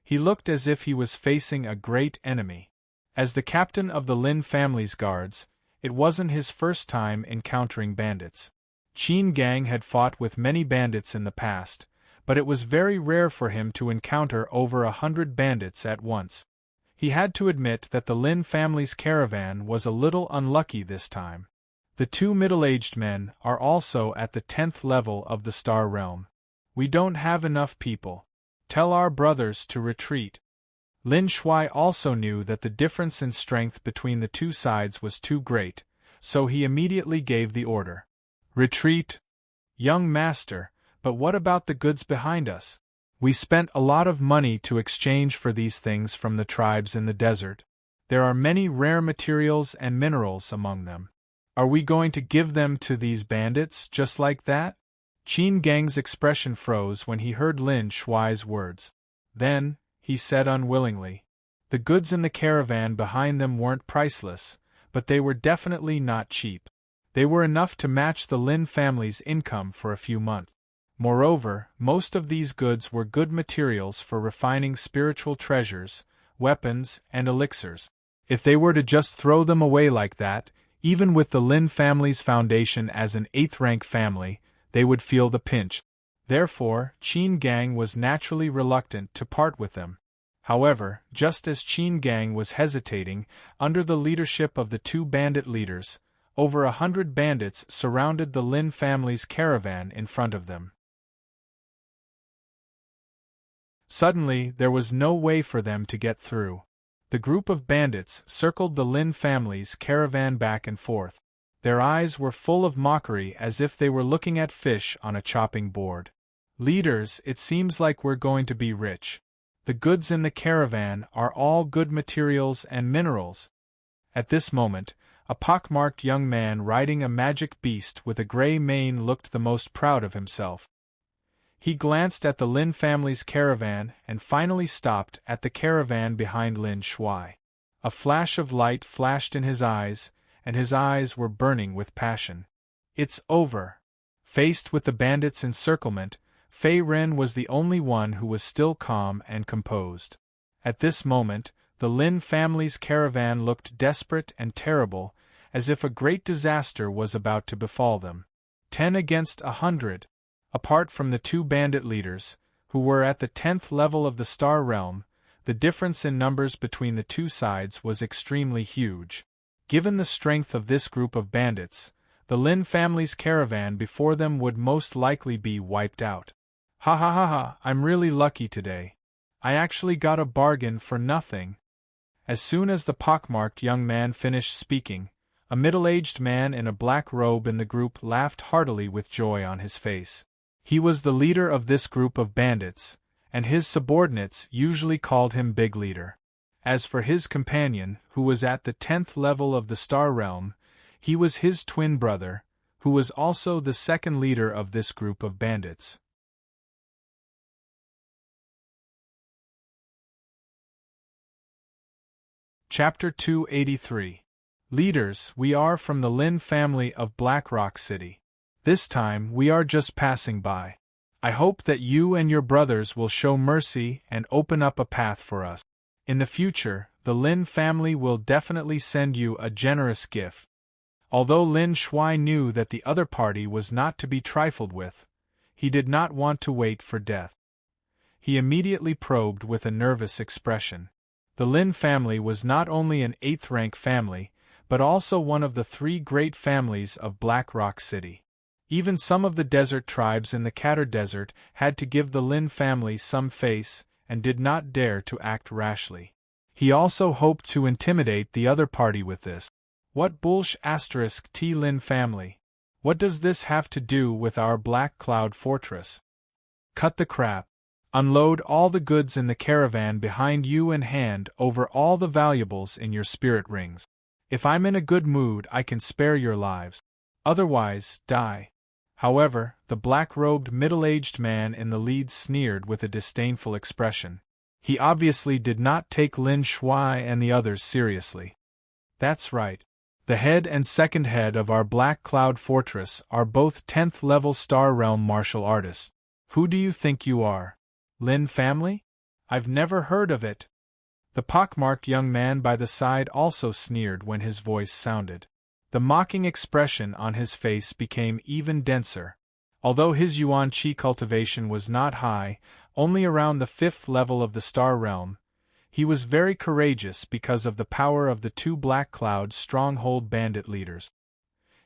He looked as if he was facing a great enemy. As the captain of the Lin family's guards, it wasn't his first time encountering bandits. Qin Gang had fought with many bandits in the past, but it was very rare for him to encounter over 100 bandits at once. He had to admit that the Lin family's caravan was a little unlucky this time. The two middle-aged men are also at the 10th level of the Star Realm. We don't have enough people. Tell our brothers to retreat. Lin Shuai also knew that the difference in strength between the two sides was too great, so he immediately gave the order. Retreat? Young master, but what about the goods behind us? We spent a lot of money to exchange for these things from the tribes in the desert. There are many rare materials and minerals among them. Are we going to give them to these bandits just like that? Qin Gang's expression froze when he heard Lin Shuai's words. Then, he said unwillingly, the goods in the caravan behind them weren't priceless, but they were definitely not cheap. They were enough to match the Lin family's income for a few months. Moreover, most of these goods were good materials for refining spiritual treasures, weapons, and elixirs. If they were to just throw them away like that, even with the Lin family's foundation as an 8th-rank family, they would feel the pinch. Therefore, Qin Gang was naturally reluctant to part with them. However, just as Qin Gang was hesitating, under the leadership of the two bandit leaders, over 100 bandits surrounded the Lin family's caravan in front of them. Suddenly, there was no way for them to get through. The group of bandits circled the Lin family's caravan back and forth. Their eyes were full of mockery as if they were looking at fish on a chopping board. Leaders, it seems like we're going to be rich. The goods in the caravan are all good materials and minerals. At this moment, a pockmarked young man riding a magic beast with a gray mane looked the most proud of himself. He glanced at the Lin family's caravan and finally stopped at the caravan behind Lin Shuai. A flash of light flashed in his eyes, and his eyes were burning with passion. It's over. Faced with the bandits' encirclement, Fei Ren was the only one who was still calm and composed. At this moment, the Lin family's caravan looked desperate and terrible, as if a great disaster was about to befall them. 10 against 100. Apart from the two bandit leaders, who were at the 10th level of the Star Realm, the difference in numbers between the two sides was extremely huge. Given the strength of this group of bandits, the Lin family's caravan before them would most likely be wiped out. Ha ha ha ha, I'm really lucky today. I actually got a bargain for nothing. As soon as the pockmarked young man finished speaking, a middle-aged man in a black robe in the group laughed heartily with joy on his face. He was the leader of this group of bandits, and his subordinates usually called him Big Leader. As for his companion, who was at the 10th level of the Star Realm, he was his twin brother, who was also the second leader of this group of bandits. Chapter 283. Leaders, we are from the Lin family of Black Rock City. This time we are just passing by. I hope that you and your brothers will show mercy and open up a path for us. In the future, the Lin family will definitely send you a generous gift. Although Lin Shuai knew that the other party was not to be trifled with, he did not want to wait for death. He immediately probed with a nervous expression. The Lin family was not only an 8th-rank family, but also one of the 3 great families of Black Rock City. Even some of the desert tribes in the Katar Desert had to give the Lin family some face and did not dare to act rashly. He also hoped to intimidate the other party with this. What bullsh*** T Lin family? What does this have to do with our Black Cloud Fortress? Cut the crap. Unload all the goods in the caravan behind you and hand over all the valuables in your spirit rings. If I'm in a good mood, I can spare your lives. Otherwise, die. However, the black-robed middle-aged man in the lead sneered with a disdainful expression. He obviously did not take Lin Shuai and the others seriously. That's right. The head and second head of our Black Cloud Fortress are both 10th level Star Realm martial artists. Who do you think you are? Lin family? I've never heard of it. The pockmarked young man by the side also sneered when his voice sounded. The mocking expression on his face became even denser. Although his Yuan Qi cultivation was not high, only around the 5th level of the Star Realm, he was very courageous because of the power of the 2 Black Cloud stronghold bandit leaders.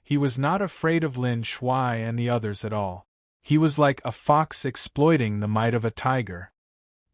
He was not afraid of Lin Shuai and the others at all. He was like a fox exploiting the might of a tiger.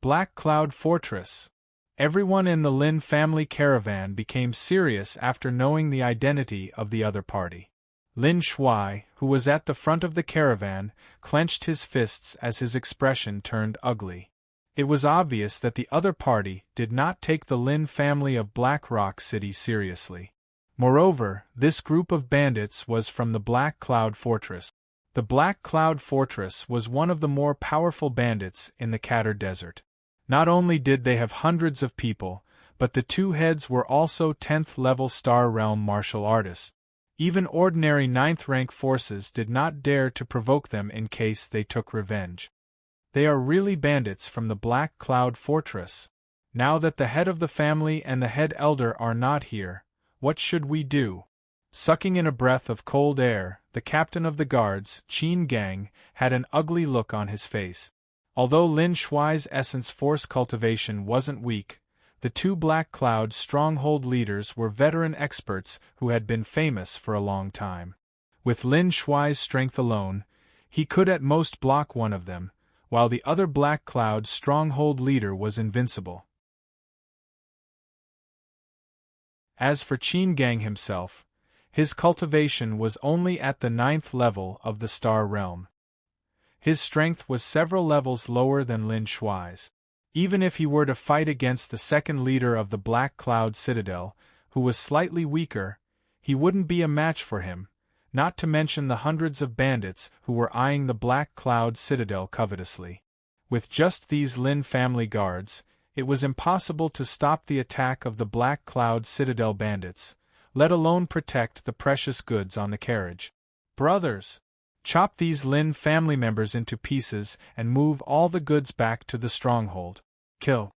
Black Cloud Fortress. Everyone in the Lin family caravan became serious after knowing the identity of the other party. Lin Shuai, who was at the front of the caravan, clenched his fists as his expression turned ugly. It was obvious that the other party did not take the Lin family of Black Rock City seriously. Moreover, this group of bandits was from the Black Cloud Fortress. The Black Cloud Fortress was one of the more powerful bandits in the Katar Desert. Not only did they have hundreds of people, but the 2 heads were also 10th level Star Realm martial artists. Even ordinary 9th rank forces did not dare to provoke them in case they took revenge. They are really bandits from the Black Cloud Fortress. Now that the head of the family and the head elder are not here, what should we do? Sucking in a breath of cold air, the captain of the guards, Qin Gang, had an ugly look on his face. Although Lin Shuai's essence force cultivation wasn't weak, the 2 Black Cloud stronghold leaders were veteran experts who had been famous for a long time. With Lin Shuai's strength alone, he could at most block one of them, while the other Black Cloud stronghold leader was invincible. As for Qin Gang himself, his cultivation was only at the 9th level of the Star Realm. His strength was several levels lower than Lin Shuai's. Even if he were to fight against the second leader of the Black Cloud Citadel, who was slightly weaker, he wouldn't be a match for him, not to mention the hundreds of bandits who were eyeing the Black Cloud Citadel covetously. With just these Lin family guards, it was impossible to stop the attack of the Black Cloud Citadel bandits, let alone protect the precious goods on the carriage. Brothers! Chop these Lin family members into pieces and move all the goods back to the stronghold. Kill.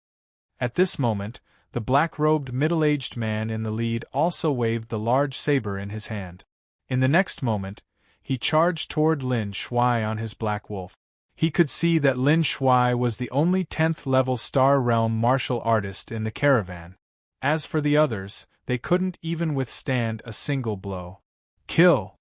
At this moment, the black-robed middle-aged man in the lead also waved the large saber in his hand. In the next moment, he charged toward Lin Shuai on his black wolf. He could see that Lin Shuai was the only 10th level Star Realm martial artist in the caravan. As for the others, they couldn't even withstand a single blow. Kill!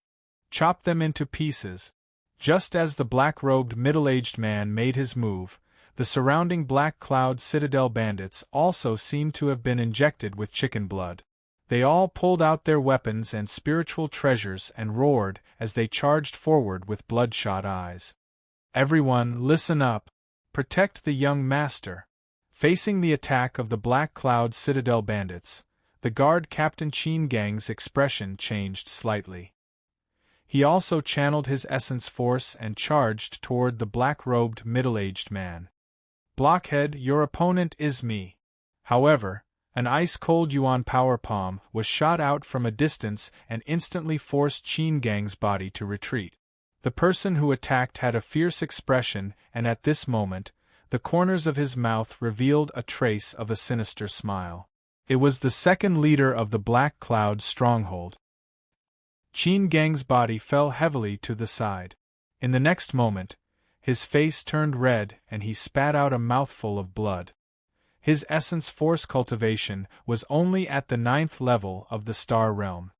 Chop them into pieces. Just as the black-robed middle-aged man made his move, the surrounding Black Cloud Citadel bandits also seemed to have been injected with chicken blood. They all pulled out their weapons and spiritual treasures and roared as they charged forward with bloodshot eyes. Everyone, listen up. Protect the young master. Facing the attack of the Black Cloud Citadel bandits, the guard Captain Qin Gang's expression changed slightly. He also channeled his essence force and charged toward the black-robed middle-aged man. Blockhead, your opponent is me. However, an ice-cold Yuan power palm was shot out from a distance and instantly forced Qin Gang's body to retreat. The person who attacked had a fierce expression, and at this moment, the corners of his mouth revealed a trace of a sinister smile. It was the second leader of the Black Cloud stronghold. Qin Gang's body fell heavily to the side. In the next moment, his face turned red and he spat out a mouthful of blood. His essence force cultivation was only at the 9th level of the Star Realm.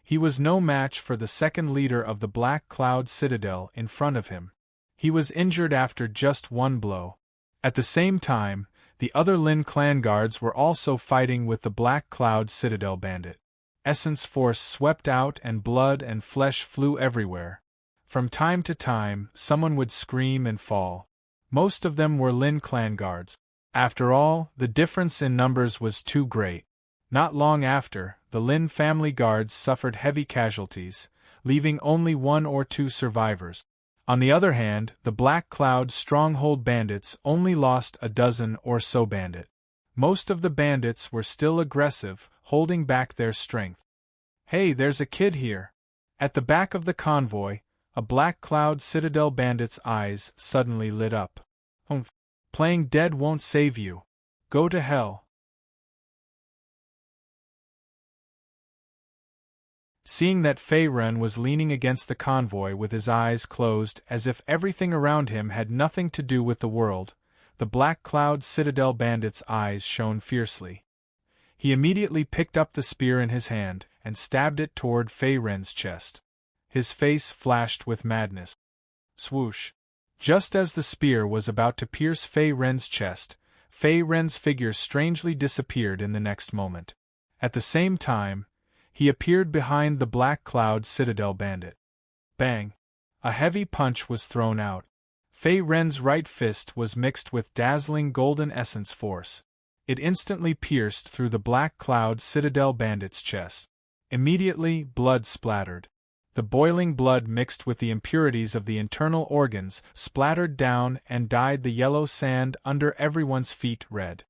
He was no match for the second leader of the Black Cloud Citadel in front of him. He was injured after just one blow. At the same time, the other Lin clan guards were also fighting with the Black Cloud Citadel bandit. Essence force swept out and blood and flesh flew everywhere. From time to time, someone would scream and fall. Most of them were Lin clan guards. After all, the difference in numbers was too great. Not long after, the Lin family guards suffered heavy casualties, leaving only 1 or 2 survivors. On the other hand, the Black Cloud stronghold bandits only lost a dozen or so bandits. Most of the bandits were still aggressive, holding back their strength. Hey, there's a kid here! At the back of the convoy, a Black Cloud Citadel bandit's eyes suddenly lit up. Humph! Playing dead won't save you. Go to hell. Seeing that Fei-Ren was leaning against the convoy with his eyes closed as if everything around him had nothing to do with the world, the Black Cloud Citadel bandit's eyes shone fiercely. He immediately picked up the spear in his hand and stabbed it toward Fei-Ren's chest. His face flashed with madness. Swoosh! Just as the spear was about to pierce Fei-Ren's chest, Fei-Ren's figure strangely disappeared in the next moment. At the same time, he appeared behind the Black Cloud Citadel bandit. Bang! A heavy punch was thrown out. Fei-Ren's right fist was mixed with dazzling golden essence force. It instantly pierced through the Black Cloud Citadel bandit's chest. Immediately, blood splattered. The boiling blood mixed with the impurities of the internal organs splattered down and dyed the yellow sand under everyone's feet red.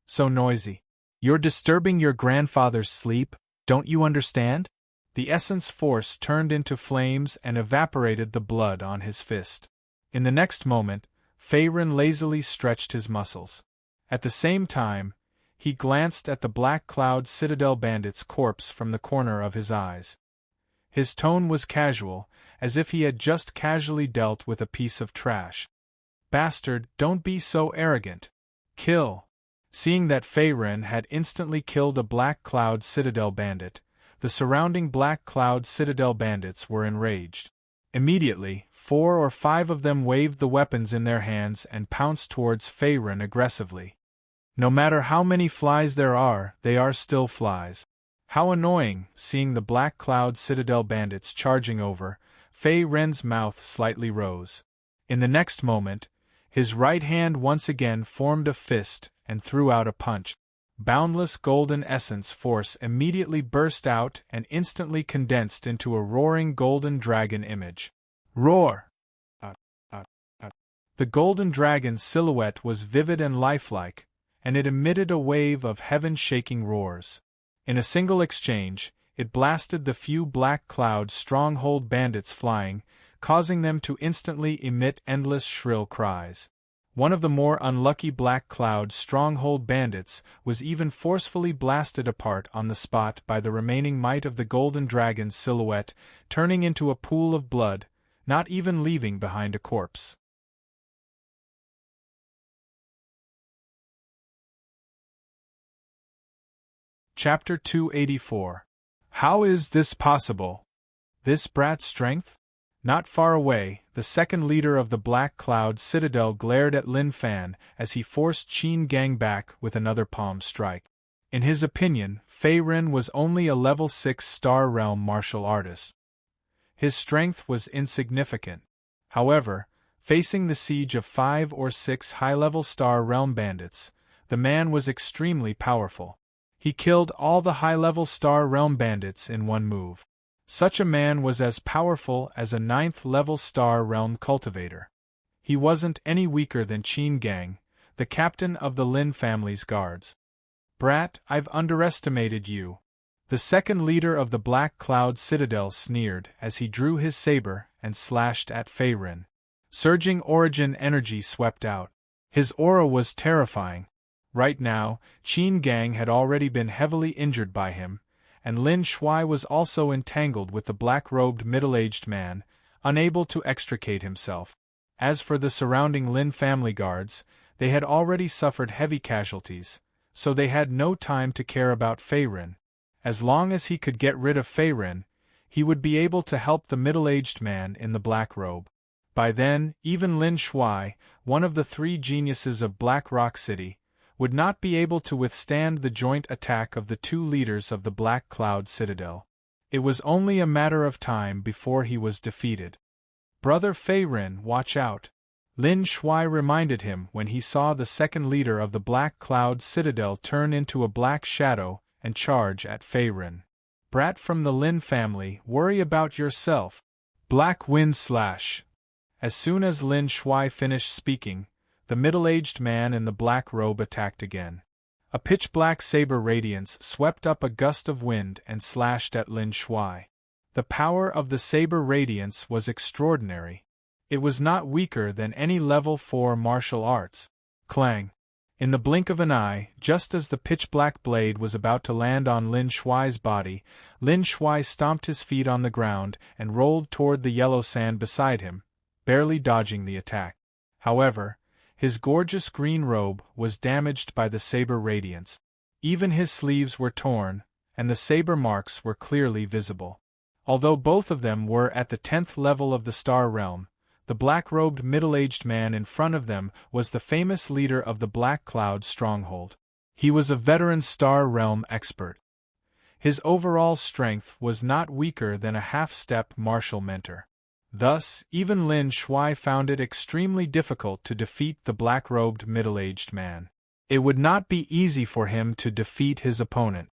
So noisy. You're disturbing your grandfather's sleep, don't you understand? The essence force turned into flames and evaporated the blood on his fist. In the next moment, Fei-Ren lazily stretched his muscles. At the same time, he glanced at the Black Cloud Citadel bandit's corpse from the corner of his eyes. His tone was casual, as if he had just casually dealt with a piece of trash. Bastard, don't be so arrogant. Kill! Seeing that Fei-Ren had instantly killed a Black Cloud Citadel bandit, the surrounding Black Cloud Citadel bandits were enraged. Immediately, 4 or 5 of them waved the weapons in their hands and pounced towards Fei-Ren aggressively. No matter how many flies there are, they are still flies. How annoying, seeing the Black Cloud Citadel bandits charging over, Fei-Ren's mouth slightly rose. In the next moment, his right hand once again formed a fist and threw out a punch. Boundless golden essence force immediately burst out and instantly condensed into a roaring golden dragon image. Roar! The golden dragon's silhouette was vivid and lifelike, and it emitted a wave of heaven-shaking roars. In a single exchange, it blasted the few Black Cloud stronghold bandits flying, causing them to instantly emit endless shrill cries. One of the more unlucky Black Cloud stronghold bandits was even forcefully blasted apart on the spot by the remaining might of the golden dragon's silhouette, turning into a pool of blood, not even leaving behind a corpse. Chapter 284. How is this possible? This brat's strength? Not far away, the second leader of the Black Cloud Citadel glared at Lin Fan as he forced Qin Gang back with another palm strike. In his opinion, Fei-Ren was only a level 6 Star Realm martial artist. His strength was insignificant. However, facing the siege of 5 or 6 high-level Star Realm bandits, the man was extremely powerful. He killed all the high-level Star Realm bandits in one move. Such a man was as powerful as a 9th-level Star Realm cultivator. He wasn't any weaker than Qin Gang, the captain of the Lin family's guards. Brat, I've underestimated you. The second leader of the Black Cloud Citadel sneered as he drew his saber and slashed at Fei-Ren. Surging origin energy swept out. His aura was terrifying. Right now, Qin Gang had already been heavily injured by him, and Lin Shuai was also entangled with the black-robed middle-aged man, unable to extricate himself. As for the surrounding Lin family guards, they had already suffered heavy casualties, so they had no time to care about Fei-Ren. As long as he could get rid of Fei-Ren, he would be able to help the middle-aged man in the black robe. By then, even Lin Shuai, one of the 3 geniuses of Black Rock City, would not be able to withstand the joint attack of the 2 leaders of the Black Cloud Citadel. It was only a matter of time before he was defeated. Brother Fei-Ren, watch out! Lin Shuai reminded him when he saw the second leader of the Black Cloud Citadel turn into a black shadow and charge at Fei-Ren. Brat from the Lin family, worry about yourself. Black Wind Slash. As soon as Lin Shuai finished speaking, the middle-aged man in the black robe attacked again. A pitch-black saber radiance swept up a gust of wind and slashed at Lin Shuai. The power of the saber radiance was extraordinary. It was not weaker than any level 4 martial arts. Clang! In the blink of an eye, just as the pitch-black blade was about to land on Lin Shuai's body, Lin Shuai stomped his feet on the ground and rolled toward the yellow sand beside him, barely dodging the attack. However, his gorgeous green robe was damaged by the saber radiance. Even his sleeves were torn, and the saber marks were clearly visible. Although both of them were at the 10th level of the Star Realm, the black-robed middle-aged man in front of them was the famous leader of the Black Cloud stronghold. He was a veteran Star Realm expert. His overall strength was not weaker than a half-step martial mentor. Thus, even Lin Shuai found it extremely difficult to defeat the black-robed middle-aged man. It would not be easy for him to defeat his opponent.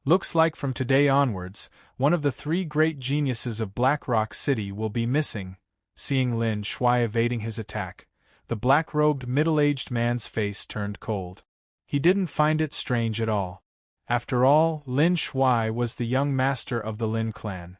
Looks like from today onwards, one of the 3 great geniuses of Blackrock City will be missing. Seeing Lin Shuai evading his attack, the black-robed middle-aged man's face turned cold. He didn't find it strange at all. After all, Lin Shuai was the young master of the Lin clan.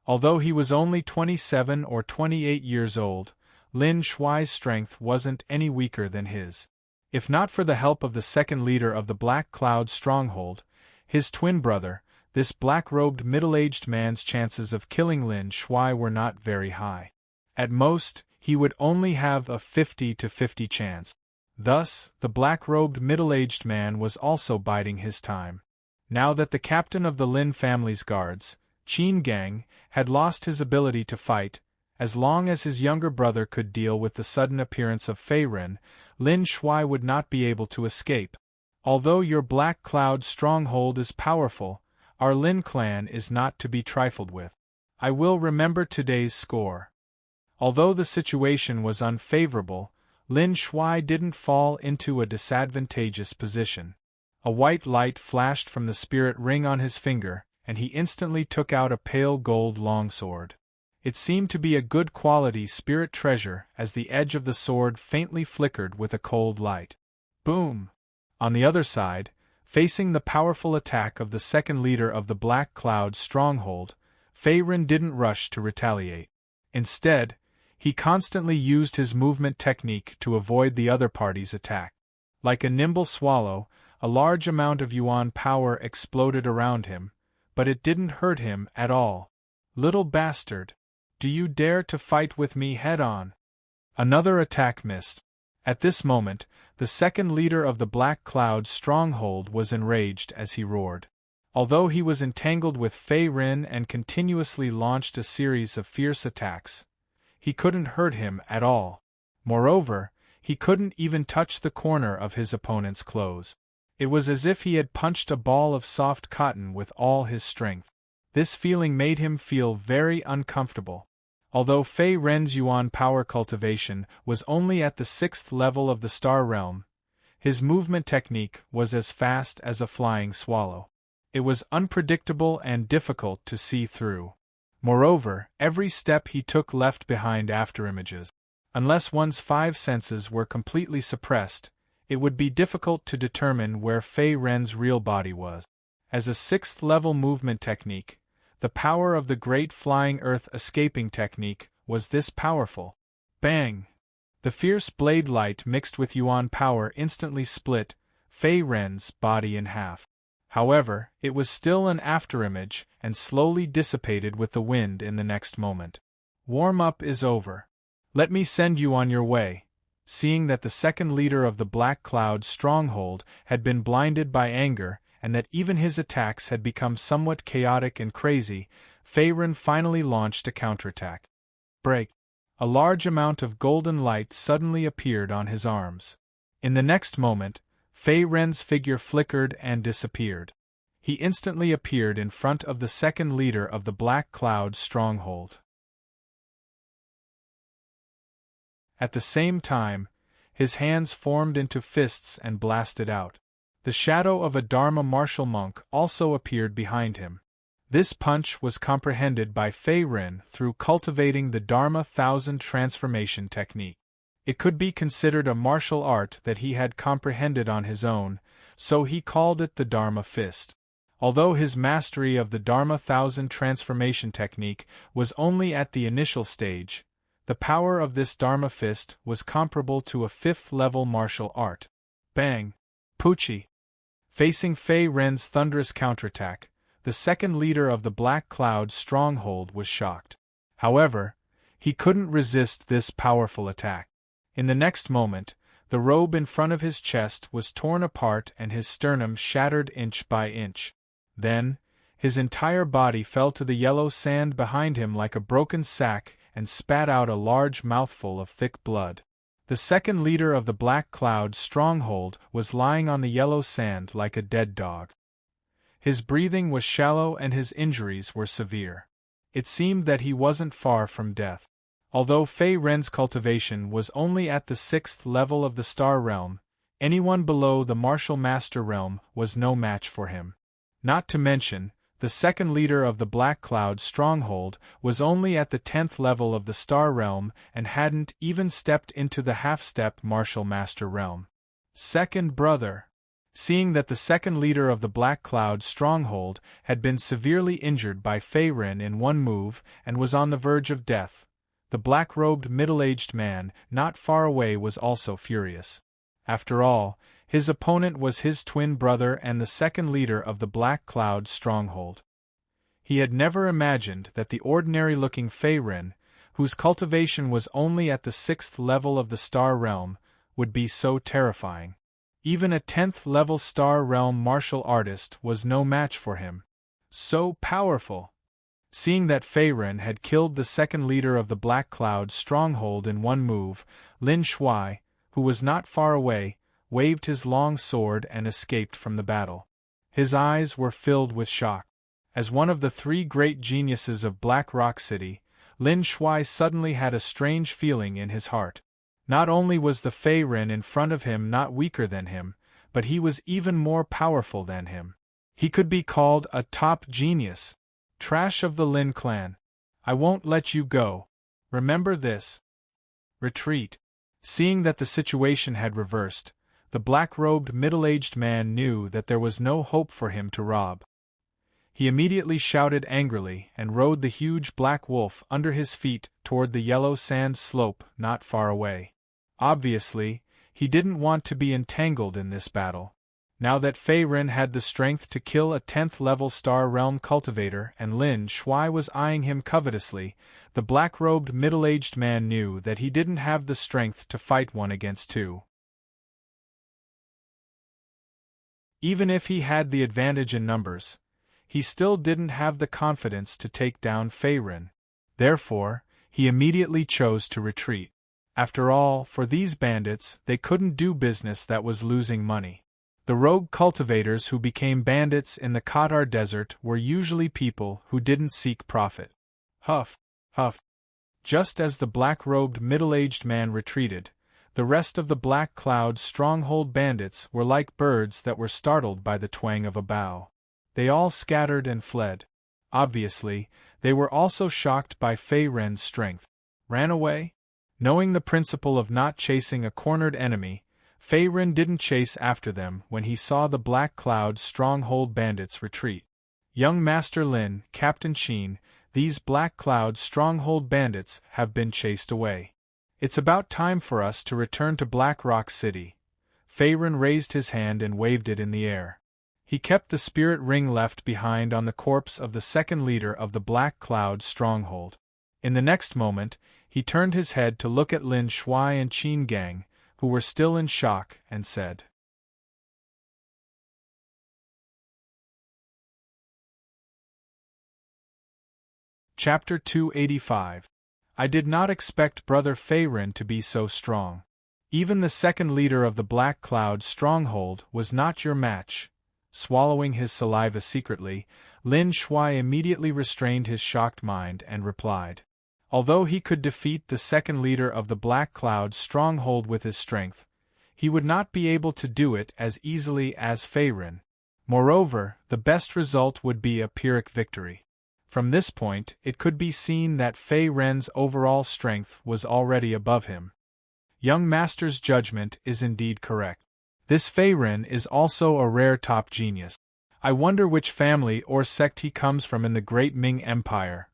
Although he was only 27 or 28 years old, Lin Shuai's strength wasn't any weaker than his. If not for the help of the second leader of the Black Cloud stronghold, his twin brother, this black-robed middle-aged man's chances of killing Lin Shuai were not very high. At most, he would only have a 50-50 chance. Thus, the black-robed middle-aged man was also biding his time. Now that the captain of the Lin family's guards, Qin Gang, had lost his ability to fight, as long as his younger brother could deal with the sudden appearance of Fei Ren, Lin Shuai would not be able to escape. Although your Black Cloud stronghold is powerful, our Lin clan is not to be trifled with. I will remember today's score. Although the situation was unfavorable, Lin Shuai didn't fall into a disadvantageous position. A white light flashed from the spirit ring on his finger, and he instantly took out a pale gold longsword. It seemed to be a good quality spirit treasure as the edge of the sword faintly flickered with a cold light. Boom! On the other side, facing the powerful attack of the second leader of the Black Cloud stronghold, Fei Ren didn't rush to retaliate. Instead, he constantly used his movement technique to avoid the other party's attack. Like a nimble swallow, a large amount of yuan power exploded around him, but it didn't hurt him at all. Little bastard! Do you dare to fight with me head-on? Another attack missed. At this moment, the second leader of the Black Cloud stronghold was enraged as he roared. Although he was entangled with Fei Ren and continuously launched a series of fierce attacks, he couldn't hurt him at all. Moreover, he couldn't even touch the corner of his opponent's clothes. It was as if he had punched a ball of soft cotton with all his strength. This feeling made him feel very uncomfortable. Although Fei Ren's yuan power cultivation was only at the 6th level of the Star Realm, his movement technique was as fast as a flying swallow. It was unpredictable and difficult to see through. Moreover, every step he took left behind afterimages. Unless one's 5 senses were completely suppressed, it would be difficult to determine where Fei Ren's real body was. As a 6th level movement technique, the power of the Great Flying Earth Escaping technique was this powerful. Bang! The fierce blade light mixed with yuan power instantly split Fei Ren's body in half. However, it was still an afterimage and slowly dissipated with the wind in the next moment. Warm-up is over. Let me send you on your way. Seeing that the second leader of the Black Cloud stronghold had been blinded by anger, and that even his attacks had become somewhat chaotic and crazy, Fei Ren finally launched a counterattack. Break! A large amount of golden light suddenly appeared on his arms. In the next moment, Fei Ren's figure flickered and disappeared. He instantly appeared in front of the second leader of the Black Cloud stronghold. At the same time, his hands formed into fists and blasted out. The shadow of a Dharma martial monk also appeared behind him. This punch was comprehended by Fei Ren through cultivating the Dharma 1000 transformation technique. It could be considered a martial art that he had comprehended on his own, so he called it the Dharma Fist. Although his mastery of the Dharma Thousand transformation technique was only at the initial stage, the power of this Dharma Fist was comparable to a fifth-level martial art. Bang! Poochie! Facing Fei Ren's thunderous counterattack, the second leader of the Black Cloud stronghold was shocked. However, he couldn't resist this powerful attack. In the next moment, the robe in front of his chest was torn apart and his sternum shattered inch by inch. Then, his entire body fell to the yellow sand behind him like a broken sack and spat out a large mouthful of thick blood. The second leader of the Black Cloud stronghold was lying on the yellow sand like a dead dog. His breathing was shallow and his injuries were severe. It seemed that he wasn't far from death. Although Fei Ren's cultivation was only at the 6th level of the Star Realm, anyone below the Martial Master Realm was no match for him. Not to mention, the second leader of the Black Cloud stronghold was only at the 10th level of the Star Realm and hadn't even stepped into the half-step Martial Master Realm. Second brother. Seeing that the second leader of the Black Cloud stronghold had been severely injured by Fei Ren in one move and was on the verge of death, the black-robed middle-aged man not far away was also furious. After all, his opponent was his twin brother and the second leader of the Black Cloud stronghold. He had never imagined that the ordinary-looking Fei Ren, whose cultivation was only at the 6th level of the Star Realm, would be so terrifying. Even a 10th-level Star Realm martial artist was no match for him. So powerful! Seeing that Fei Ren had killed the second leader of the Black Cloud stronghold in one move, Lin Shuai, who was not far away, waved his long sword and escaped from the battle. His eyes were filled with shock. As one of the three great geniuses of Black Rock City, Lin Shuai suddenly had a strange feeling in his heart. Not only was the Fei Ren in front of him not weaker than him, but he was even more powerful than him. He could be called a top genius. Trash of the Lin clan. I won't let you go. Remember this. Retreat. Seeing that the situation had reversed, the black-robed middle-aged man knew that there was no hope for him to rob. He immediately shouted angrily and rode the huge black wolf under his feet toward the yellow sand slope not far away. Obviously, he didn't want to be entangled in this battle. Now that Fei Ren had the strength to kill a 10th-level Star Realm cultivator and Lin Shuai was eyeing him covetously, the black-robed middle-aged man knew that he didn't have the strength to fight one against two. Even if he had the advantage in numbers, he still didn't have the confidence to take down Fei Ren. Therefore, he immediately chose to retreat. After all, for these bandits, they couldn't do business that was losing money. The rogue cultivators who became bandits in the Qatar desert were usually people who didn't seek profit. Huff, huff. Just as the black-robed middle-aged man retreated, the rest of the Black Cloud stronghold bandits were like birds that were startled by the twang of a bow. They all scattered and fled. Obviously, they were also shocked by Fei Ren's strength. Ran away? Knowing the principle of not chasing a cornered enemy, Fei Ren didn't chase after them when he saw the Black Cloud stronghold bandits retreat. Young Master Lin, Captain Qin, these Black Cloud stronghold bandits have been chased away. It's about time for us to return to Black Rock City. Fei Ren raised his hand and waved it in the air. He kept the spirit ring left behind on the corpse of the second leader of the Black Cloud stronghold. In the next moment, he turned his head to look at Lin Shuai and Qin Gang, who were still in shock, and said, Chapter 285. I did not expect Brother Fei Ren to be so strong. Even the second leader of the Black Cloud stronghold was not your match. Swallowing his saliva secretly, Lin Shuai immediately restrained his shocked mind and replied. Although he could defeat the second leader of the Black Cloud stronghold with his strength, he would not be able to do it as easily as Fei Ren. Moreover, the best result would be a Pyrrhic victory. From this point, it could be seen that Fei Ren's overall strength was already above him. Young Master's judgment is indeed correct. This Feiren is also a rare top genius. I wonder which family or sect he comes from in the great Ming Empire.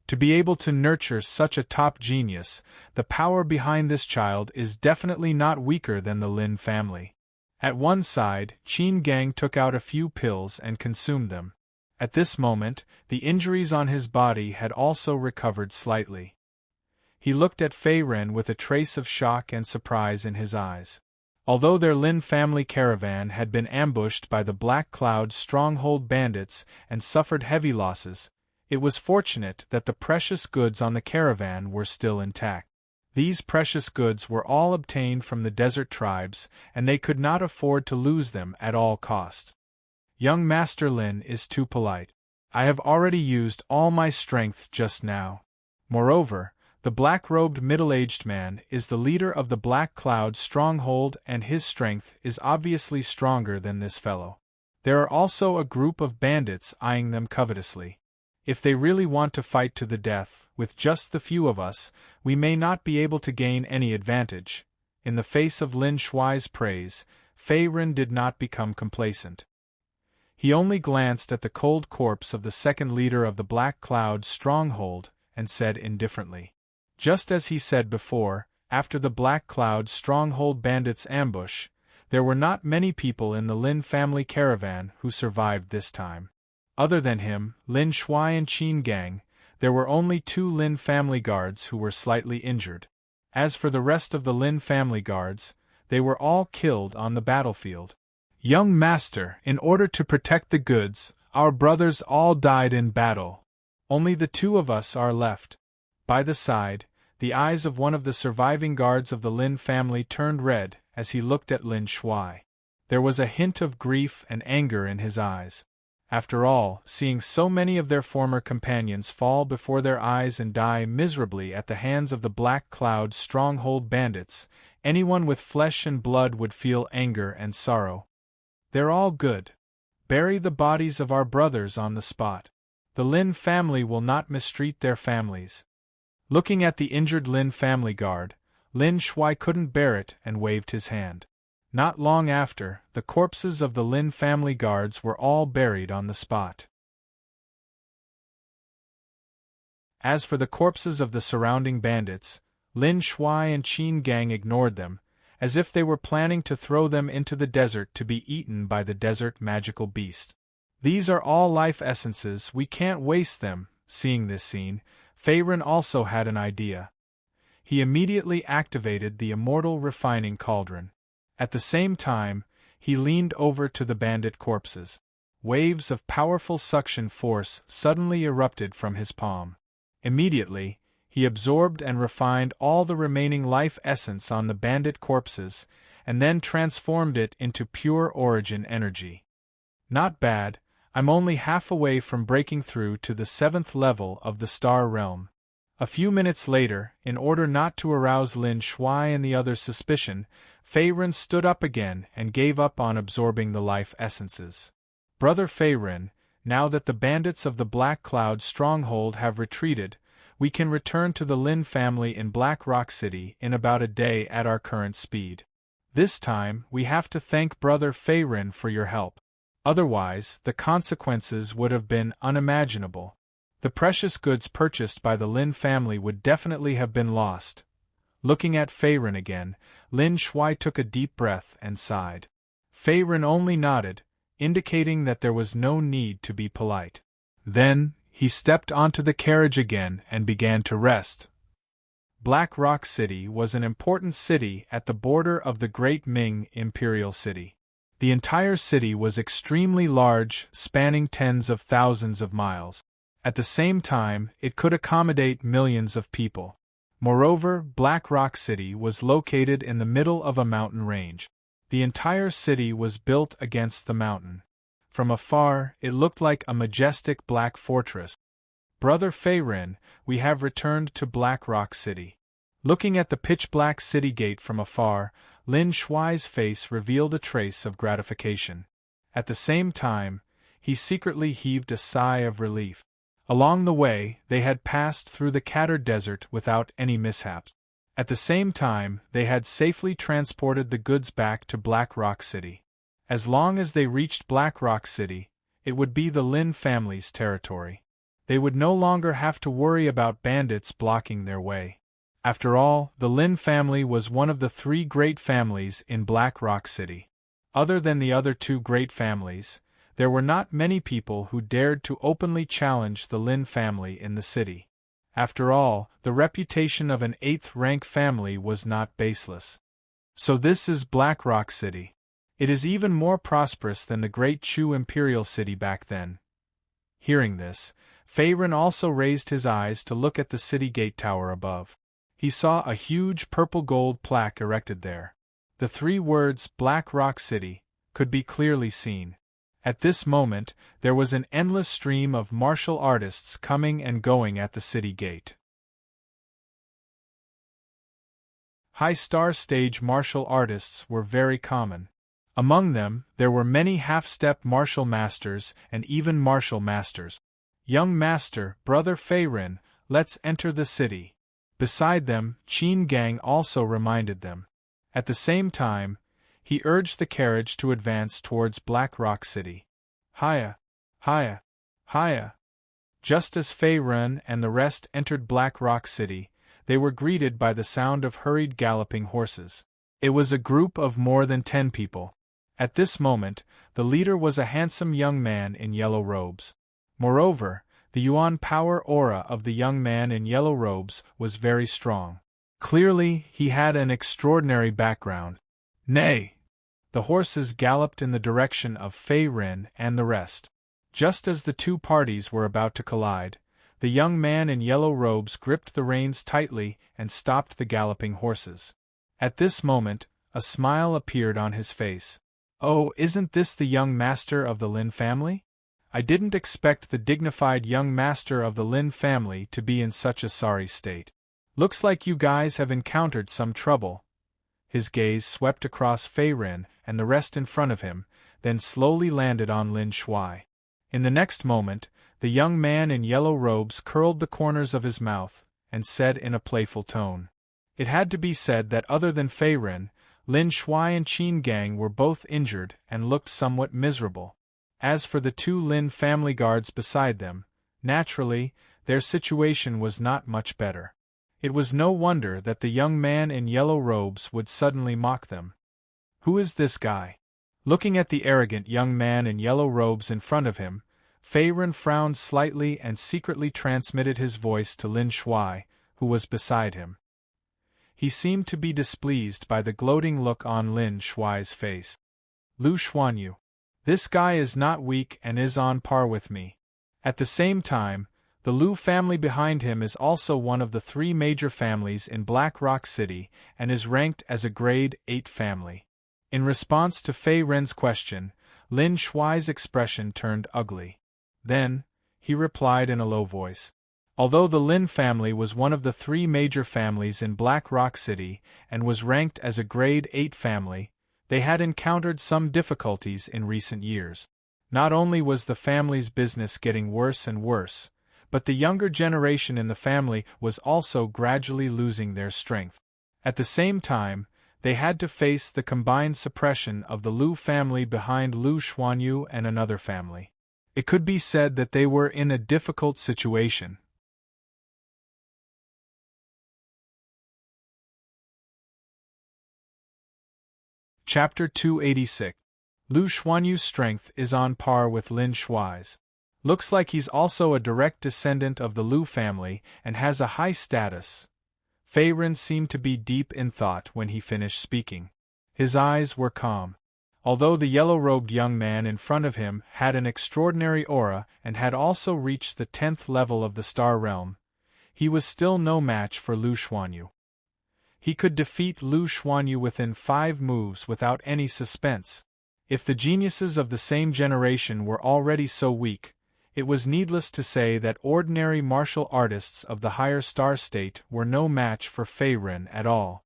To be able to nurture such a top genius, the power behind this child is definitely not weaker than the Lin family. At one side, Qin Gang took out a few pills and consumed them. At this moment, the injuries on his body had also recovered slightly. He looked at Feiren with a trace of shock and surprise in his eyes. Although their Lin family caravan had been ambushed by the Black Cloud stronghold bandits and suffered heavy losses, it was fortunate that the precious goods on the caravan were still intact. These precious goods were all obtained from the desert tribes, and they could not afford to lose them at all costs. Young Master Lin is too polite. I have already used all my strength just now. Moreover, the black-robed middle-aged man is the leader of the Black Cloud stronghold, and his strength is obviously stronger than this fellow. There are also a group of bandits eyeing them covetously. If they really want to fight to the death, with just the few of us, we may not be able to gain any advantage. In the face of Lin Shuai's praise, Feiren did not become complacent. He only glanced at the cold corpse of the second leader of the Black Cloud stronghold, and said indifferently. Just as he said before, after the Black Cloud stronghold bandits' ambush, there were not many people in the Lin family caravan who survived this time. Other than him, Lin Shuai and Qin Gang, there were only 2 Lin family guards who were slightly injured. As for the rest of the Lin family guards, they were all killed on the battlefield. Young Master, in order to protect the goods, our brothers all died in battle. Only the 2 of us are left. By the side, the eyes of one of the surviving guards of the Lin family turned red as he looked at Lin Shuai. There was a hint of grief and anger in his eyes. After all, seeing so many of their former companions fall before their eyes and die miserably at the hands of the Black Cloud stronghold bandits, anyone with flesh and blood would feel anger and sorrow. They're all good. Bury the bodies of our brothers on the spot. The Lin family will not mistreat their families. Looking at the injured Lin family guard, Lin Shuai couldn't bear it and waved his hand. Not long after, the corpses of the Lin family guards were all buried on the spot. As for the corpses of the surrounding bandits, Lin Shuai and Qin Gang ignored them, as if they were planning to throw them into the desert to be eaten by the desert magical beast. These are all life essences, we can't waste them. Seeing this scene, Feiren also had an idea. He immediately activated the immortal refining cauldron. At the same time, he leaned over to the bandit corpses. Waves of powerful suction force suddenly erupted from his palm. Immediately, he absorbed and refined all the remaining life essence on the bandit corpses, and then transformed it into pure origin energy. Not bad, I'm only half away from breaking through to the 7th level of the Star Realm. A few minutes later, in order not to arouse Lin Shuai and the others' suspicion, Feiren stood up again and gave up on absorbing the life essences. Brother Feiren, now that the bandits of the Black Cloud stronghold have retreated, we can return to the Lin family in Black Rock City in about a day at our current speed. This time, we have to thank Brother Feiren for your help. Otherwise, the consequences would have been unimaginable. The precious goods purchased by the Lin family would definitely have been lost. Looking at Feiren again, Lin Shuai took a deep breath and sighed. Feiren only nodded, indicating that there was no need to be polite. Then, he stepped onto the carriage again and began to rest. Black Rock City was an important city at the border of the Great Ming Imperial City. The entire city was extremely large, spanning tens of thousands of miles. At the same time, it could accommodate millions of people. Moreover, Black Rock City was located in the middle of a mountain range. The entire city was built against the mountain. From afar, it looked like a majestic black fortress. Brother Feiren, we have returned to Black Rock City. Looking at the pitch-black city gate from afar, Lin Shuai's face revealed a trace of gratification. At the same time, he secretly heaved a sigh of relief. Along the way, they had passed through the Katar Desert without any mishaps. At the same time, they had safely transported the goods back to Black Rock City. As long as they reached Black Rock City, it would be the Lin family's territory. They would no longer have to worry about bandits blocking their way. After all, the Lin family was one of the 3 great families in Black Rock City. Other than the other 2 great families, there were not many people who dared to openly challenge the Lin family in the city. After all, the reputation of an 8th-rank family was not baseless. So this is Black Rock City. It is even more prosperous than the Great Chu Imperial City back then. Hearing this, Faerun also raised his eyes to look at the city gate tower above. He saw a huge purple-gold plaque erected there. The 3 words Black Rock City could be clearly seen. At this moment, there was an endless stream of martial artists coming and going at the city gate. High-star stage martial artists were very common. Among them, there were many half-step martial masters and even martial masters. Young master, brother Faerun, let's enter the city. Beside them, Qin Gang also reminded them. At the same time, he urged the carriage to advance towards Black Rock City. Hiya! Hiya! Hiya! Just as Faerun and the rest entered Black Rock City, they were greeted by the sound of hurried galloping horses. It was a group of more than 10 people. At this moment, the leader was a handsome young man in yellow robes. Moreover, the yuan power aura of the young man in yellow robes was very strong. Clearly, he had an extraordinary background. Nay! The horses galloped in the direction of Faerun and the rest. Just as the 2 parties were about to collide, the young man in yellow robes gripped the reins tightly and stopped the galloping horses. At this moment, a smile appeared on his face. Oh, isn't this the young master of the Lin family? I didn't expect the dignified young master of the Lin family to be in such a sorry state. Looks like you guys have encountered some trouble. His gaze swept across Faerun and the rest in front of him, then slowly landed on Lin Shuai. In the next moment, the young man in yellow robes curled the corners of his mouth, and said in a playful tone. It had to be said that other than Faerun, Lin Shuai and Qin Gang were both injured and looked somewhat miserable. As for the 2 Lin family guards beside them, naturally, their situation was not much better. It was no wonder that the young man in yellow robes would suddenly mock them. Who is this guy? Looking at the arrogant young man in yellow robes in front of him, Faerun frowned slightly and secretly transmitted his voice to Lin Shuai, who was beside him. He seemed to be displeased by the gloating look on Lin Shuai's face. Lu Xuanyu. This guy is not weak and is on par with me. At the same time, the Lu family behind him is also one of the 3 major families in Black Rock City and is ranked as a grade 8 family. In response to Faerun's question, Lin Shuai's expression turned ugly. Then, he replied in a low voice. Although the Lin family was one of the 3 major families in Black Rock City and was ranked as a grade 8 family, they had encountered some difficulties in recent years. Not only was the family's business getting worse and worse, but the younger generation in the family was also gradually losing their strength. At the same time, they had to face the combined suppression of the Lu family behind Lu Xuanyu and another family. It could be said that they were in a difficult situation. Chapter 286. Lu Xuanyu's strength is on par with Lin Shuai's. Looks like he's also a direct descendant of the Lu family and has a high status. Faerun seemed to be deep in thought when he finished speaking. His eyes were calm. Although the yellow-robed young man in front of him had an extraordinary aura and had also reached the 10th level of the Star Realm, he was still no match for Lu Xuanyu. He could defeat Lu Xuanyu within 5 moves without any suspense. If the geniuses of the same generation were already so weak, it was needless to say that ordinary martial artists of the higher star state were no match for Faerun at all.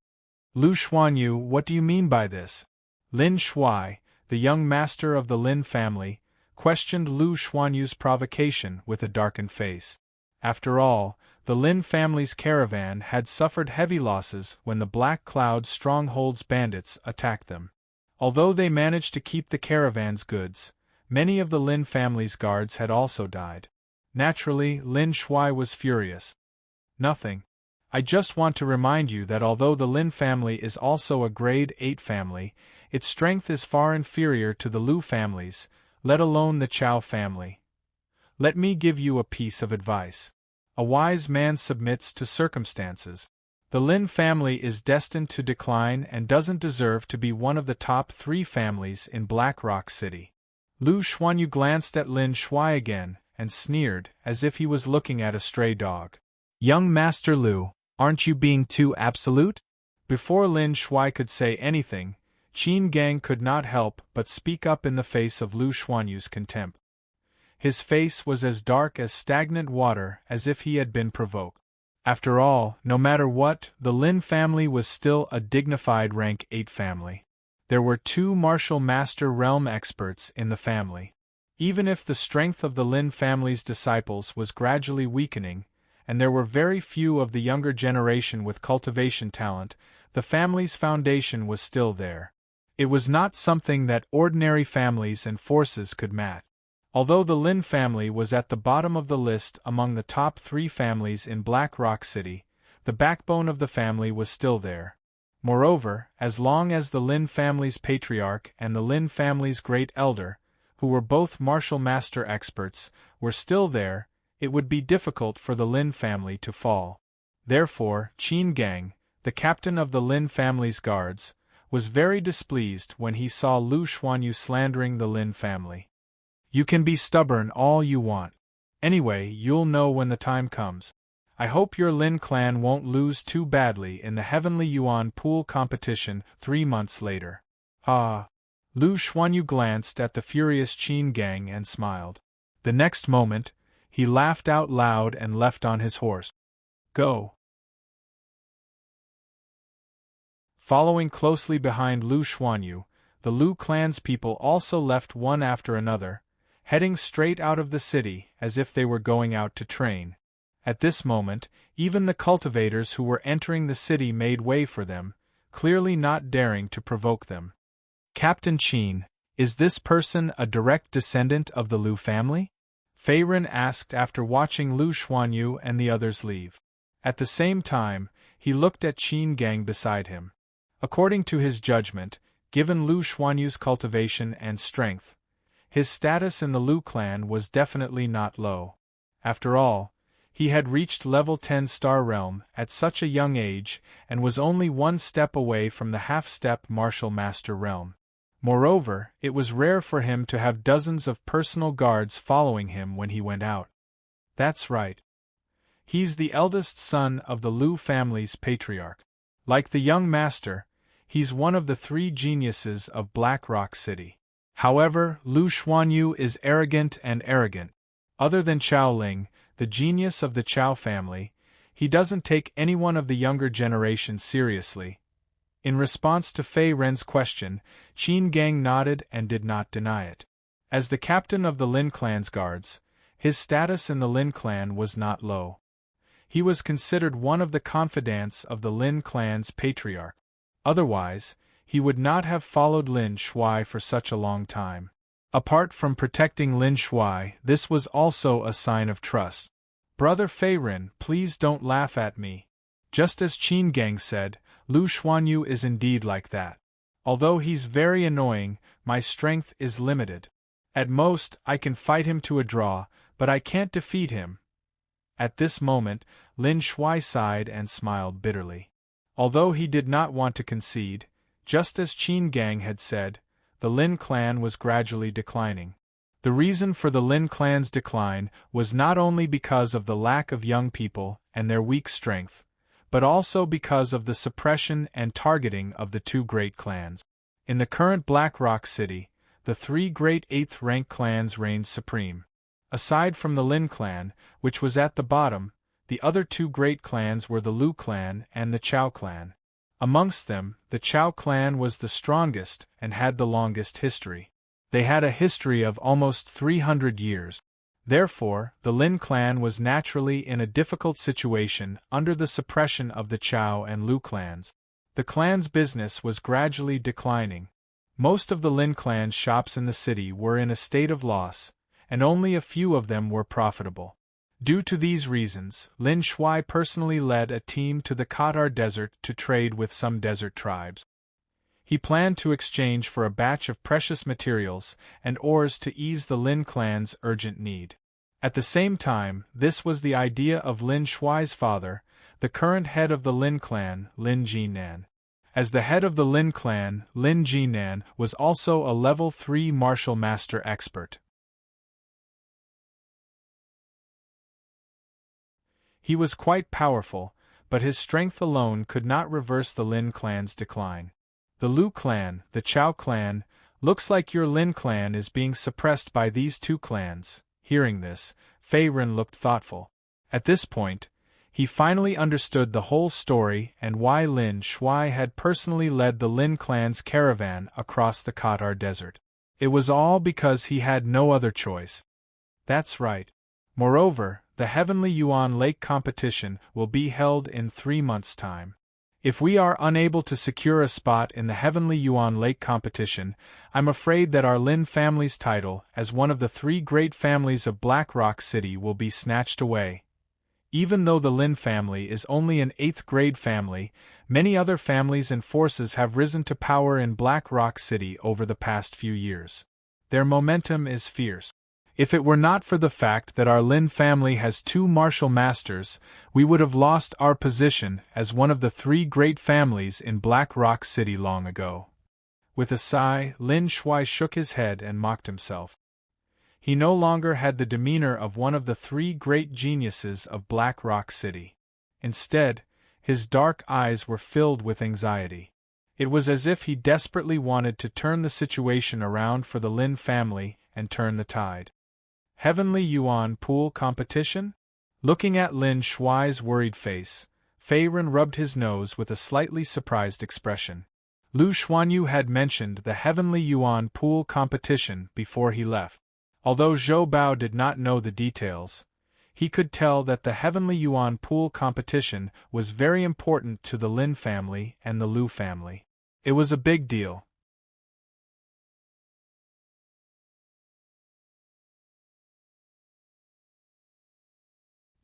Lu Xuanyu, what do you mean by this? Lin Shuai, the young master of the Lin family, questioned Lu Xuanyu's provocation with a darkened face. After all, the Lin family's caravan had suffered heavy losses when the Black Cloud Stronghold's bandits attacked them. Although they managed to keep the caravan's goods, many of the Lin family's guards had also died. Naturally, Lin Shuai was furious. Nothing. I just want to remind you that although the Lin family is also a grade 8 family, its strength is far inferior to the Lu family's, let alone the Chao family. Let me give you a piece of advice. A wise man submits to circumstances. The Lin family is destined to decline and doesn't deserve to be one of the top 3 families in Black Rock City. Lu Xuanyu glanced at Lin Shuai again and sneered as if he was looking at a stray dog. Young Master Lu, aren't you being too absolute? Before Lin Shuai could say anything, Qin Gang could not help but speak up in the face of Lu Xuanyu's contempt. His face was as dark as stagnant water, as if he had been provoked. After all, no matter what, the Lin family was still a dignified rank 8 family. There were 2 martial master realm experts in the family. Even if the strength of the Lin family's disciples was gradually weakening, and there were very few of the younger generation with cultivation talent, the family's foundation was still there. It was not something that ordinary families and forces could match. Although the Lin family was at the bottom of the list among the top 3 families in Black Rock City, the backbone of the family was still there. Moreover, as long as the Lin family's patriarch and the Lin family's great elder, who were both martial master experts, were still there, it would be difficult for the Lin family to fall. Therefore, Qin Gang, the captain of the Lin family's guards, was very displeased when he saw Lu Xuanyu slandering the Lin family. You can be stubborn all you want. Anyway, you'll know when the time comes. I hope your Lin clan won't lose too badly in the Heavenly Yuan Pool competition 3 months later. Ah! Lu Xuanyu glanced at the furious Qin Gang and smiled. The next moment, he laughed out loud and left on his horse. Go! Following closely behind Lu Xuanyu, the Lu clan's people also left one after another, heading straight out of the city as if they were going out to train. At this moment, even the cultivators who were entering the city made way for them, clearly not daring to provoke them. Captain Qin, is this person a direct descendant of the Lu family? Fei Ren asked after watching Lu Xuanyu and the others leave. At the same time, he looked at Qin Gang beside him. According to his judgment, given Lu Xuanyu's cultivation and strength, his status in the Lu clan was definitely not low. After all, he had reached level 10 Star Realm at such a young age and was only 1 step away from the half-step Martial Master Realm. Moreover, it was rare for him to have dozens of personal guards following him when he went out. That's right. He's the eldest son of the Lu family's patriarch. Like the young master, he's one of the 3 geniuses of Black Rock City. However, Lu Xuanyu is arrogant and arrogant. Other than Chao Ling, the genius of the Chao family, he doesn't take anyone of the younger generation seriously. In response to Fei Ren's question, Qin Gang nodded and did not deny it. As the captain of the Lin clan's guards, his status in the Lin clan was not low. He was considered one of the confidants of the Lin clan's patriarch. Otherwise, he would not have followed Lin Shuai for such a long time. Apart from protecting Lin Shuai, this was also a sign of trust. Brother Fei Ren, please don't laugh at me. Just as Qin Gang said, Lu Xuanyu is indeed like that. Although he's very annoying, my strength is limited. At most, I can fight him to a draw, but I can't defeat him. At this moment, Lin Shuai sighed and smiled bitterly. Although he did not want to concede, just as Qin Gang had said, the Lin clan was gradually declining. The reason for the Lin clan's decline was not only because of the lack of young people and their weak strength, but also because of the suppression and targeting of the 2 great clans. In the current Black Rock City, the 3 great 8th rank clans reigned supreme. Aside from the Lin clan, which was at the bottom, the other 2 great clans were the Lu clan and the Chao clan. Amongst them, the Chao clan was the strongest and had the longest history. They had a history of almost 300 years. Therefore, the Lin clan was naturally in a difficult situation under the suppression of the Chao and Lu clans. The clan's business was gradually declining. Most of the Lin clan's shops in the city were in a state of loss, and only a few of them were profitable. Due to these reasons, Lin Shuai personally led a team to the Cauldron Desert to trade with some desert tribes. He planned to exchange for a batch of precious materials and ores to ease the Lin clan's urgent need. At the same time, this was the idea of Lin Shuai's father, the current head of the Lin clan, Lin Jinan. As the head of the Lin clan, Lin Jinan was also a level 3 martial master expert. He was quite powerful, but his strength alone could not reverse the Lin clan's decline. The Lu clan, the Chao clan, looks like your Lin clan is being suppressed by these two clans. Hearing this, Fei Ren looked thoughtful. At this point, he finally understood the whole story and why Lin Shuai had personally led the Lin clan's caravan across the Cauldron Desert. It was all because he had no other choice. That's right. Moreover, the Heavenly Yuan Lake competition will be held in 3 months' time. If we are unable to secure a spot in the Heavenly Yuan Lake competition, I'm afraid that our Lin family's title as one of the 3 great families of Black Rock City will be snatched away. Even though the Lin family is only an 8th grade family, many other families and forces have risen to power in Black Rock City over the past few years. Their momentum is fierce. If it were not for the fact that our Lin family has 2 martial masters, we would have lost our position as one of the 3 great families in Black Rock City long ago. With a sigh, Lin Shuai shook his head and mocked himself. He no longer had the demeanor of one of the 3 great geniuses of Black Rock City. Instead, his dark eyes were filled with anxiety. It was as if he desperately wanted to turn the situation around for the Lin family and turn the tide. Heavenly Yuan Pool competition? Looking at Lin Shuai's worried face, Fei Ren rubbed his nose with a slightly surprised expression. Lu Xuanyu had mentioned the Heavenly Yuan Pool competition before he left. Although Zhou Bao did not know the details, he could tell that the Heavenly Yuan Pool competition was very important to the Lin family and the Lu family. It was a big deal.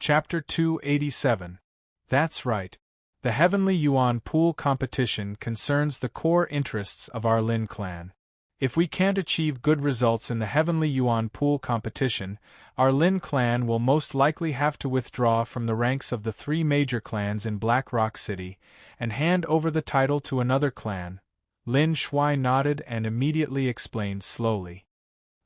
Chapter 287. That's right. The Heavenly Yuan Pool competition concerns the core interests of our Lin clan. If we can't achieve good results in the Heavenly Yuan Pool competition, our Lin clan will most likely have to withdraw from the ranks of the 3 major clans in Black Rock City and hand over the title to another clan. Lin Shuai nodded and immediately explained slowly.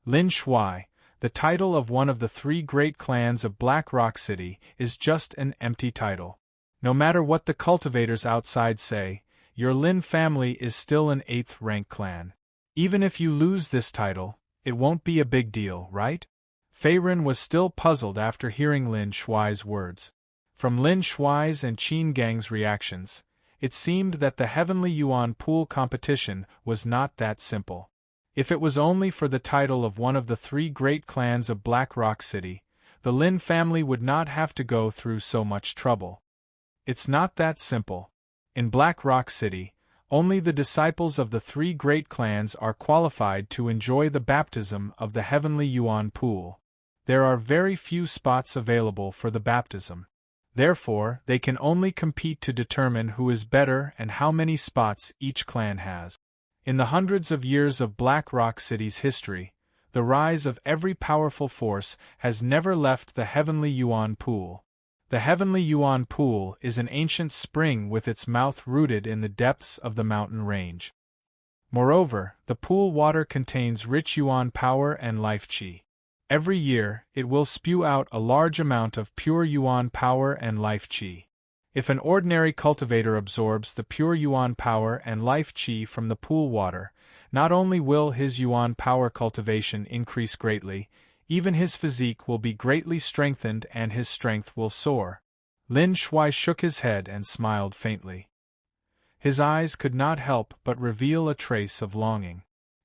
Lin Shuai, the title of one of the 3 great clans of Black Rock City is just an empty title. No matter what the cultivators outside say, your Lin family is still an 8th rank clan. Even if you lose this title, it won't be a big deal, right? Fei Ren was still puzzled after hearing Lin Shuai's words. From Lin Shuai's and Qin Gang's reactions, it seemed that the Heavenly Yuan Pool competition was not that simple. If it was only for the title of one of the 3 great clans of Black Rock City, the Lin family would not have to go through so much trouble. It's not that simple. In Black Rock City, only the disciples of the 3 great clans are qualified to enjoy the baptism of the Heavenly Yuan Pool. There are very few spots available for the baptism. Therefore, they can only compete to determine who is better and how many spots each clan has. In the hundreds of years of Black Rock City's history, the rise of every powerful force has never left the Heavenly Yuan Pool. The Heavenly Yuan Pool is an ancient spring with its mouth rooted in the depths of the mountain range. Moreover, the pool water contains rich Yuan power and life qi. Every year, it will spew out a large amount of pure Yuan power and life qi. If an ordinary cultivator absorbs the pure Yuan power and life qi from the pool water, not only will his Yuan power cultivation increase greatly, even his physique will be greatly strengthened and his strength will soar. Lin Shuai shook his head and smiled faintly. His eyes could not help but reveal a trace of longing.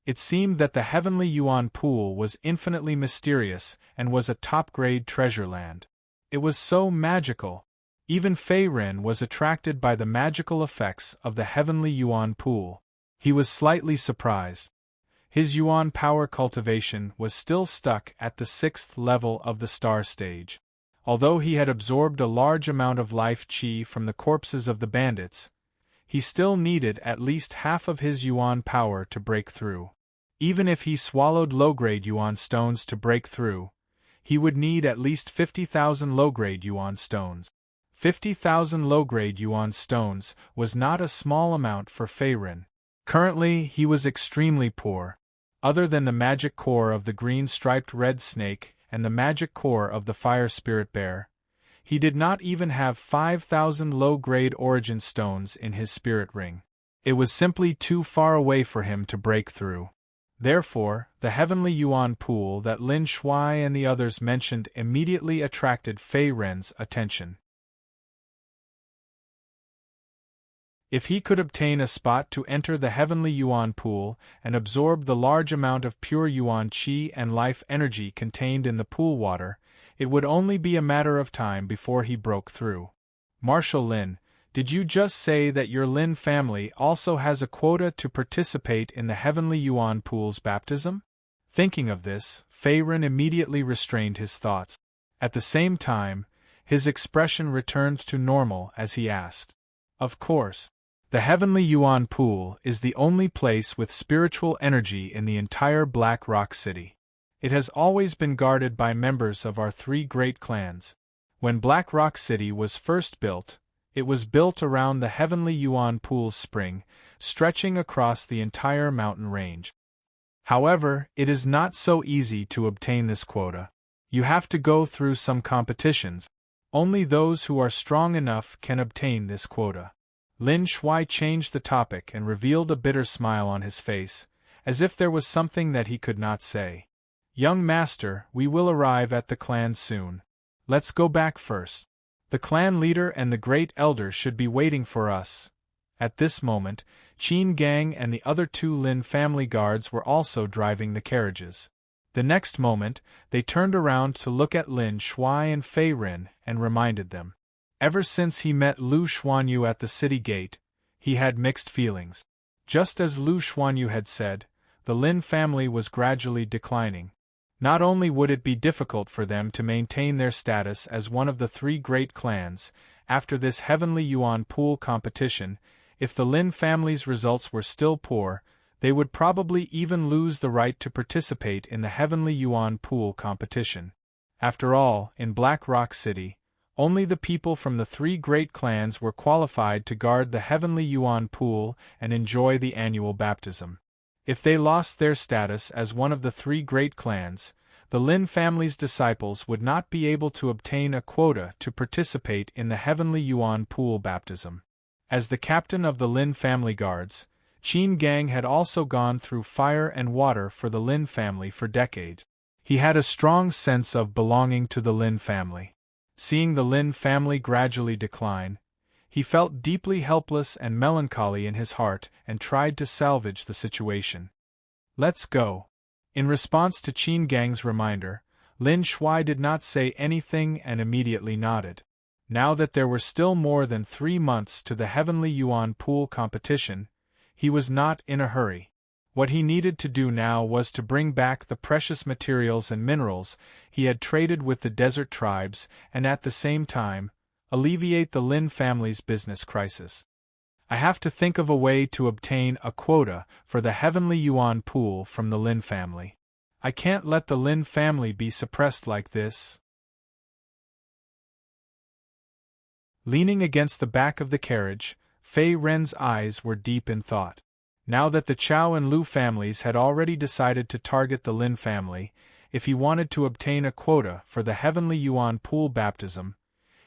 It seemed that the heavenly Yuan pool was infinitely mysterious and was a top-grade treasure land. It was so magical. Even Fei Ren was attracted by the magical effects of the heavenly Yuan pool. He was slightly surprised. His Yuan power cultivation was still stuck at the 6th level of the star stage. Although he had absorbed a large amount of life qi from the corpses of the bandits, he still needed at least half of his Yuan power to break through. Even if he swallowed low-grade Yuan stones to break through, he would need at least 50,000 low-grade Yuan stones. 50,000 low-grade Yuan stones was not a small amount for Fei Ren. Currently, he was extremely poor. Other than the magic core of the green-striped red snake and the magic core of the fire spirit bear, he did not even have 5,000 low-grade origin stones in his spirit ring. It was simply too far away for him to break through. Therefore, the heavenly Yuan pool that Lin Shuai and the others mentioned immediately attracted Fei Ren's attention. If he could obtain a spot to enter the heavenly Yuan pool and absorb the large amount of pure Yuan qi and life energy contained in the pool water, it would only be a matter of time before he broke through. Marshal Lin, did you just say that your Lin family also has a quota to participate in the heavenly Yuan pool's baptism? Thinking of this, Fei Ren immediately restrained his thoughts. At the same time, his expression returned to normal as he asked, "Of course. The heavenly Yuan pool is the only place with spiritual energy in the entire Black Rock City. It has always been guarded by members of our 3 great clans. When Black Rock City was first built, it was built around the heavenly Yuan pool's spring, stretching across the entire mountain range. However, it is not so easy to obtain this quota. You have to go through some competitions. Only those who are strong enough can obtain this quota." Lin Shuai changed the topic and revealed a bitter smile on his face, as if there was something that he could not say. "Young master, we will arrive at the clan soon. Let's go back first. The clan leader and the great elder should be waiting for us." At this moment, Qin Gang and the other 2 Lin family guards were also driving the carriages. The next moment, they turned around to look at Lin Shuai and Fei Ren and reminded them. Ever since he met Lu Xuanyu at the city gate, he had mixed feelings. Just as Lu Xuanyu had said, the Lin family was gradually declining. Not only would it be difficult for them to maintain their status as one of the 3 great clans after this heavenly Yuan pool competition, if the Lin family's results were still poor, they would probably even lose the right to participate in the heavenly Yuan pool competition. After all, in Black Rock City, only the people from the 3 great clans were qualified to guard the heavenly Yuan pool and enjoy the annual baptism. If they lost their status as one of the 3 great clans, the Lin family's disciples would not be able to obtain a quota to participate in the heavenly Yuan pool baptism. As the captain of the Lin family guards, Qin Gang had also gone through fire and water for the Lin family for decades. He had a strong sense of belonging to the Lin family. Seeing the Lin family gradually decline, he felt deeply helpless and melancholy in his heart and tried to salvage the situation. "Let's go." In response to Qin Gang's reminder, Lin Shuai did not say anything and immediately nodded. Now that there were still more than 3 months to the heavenly Yuan pool competition, he was not in a hurry. What he needed to do now was to bring back the precious materials and minerals he had traded with the desert tribes and at the same time, alleviate the Lin family's business crisis. "I have to think of a way to obtain a quota for the heavenly Yuan pool from the Lin family. I can't let the Lin family be suppressed like this." Leaning against the back of the carriage, Fei Ren's eyes were deep in thought. Now that the Chao and Lu families had already decided to target the Lin family, if he wanted to obtain a quota for the heavenly Yuan pool baptism,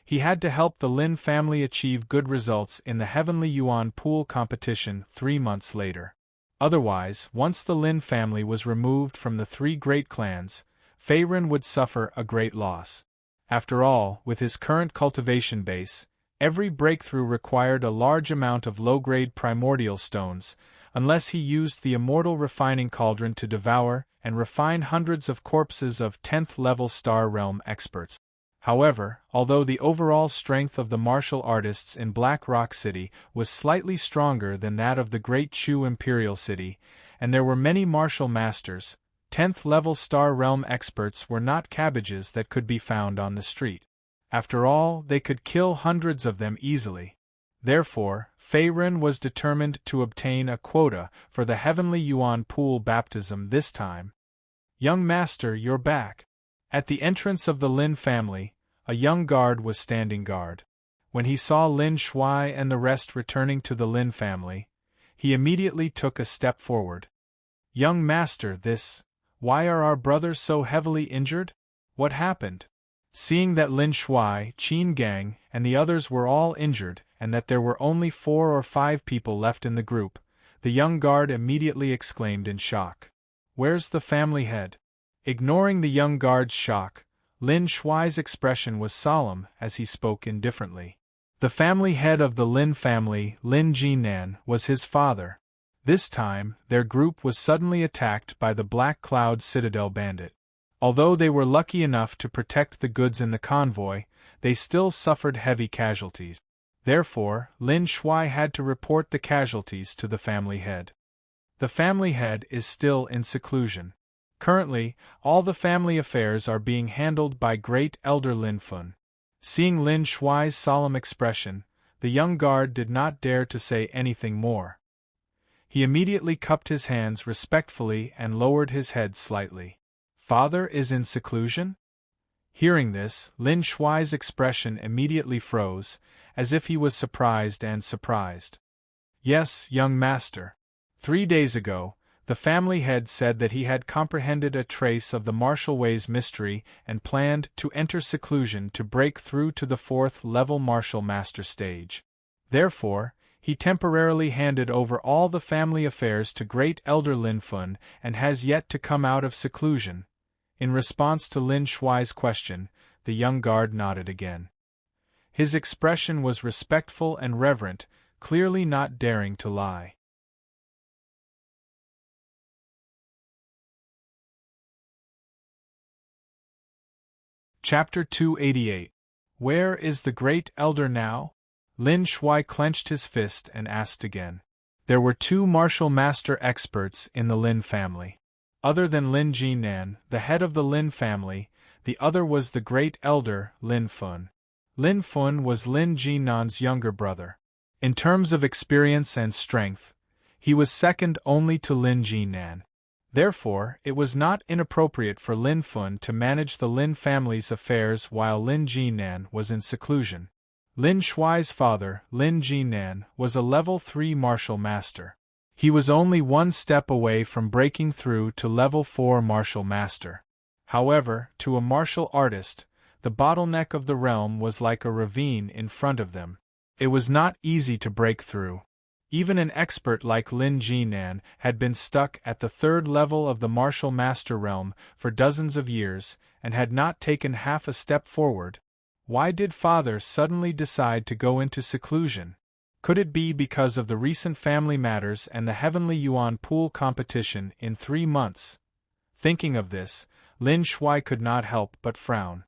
he had to help the Lin family achieve good results in the heavenly Yuan pool competition 3 months later. Otherwise, once the Lin family was removed from the 3 great clans, Fei Ren would suffer a great loss. After all, with his current cultivation base, Every breakthrough required a large amount of low-grade primordial stones, unless he used the immortal refining cauldron to devour and refine hundreds of corpses of 10th-level Star Realm experts. However, although the overall strength of the martial artists in Black Rock City was slightly stronger than that of the Great Chu Imperial City, and there were many martial masters, 10th-level Star Realm experts were not cabbages that could be found on the street. After all, they could kill hundreds of them easily. Therefore, Fei Ren was determined to obtain a quota for the Heavenly Yuan Pool baptism this time. "Young master, you're back." At the entrance of the Lin family, a young guard was standing guard. When he saw Lin Shuai and the rest returning to the Lin family, he immediately took a step forward. "Young master, why are our brothers so heavily injured? What happened?" Seeing that Lin Shuai, Qin Gang, and the others were all injured, and that there were only 4 or 5 people left in the group, the young guard immediately exclaimed in shock. "Where's the family head?" Ignoring the young guard's shock, Lin Shuai's expression was solemn as he spoke indifferently. The family head of the Lin family, Lin Jinan, was his father. This time, their group was suddenly attacked by the Black Cloud Citadel bandit. Although they were lucky enough to protect the goods in the convoy, they still suffered heavy casualties. Therefore, Lin Shuai had to report the casualties to the family head. The family head is still in seclusion. Currently, all the family affairs are being handled by Great Elder Lin Fun. Seeing Lin Shuai's solemn expression, the young guard did not dare to say anything more. He immediately cupped his hands respectfully and lowered his head slightly. "Father is in seclusion?" Hearing this, Lin Shuai's expression immediately froze, as if he was surprised and surprised. "Yes, young master. 3 days ago, the family head said that he had comprehended a trace of the martial way's mystery and planned to enter seclusion to break through to the 4th-level martial master stage. Therefore, he temporarily handed over all the family affairs to Great Elder Lin Fun and has yet to come out of seclusion." In response to Lin Shuai's question, the young guard nodded again. His expression was respectful and reverent, clearly not daring to lie. Chapter 288. Where is the Great Elder now? Lin Shuai clenched his fist and asked again. There were 2 martial master experts in the Lin family. Other than Lin Jinan, the head of the Lin family, the other was the Great Elder, Lin Fun. Lin Fun was Lin Jinan's younger brother. In terms of experience and strength, he was second only to Lin Jinan. Therefore, it was not inappropriate for Lin Fun to manage the Lin family's affairs while Lin Jinan was in seclusion. Lin Shuai's father, Lin Jinan, was a level 3 martial master. He was only 1 step away from breaking through to level 4 martial master. However, to a martial artist, the bottleneck of the realm was like a ravine in front of them. It was not easy to break through. Even an expert like Lin Jinan had been stuck at the 3rd level of the martial master realm for dozens of years and had not taken half a step forward. Why did father suddenly decide to go into seclusion? Could it be because of the recent family matters and the Heavenly Yuan Pool competition in 3 months? Thinking of this, Lin Shuai could not help but frown.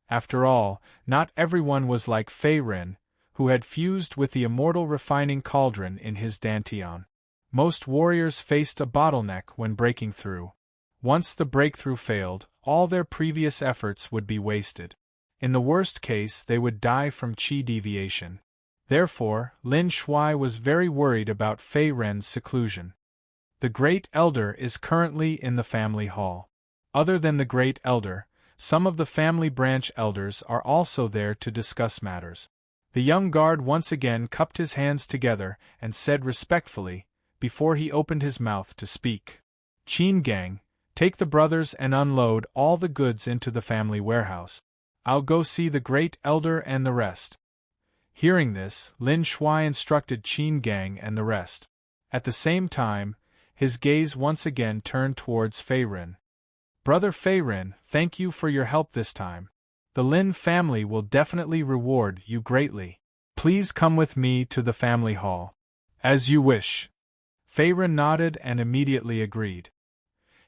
After all, not everyone was like Fei Ren, who had fused with the immortal refining cauldron in his dantian. Most warriors faced a bottleneck when breaking through. Once the breakthrough failed, all their previous efforts would be wasted. In the worst case, they would die from qi deviation. Therefore, Lin Shuai was very worried about Fei Ren's seclusion. The Great Elder is currently in the family hall. Other than the Great Elder, some of the family branch elders are also there to discuss matters. The young guard once again cupped his hands together and said respectfully, before he opened his mouth to speak, "Qin Gang, take the brothers and unload all the goods into the family warehouse. I'll go see the Great Elder and the rest." Hearing this, Lin Shuai instructed Qin Gang and the rest. At the same time, his gaze once again turned towards Fei Ren. "Brother Fei Ren, thank you for your help this time. The Lin family will definitely reward you greatly." Please come with me to the family hall. As you wish. Fei Ren nodded and immediately agreed.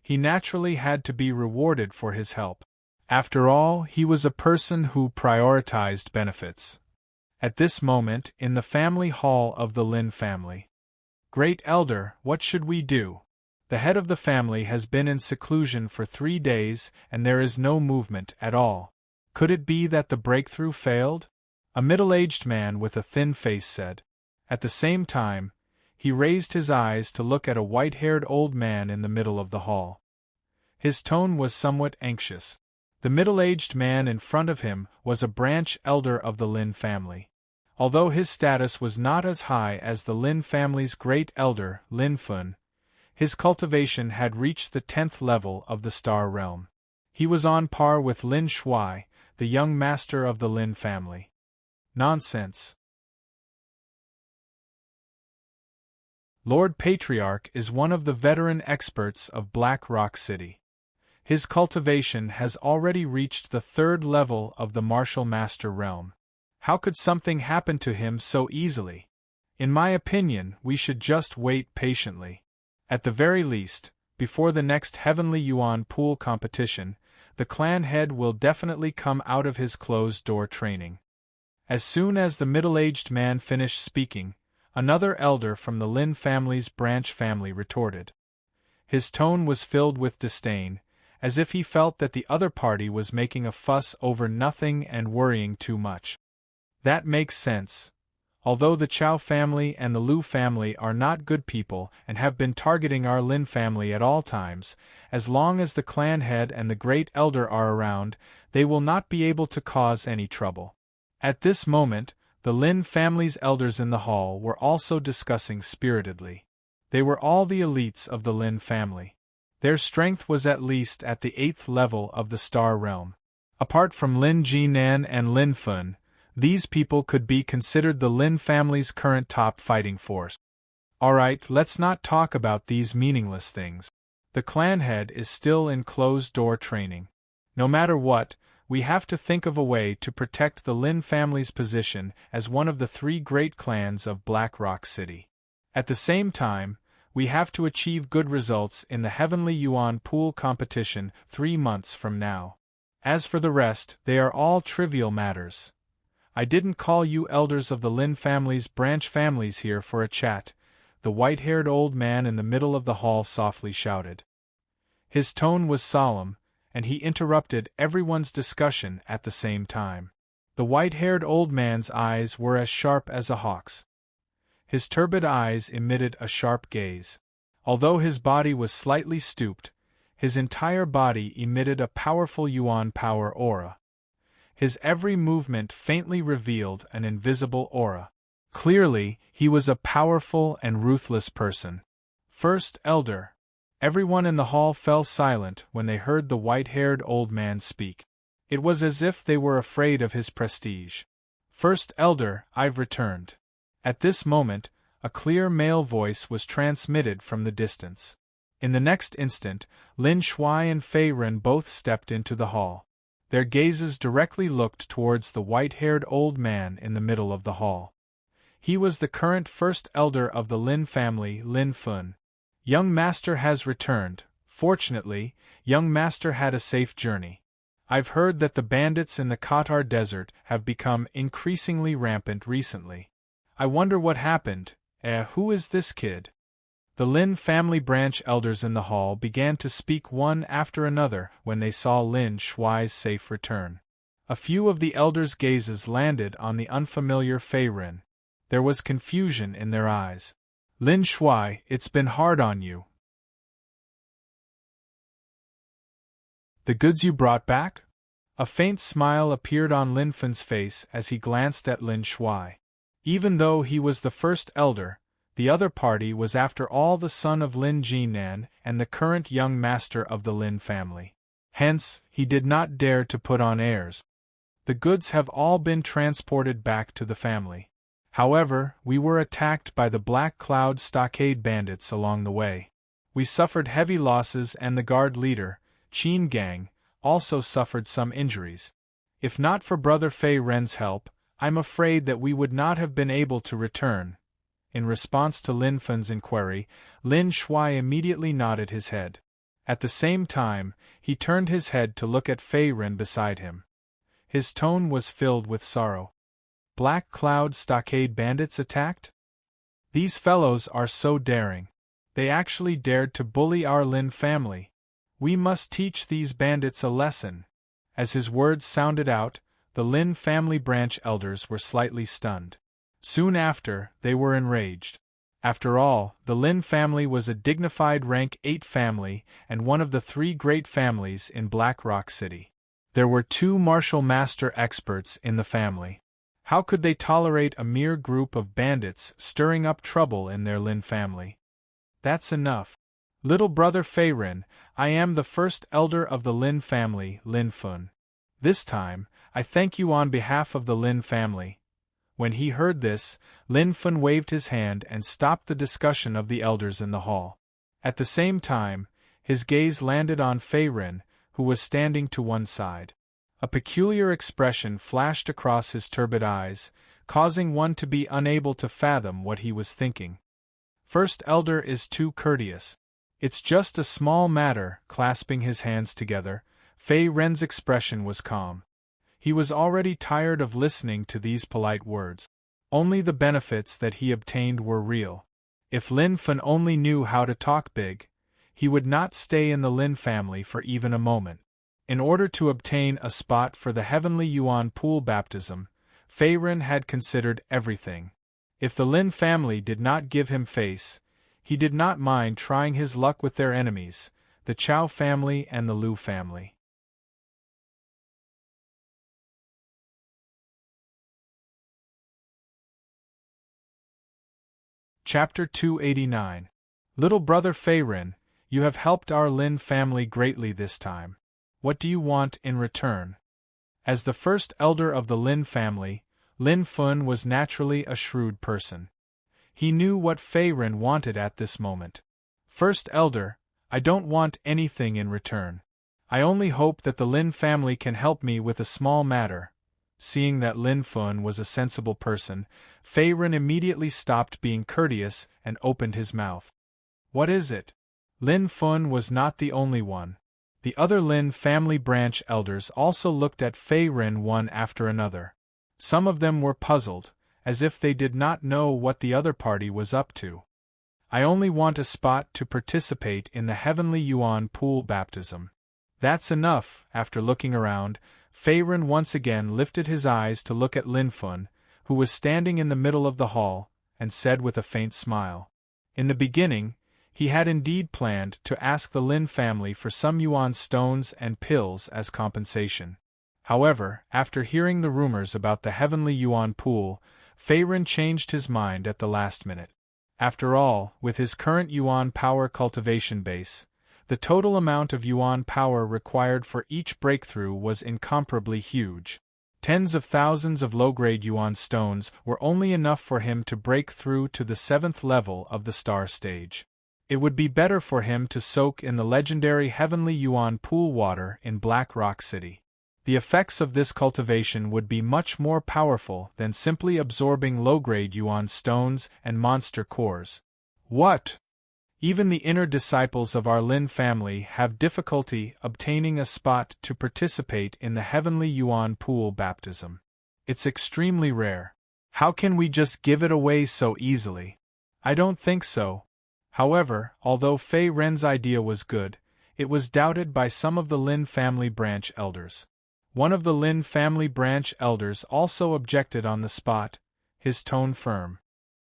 He naturally had to be rewarded for his help. After all, he was a person who prioritized benefits. At this moment, in the family hall of the Lin family. Great Elder, what should we do? The head of the family has been in seclusion for 3 days, and there is no movement at all. Could it be that the breakthrough failed? A middle-aged man with a thin face said. At the same time, he raised his eyes to look at a white-haired old man in the middle of the hall. His tone was somewhat anxious. The middle-aged man in front of him was a branch elder of the Lin family. Although his status was not as high as the Lin family's great elder, Lin Fun, his cultivation had reached the 10th level of the Star Realm. He was on par with Lin Shuai, the young master of the Lin family. Nonsense. Lord Patriarch is one of the veteran experts of Black Rock City. His cultivation has already reached the 3rd level of the Martial Master Realm. How could something happen to him so easily? In my opinion, we should just wait patiently. At the very least, before the next Heavenly Yuan Pool competition, the clan head will definitely come out of his closed-door training. As soon as the middle-aged man finished speaking, another elder from the Lin family's branch family retorted. His tone was filled with disdain, as if he felt that the other party was making a fuss over nothing and worrying too much. That makes sense. Although the Chow family and the Liu family are not good people and have been targeting our Lin family at all times, as long as the clan head and the great elder are around, they will not be able to cause any trouble. At this moment, the Lin family's elders in the hall were also discussing spiritedly. They were all the elites of the Lin family. Their strength was at least at the 8th level of the Star Realm. Apart from Lin Jinan and Lin Fun, these people could be considered the Lin family's current top fighting force. Alright, let's not talk about these meaningless things. The clan head is still in closed-door training. No matter what, we have to think of a way to protect the Lin family's position as one of the 3 great clans of Black Rock City. At the same time, we have to achieve good results in the Heavenly Yuan Pool competition 3 months from now. As for the rest, they are all trivial matters. I didn't call you elders of the Lin family's branch families here for a chat, the white-haired old man in the middle of the hall softly shouted. His tone was solemn, and he interrupted everyone's discussion at the same time. The white-haired old man's eyes were as sharp as a hawk's. His turbid eyes emitted a sharp gaze. Although his body was slightly stooped, his entire body emitted a powerful Yuan power aura. His every movement faintly revealed an invisible aura. Clearly, he was a powerful and ruthless person. First Elder. Everyone in the hall fell silent when they heard the white-haired old man speak. It was as if they were afraid of his prestige. First Elder, I've returned. At this moment, a clear male voice was transmitted from the distance. In the next instant, Lin Shuai and Fei Ren both stepped into the hall. Their gazes directly looked towards the white-haired old man in the middle of the hall. He was the current first elder of the Lin family, Lin Fun. Young Master has returned. Fortunately, young Master had a safe journey. I've heard that the bandits in the Qatar desert have become increasingly rampant recently. I wonder what happened. Who is this kid? The Lin family branch elders in the hall began to speak one after another when they saw Lin Shuai's safe return. A few of the elders' gazes landed on the unfamiliar Fei Ren. There was confusion in their eyes. Lin Shuai, it's been hard on you. The goods you brought back? A faint smile appeared on Lin Fun's face as he glanced at Lin Shuai. Even though he was the first elder, the other party was after all the son of Lin Jinan and the current young master of the Lin family. Hence, he did not dare to put on airs. The goods have all been transported back to the family. However, we were attacked by the Black Cloud Stockade bandits along the way. We suffered heavy losses and the guard leader, Qin Gang, also suffered some injuries. If not for Brother Fei Ren's help, I'm afraid that we would not have been able to return." In response to Lin Fen's inquiry, Lin Shui immediately nodded his head. At the same time, he turned his head to look at Fei Ren beside him. His tone was filled with sorrow. "Black Cloud Stockade bandits attacked? These fellows are so daring. They actually dared to bully our Lin family. We must teach these bandits a lesson." As his words sounded out, the Lin family branch elders were slightly stunned. Soon after, they were enraged. After all, the Lin family was a dignified rank 8 family and one of the 3 great families in Black Rock City. There were 2 martial master experts in the family. How could they tolerate a mere group of bandits stirring up trouble in their Lin family? "That's enough. Little brother Fei Ren, I am the first elder of the Lin family, Lin Fun. This time, I thank you on behalf of the Lin family." When he heard this, Lin Fun waved his hand and stopped the discussion of the elders in the hall. At the same time, his gaze landed on Fei Ren, who was standing to one side. A peculiar expression flashed across his turbid eyes, causing one to be unable to fathom what he was thinking. "First elder is too courteous. It's just a small matter." Clasping his hands together, Fei Ren's expression was calm. He was already tired of listening to these polite words. Only the benefits that he obtained were real. If Lin Fun only knew how to talk big, he would not stay in the Lin family for even a moment. In order to obtain a spot for the Heavenly Yuan Pool baptism, Fei Ren had considered everything. If the Lin family did not give him face, he did not mind trying his luck with their enemies, the Chao family and the Lu family. Chapter 289. Little brother Fei Ren, you have helped our Lin family greatly this time. What do you want in return? As the first elder of the Lin family, Lin Fun was naturally a shrewd person. He knew what Fei Ren wanted at this moment. "First elder, I don't want anything in return. I only hope that the Lin family can help me with a small matter." Seeing that Lin Fun was a sensible person, Fei Ren immediately stopped being courteous and opened his mouth. "What is it?" Lin Fun was not the only one. The other Lin family branch elders also looked at Fei Ren one after another. Some of them were puzzled, as if they did not know what the other party was up to. "I only want a spot to participate in the Heavenly Yuan Pool baptism." "That's enough." After looking around, Fei Ren once again lifted his eyes to look at Lin Fun, who was standing in the middle of the hall, and said with a faint smile. In the beginning, he had indeed planned to ask the Lin family for some yuan stones and pills as compensation. However, after hearing the rumors about the Heavenly Yuan Pool, Fei Ren changed his mind at the last minute. After all, with his current yuan power cultivation base, the total amount of yuan power required for each breakthrough was incomparably huge. Tens of thousands of low-grade yuan stones were only enough for him to break through to the 7th level of the star stage. It would be better for him to soak in the legendary Heavenly Yuan Pool water in Black Rock City. The effects of this cultivation would be much more powerful than simply absorbing low-grade yuan stones and monster cores. What? Even the inner disciples of our Lin family have difficulty obtaining a spot to participate in the Heavenly Yuan Pool baptism. It's extremely rare. How can we just give it away so easily? I don't think so. However, although Fei Ren's idea was good, it was doubted by some of the Lin family branch elders. One of the Lin family branch elders also objected on the spot, his tone firm.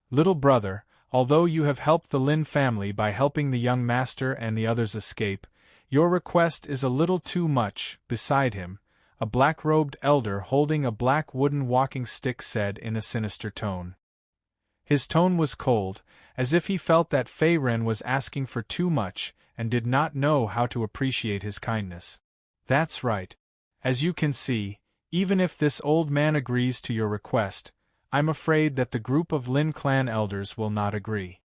"Little brother, although you have helped the Lin family by helping the young master and the others escape, your request is a little too much." Beside him, a black-robed elder holding a black wooden walking stick said in a sinister tone. His tone was cold, as if he felt that Fei Ren was asking for too much and did not know how to appreciate his kindness. "That's right. As you can see, even if this old man agrees to your request, I'm afraid that the group of Lin clan elders will not agree.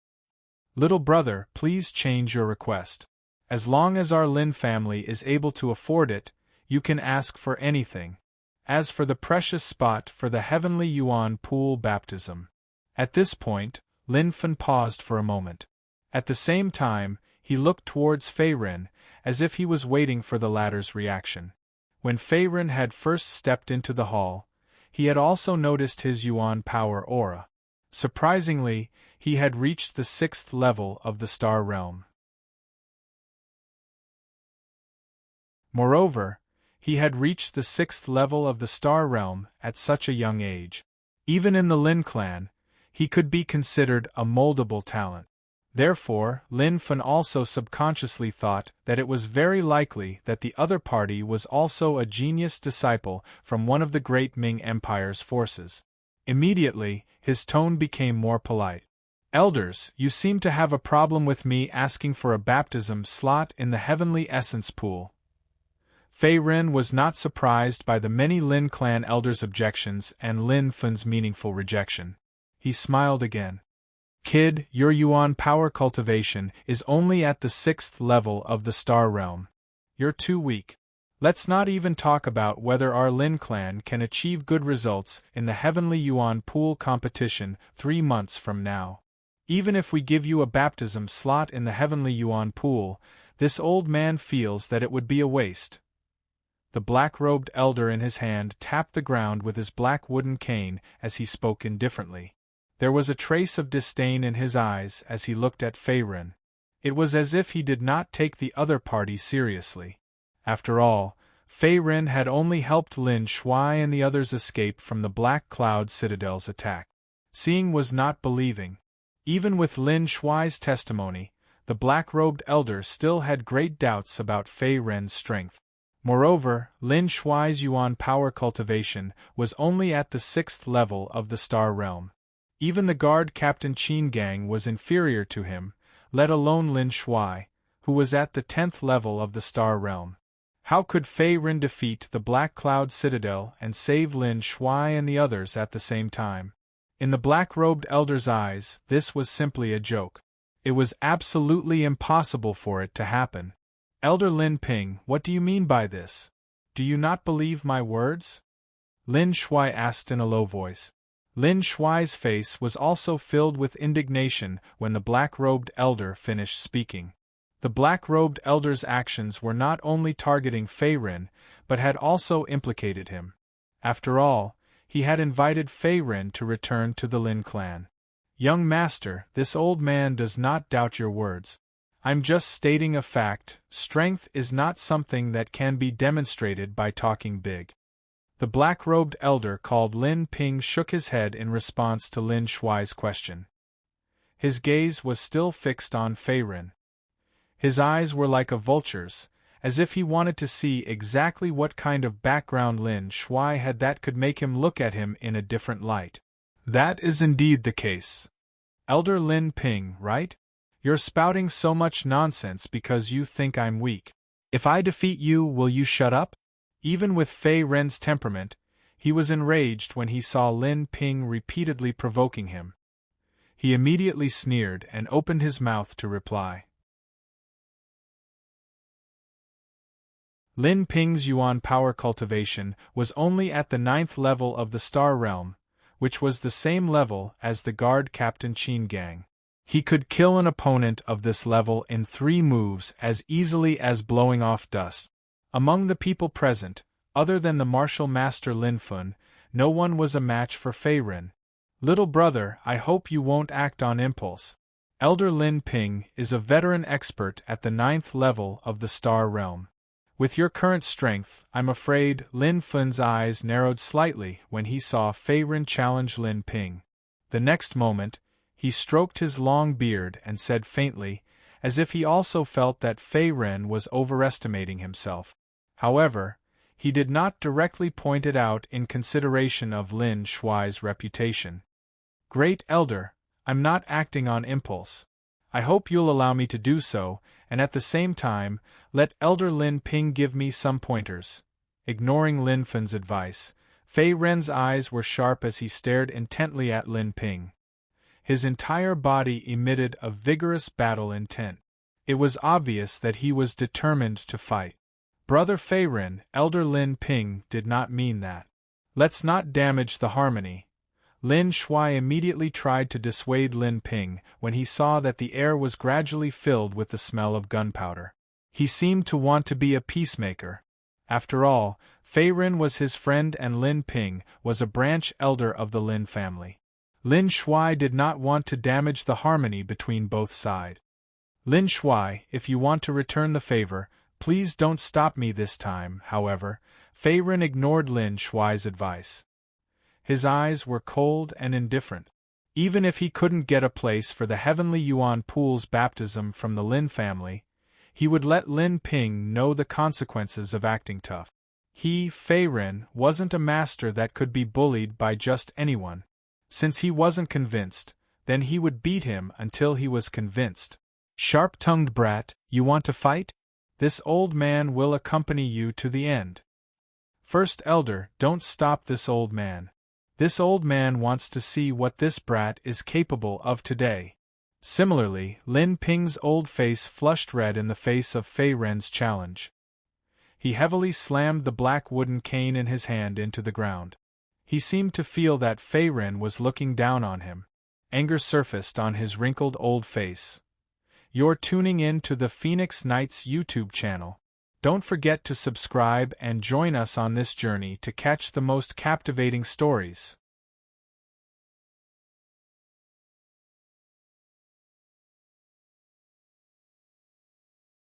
Little brother, please change your request. As long as our Lin family is able to afford it, you can ask for anything." as for the precious spot for the heavenly Yuan pool baptism. At this point, Lin Fen paused for a moment. At the same time, he looked towards Fei Ren, as if he was waiting for the latter's reaction. When Fei Ren had first stepped into the hall, he had also noticed his Yuan power aura. Surprisingly, he had reached the 6th level of the star realm. Moreover, he had reached the 6th level of the star realm at such a young age. Even in the Lin clan, he could be considered a moldable talent. Therefore, Lin Fen also subconsciously thought that it was very likely that the other party was also a genius disciple from one of the great Ming Empire's forces. Immediately, his tone became more polite. Elders, you seem to have a problem with me asking for a baptism slot in the heavenly essence pool. Fei Ren was not surprised by the many Lin clan elders' objections and Lin Fen's meaningful rejection. He smiled again. Kid, your Yuan power cultivation is only at the 6th level of the star realm. You're too weak. Let's not even talk about whether our Lin clan can achieve good results in the heavenly Yuan pool competition 3 months from now. Even if we give you a baptism slot in the heavenly Yuan pool, this old man feels that it would be a waste. The black-robed elder in his hand tapped the ground with his black wooden cane as he spoke indifferently. There was a trace of disdain in his eyes as he looked at Fei Ren. It was as if he did not take the other party seriously. After all, Fei Ren had only helped Lin Shuai and the others escape from the Black Cloud Citadel's attack. Seeing was not believing. Even with Lin Shuai's testimony, the black-robed elder still had great doubts about Fei Ren's strength. Moreover, Lin Shuai's Yuan power cultivation was only at the 6th level of the star realm. Even the guard Captain Qin Gang was inferior to him, let alone Lin Shuai, who was at the 10th level of the star realm. How could Fei Ren defeat the Black Cloud Citadel and save Lin Shuai and the others at the same time? In the black-robed elder's eyes, this was simply a joke. It was absolutely impossible for it to happen. Elder Lin Ping, what do you mean by this? Do you not believe my words? Lin Shuai asked in a low voice. Lin Shuai's face was also filled with indignation when the black-robed elder finished speaking. The black-robed elder's actions were not only targeting Fei Ren, but had also implicated him. After all, he had invited Fei Ren to return to the Lin clan. Young master, this old man does not doubt your words. I'm just stating a fact. Strength is not something that can be demonstrated by talking big. The black-robed elder called Lin Ping shook his head in response to Lin Shuai's question. His gaze was still fixed on Fei Ren. His eyes were like a vulture's, as if he wanted to see exactly what kind of background Lin Shuai had that could make him look at him in a different light. That is indeed the case. Elder Lin Ping, right? You're spouting so much nonsense because you think I'm weak. If I defeat you, will you shut up? Even with Fei Ren's temperament, he was enraged when he saw Lin Ping repeatedly provoking him. He immediately sneered and opened his mouth to reply. Lin Ping's Yuan power cultivation was only at the 9th level of the star realm, which was the same level as the guard Captain Qin Gang. He could kill an opponent of this level in 3 moves as easily as blowing off dust. Among the people present, other than the martial master Lin Fen, no one was a match for Fei Ren. Little brother, I hope you won't act on impulse. Elder Lin Ping is a veteran expert at the 9th level of the star realm. With your current strength, I'm afraid. Lin Fen's eyes narrowed slightly when he saw Fei Ren challenge Lin Ping. The next moment, he stroked his long beard and said faintly, as if he also felt that Fei Ren was overestimating himself. However, he did not directly point it out in consideration of Lin Shuai's reputation. Great Elder, I'm not acting on impulse. I hope you'll allow me to do so, and at the same time, let Elder Lin Ping give me some pointers. Ignoring Lin Fen's advice, Fei Ren's eyes were sharp as he stared intently at Lin Ping. His entire body emitted a vigorous battle intent. It was obvious that he was determined to fight. Brother Fei Ren, Elder Lin Ping did not mean that. Let's not damage the harmony. Lin Shuai immediately tried to dissuade Lin Ping when he saw that the air was gradually filled with the smell of gunpowder. He seemed to want to be a peacemaker. After all, Fei Ren was his friend and Lin Ping was a branch elder of the Lin family. Lin Shuai did not want to damage the harmony between both sides. Lin Shuai, if you want to return the favor, please don't stop me this time. However, Fei Ren ignored Lin Shuai's advice. His eyes were cold and indifferent. Even if he couldn't get a place for the Heavenly Yuan Pool's baptism from the Lin family, he would let Lin Ping know the consequences of acting tough. He, Fei Ren, wasn't a master that could be bullied by just anyone. Since he wasn't convinced, then he would beat him until he was convinced. Sharp-tongued brat, you want to fight? This old man will accompany you to the end. First Elder, don't stop this old man. This old man wants to see what this brat is capable of today. Similarly, Lin Ping's old face flushed red in the face of Fei Ren's challenge. He heavily slammed the black wooden cane in his hand into the ground. He seemed to feel that Fei Ren was looking down on him. Anger surfaced on his wrinkled old face. You're tuning in to the Phoenix Knights YouTube channel. Don't forget to subscribe and join us on this journey to catch the most captivating stories.